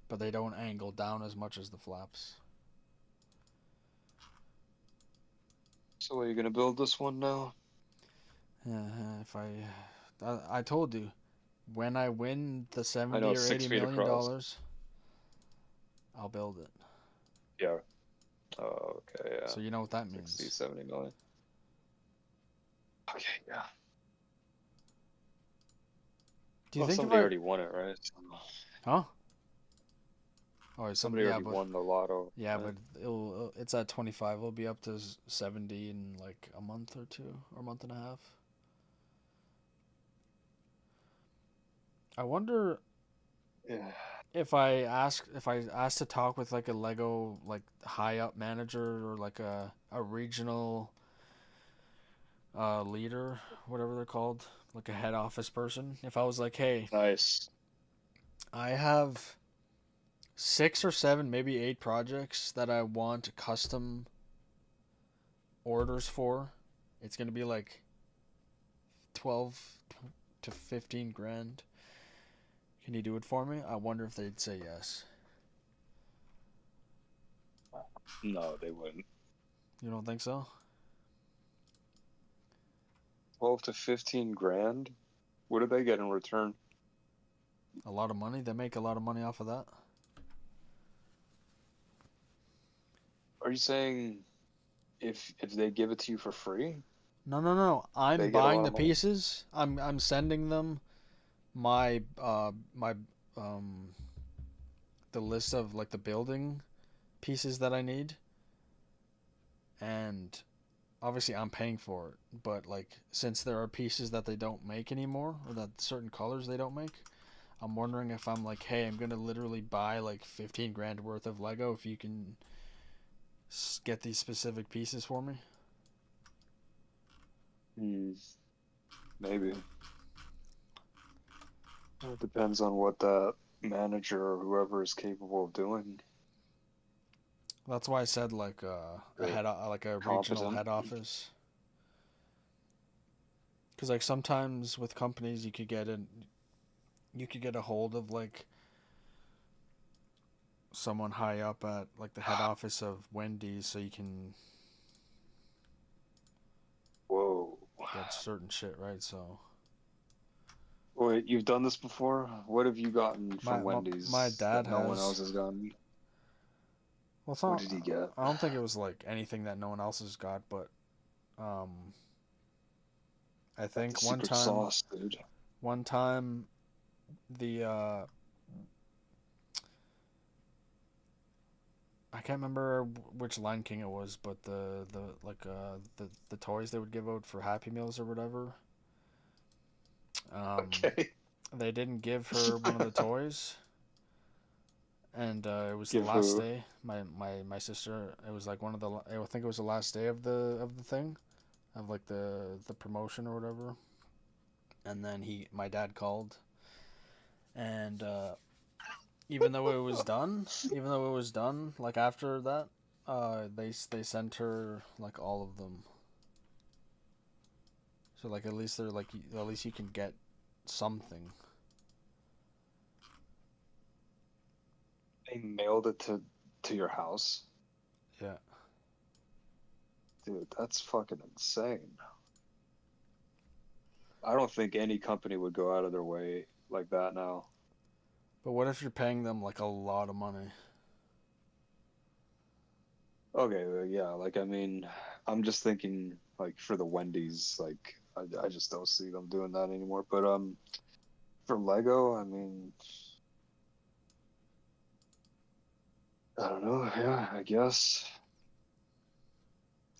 But they don't angle down as much as the flaps. So are you gonna build this one now? If I told you, when I win the 70 know, or 6 $80 feet million across. dollars, I'll build it. Yeah. Oh, okay, yeah. So you know what that means. 60, 70 million. Okay, yeah. Do you Well, think somebody if I already won it, right? Huh? Oh, Somebody yeah, already but won the lotto. yeah, right? but it's at 25. It'll be up to 70 in like a month or two, or a month and a half. I wonder Yeah. if I ask to talk with like a Lego like high up manager, or like a regional leader, whatever they're called, like a head office person. If I was like, hey, Nice. I have 6 or 7, maybe 8 projects that I want custom orders for. It's gonna be like 12 to 15 grand. Can you do it for me? I wonder if they'd say yes. No, they wouldn't. You don't think so? 12 to 15 grand? What do they get in return? A lot of money. They make a lot of money off of that. Are you saying if they give it to you for free? No. I'm They get a buying lot the of money? pieces. I'm sending them my the list of like the building pieces that I need, and obviously I'm paying for it. But like, since there are pieces that they don't make anymore, or that certain colors they don't make, I'm wondering if I'm like, hey, I'm gonna literally buy like 15 grand worth of Lego if you can get these specific pieces for me. Maybe. Well, it depends on what that manager or whoever is capable of doing. That's why I said like like a regional Competent. head office. Because like sometimes with companies you could get a hold of like someone high up at like the head office of Wendy's, so you can Whoa. get certain shit, right? So Wait, you've done this before? What have you gotten my from my, Wendy's my dad that no one has. else has gotten? Well, it's What not. did he get? I don't think it was like anything that no one else has got, but um, I The think secret sauce, dude. one time the I can't remember which Lion King it was, but the toys they would give out for Happy Meals or whatever. Okay. They didn't give her one of the toys, and it was the Give last who? day. My sister. It was like I think it was the last day of the thing, of like the promotion or whatever. And then my dad called, and even though it was done, like after that, they sent her like all of them. So like at least they're like at least you can get something. They mailed it to your house. Yeah. Dude, that's fucking insane. I don't think any company would go out of their way like that now. But what if you're paying them like a lot of money? Okay, yeah, like I mean, I'm just thinking like for the Wendy's, like I just don't see them doing that anymore. But for Lego, I mean, I don't know. Yeah, I guess.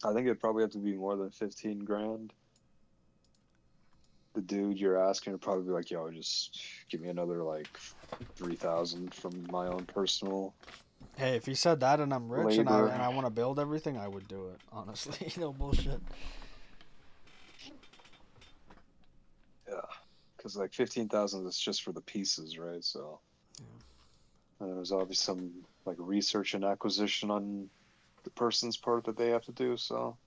I think it'd probably have to be more than 15 grand. The dude you're asking would probably be like, yo, just give me another like 3,000 from my own personal Hey, if you said that and I'm rich and labor. I want to build everything, I would do it. Honestly, no bullshit. Yeah, because like 15,000 is just for the pieces, right? So and there's obviously some like research and acquisition on the person's part that they have to do. So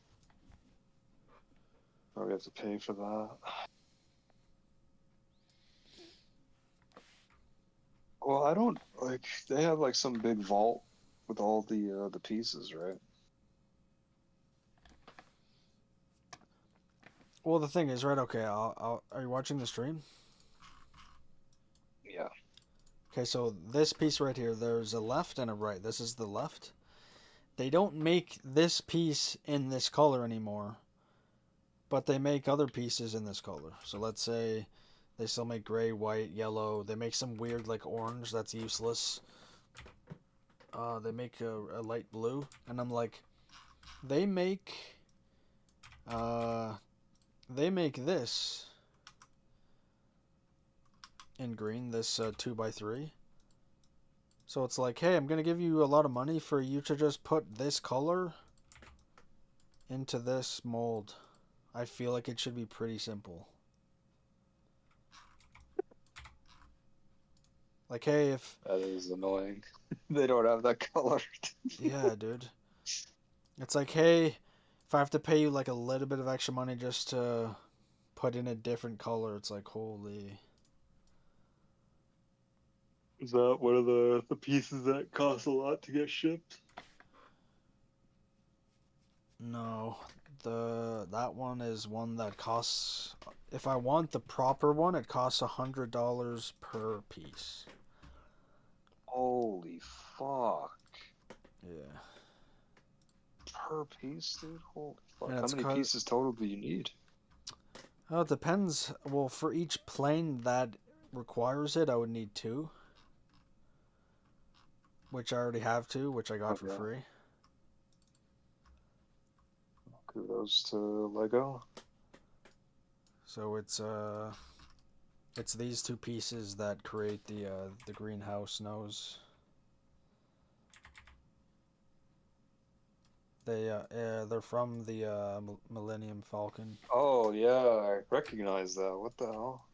probably have to pay for that. Well, I don't like they have like some big vault with all the pieces, right? Well, the thing is, right? Okay, are you watching the stream? Yeah. Okay, so this piece right here, there's a left and a right. This is the left. They don't make this piece in this color anymore, but they make other pieces in this color. So let's say they still make gray, white, yellow. They make some weird like orange that's useless. They make a light blue, and I'm like, they make uh, they make this in green, this 2x3. So it's like, hey, I'm gonna give you a lot of money for you to just put this color into this mold. I feel like it should be pretty simple. Like, hey, if That is annoying. They don't have that color. yeah, dude. It's like, hey, if I have to pay you like a little bit of extra money just to put in a different color, it's like, holy. Is that one of the pieces that cost a lot to get shipped? No, that one is one that costs. If I want the proper one, it costs $100 per piece. Holy fuck. Yeah. Per piece, dude? Holy fuck. And How it's many pieces total do you need? Oh, it depends. Well, for each plane that requires it, I would need 2. Which I already have 2, which I got for Okay. free. Kudos to Lego. So it's these 2 pieces that create the greenhouse nose. They're from the Millennium Falcon. Oh, yeah, I recognize that. What the hell?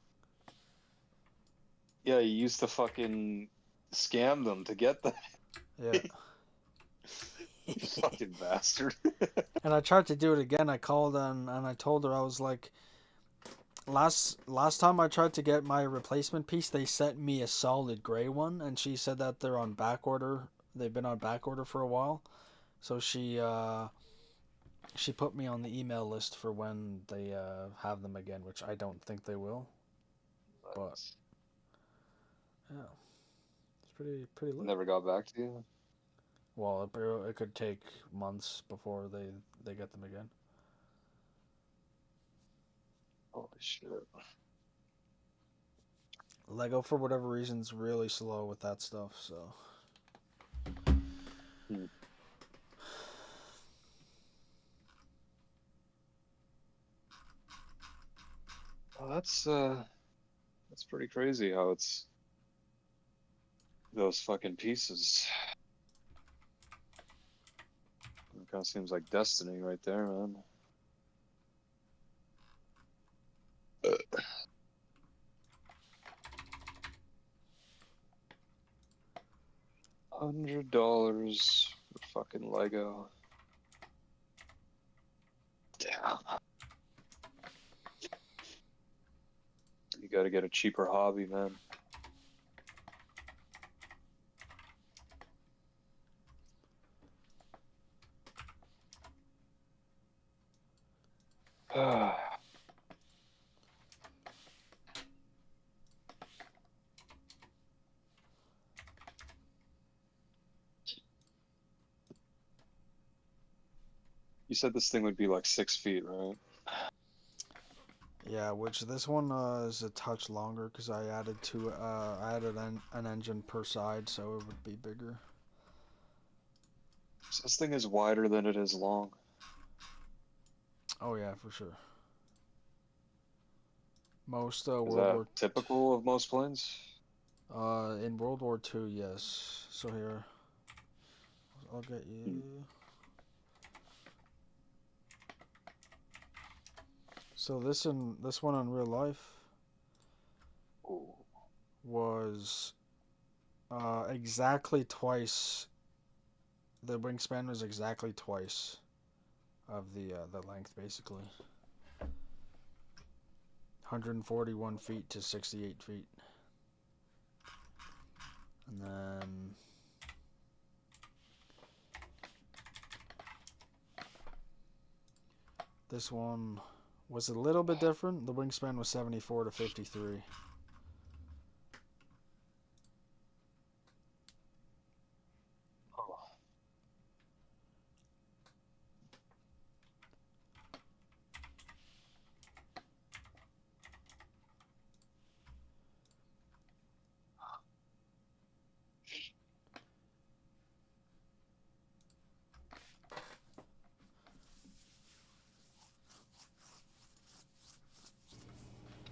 Yeah, you used to fucking scam them to get that. Yeah. You fucking bastard. And I tried to do it again. I called and I told her, I was like, last time I tried to get my replacement piece, they sent me a solid gray one, and she said that they're on back order. They've been on back order for a while, so she put me on the email list for when they have them again, which I don't think they will. But yeah, it's pretty lit. Never got back to you? Well, it could take months before they get them again. Holy shit. Lego, for whatever reason, is really slow with that stuff, so. Well, that's pretty crazy how it's those fucking pieces. It kind of seems like destiny right there, man. $100 for fucking Lego. Damn. You gotta get a cheaper hobby, man. You said this thing would be like 6 feet, right? Yeah, which this one is a touch longer because I added an engine per side, so it would be bigger. So this thing is wider than it is long. Oh yeah, for sure. Most Is World that War typical of most planes? in World War II, yes. So here, I'll get you. So this one in real life Ooh. was exactly twice. The wingspan was exactly twice of the length, basically. 141 feet to 68 feet. And then this one was a little bit different. The wingspan was 74 to 53.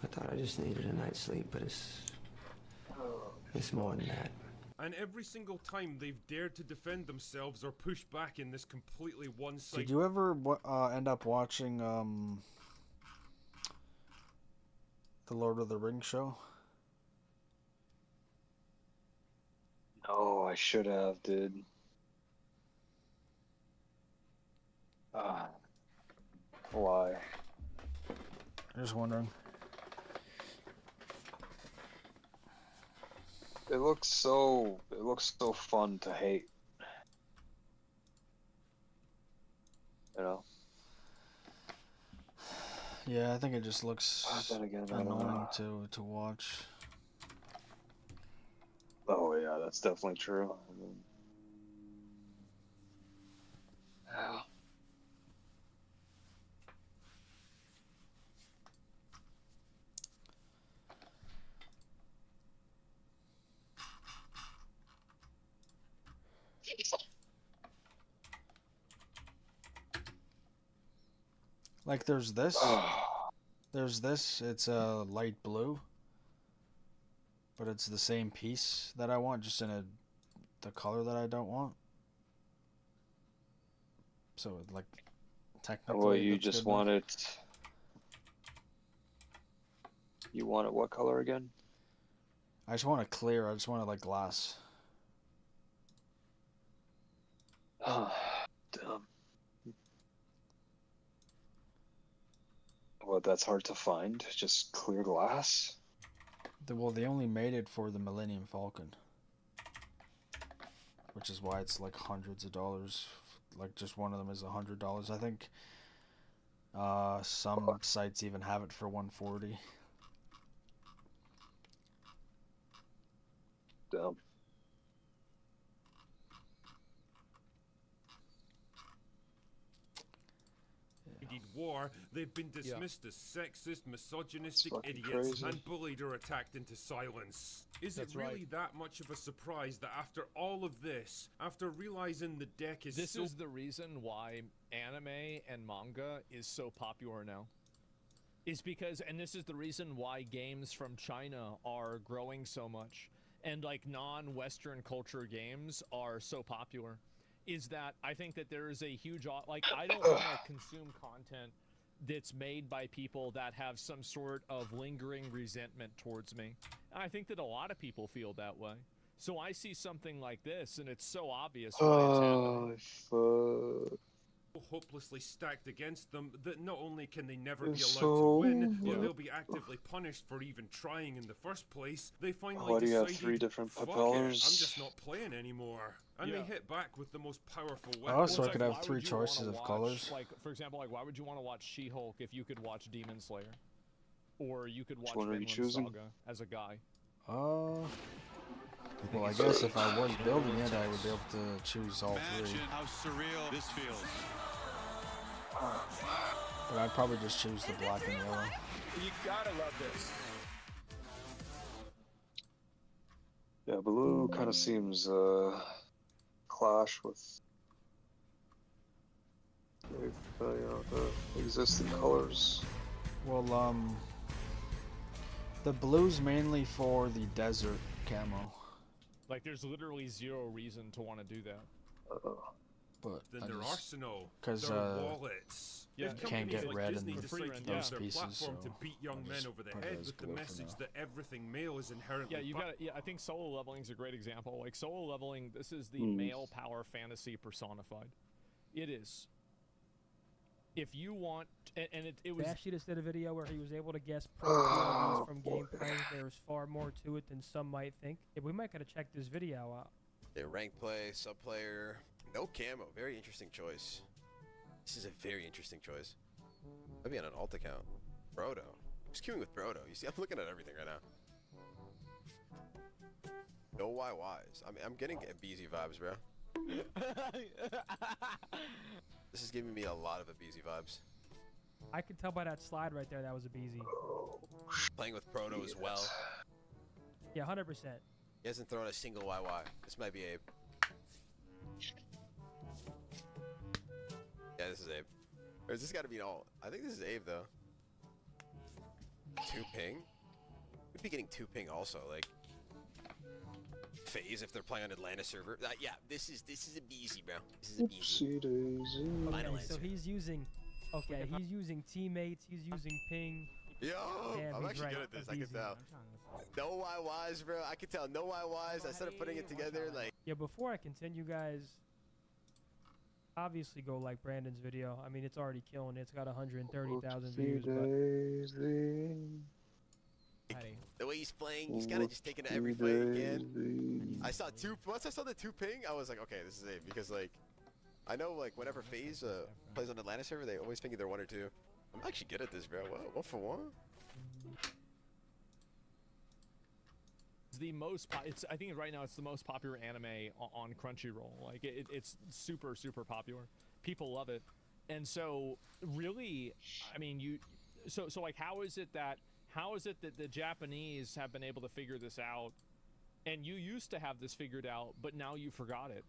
I thought I just needed a night's sleep, but it's more than that. And every single time they've dared to defend themselves or push back in this completely one-sided... Did you ever end up watching the Lord of the Rings show? No, I should have, dude. Why? I'm just wondering. It looks so fun to hate. You know? Yeah, I think it just looks Then again, annoying to watch. Oh yeah, that's definitely true. I mean, yeah. Like there's this. There's this. It's a light blue. But it's the same piece that I want, just in the color that I don't want. So like technically Well, you that's just good want enough. it. You want it what color again? I just want it clear. I just want it like glass. Oh, damn. Well, that's hard to find. Just clear glass. Well, they only made it for the Millennium Falcon, which is why it's like hundreds of dollars. Like just one of them is $100. I think some sites even have it for $140. Damn. war, they've been dismissed as sexist, misogynistic fucking idiots crazy. and bullied or attacked into silence. Is it really that much of a surprise that after all of this, after realizing the deck is This is the reason why anime and manga is so popular now. Is because, and this is the reason why games from China are growing so much, and like non-Western culture games are so popular, is that I think that there is a huge, like, I don't want to consume content that's made by people that have some sort of lingering resentment towards me. And I think that a lot of people feel that way. So I see something like this, and it's so obvious why it's happening. Oh, fuck. Hopelessly stacked against them that not only can they never be It's allowed to win, so- but they'll be actively punished for even trying in the first place. They finally Why do you have decided, 3 different fuck it, propellers? I'm just not playing anymore. And they hit back with the most powerful weapon. Oh, so I It's could like, have why 3 would you wanna choices of watch, colors. Like, for example, like, why would you want to watch She-Hulk if you could watch Demon Slayer? Or you could watch one are you Vinland choosing? Saga as a guy. Well, I guess if I was building it, I would be able to choose all 3. How surreal this feels. But I'd probably just choose the black and yellow. You gotta love this. Yeah, blue kind of seems clash with you know, the existing colors. Well, the blue's mainly for the desert camo. Like, there's literally zero reason to want to do that. But Then I their just, arsenal, because their wallets. Yeah, If you can't companies get like red Disney in decide to those use their pieces, platform so to beat young I'll men just over the put it head as with the blue for message now. that everything male is inherently Yeah, you got I think solo leveling is a great example. Like, solo leveling, this is the male power fantasy personified. It is. If you want, and it was. Bash just did a video where he was able to guess pro POVs from gameplay. There's far more to it than some might think. Yeah, we might gotta check this video out. Yeah, rank play, sub player, no camo. Very interesting choice. This is a very interesting choice. Maybe on an alt account. Brodo. Who's queuing with Brodo? You see, I'm looking at everything right now. No YYs. I'm getting BZ vibes, bro. This is giving me a lot of BZ vibes. I could tell by that slide right there that was a BZ. Playing with Proto as well. Yeah, 100%. He hasn't thrown a single YY. This might be Abe. Yeah, this is Abe. Or is this gotta be an alt? I think this is Abe though. 2 ping? We'd be getting 2 ping also, like phase if they're playing on Atlanta server. Yeah, this is a BZ, bro. This is a BZ. Oopsie daisy. Final Okay, so answer. he's using. Okay, he's using teammates. He's using ping. Yo, Damn, I'm he's actually right, good at this. a I can BZ. tell. No YYs, bro. I can tell. No YYs. I started putting it together like. Yeah, before I continue, guys. Obviously, go like Brandon's video. I mean, it's already killing it. It's got 130,000 views. But The way he's playing, he's kind of just taking every fight he can. I saw once I saw the 2 ping, I was like, okay, this is it. Because, like, I know, like, whenever FaZe plays on Atlanta server, they always ping either 1 or 2. I'm actually good at this, bro. What? 1 for 1? It's the most. I think right now it's the most popular anime on Crunchyroll. Like, it's super popular. People love it, and so really, I mean, so like, how is it that the Japanese have been able to figure this out, and you used to have this figured out, but now you forgot it?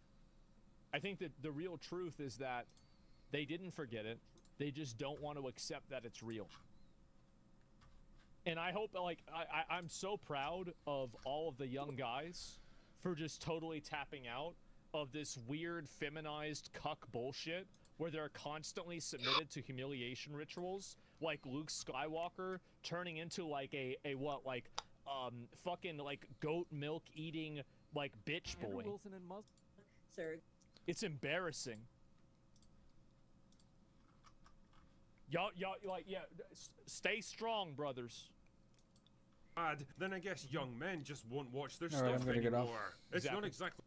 I think that the real truth is that they didn't forget it. They just don't want to accept that it's real. And I hope, like, I'm so proud of all of the young guys for just totally tapping out of this weird feminized cuck bullshit where they're constantly submitted to humiliation rituals, like Luke Skywalker turning into like a fucking like goat milk eating like bitch boy. Sir. It's embarrassing. Y'all, like, yeah, stay strong, brothers. Then I guess young men just won't watch their All right, stuff I'm gonna get off. anymore. It's not exactly.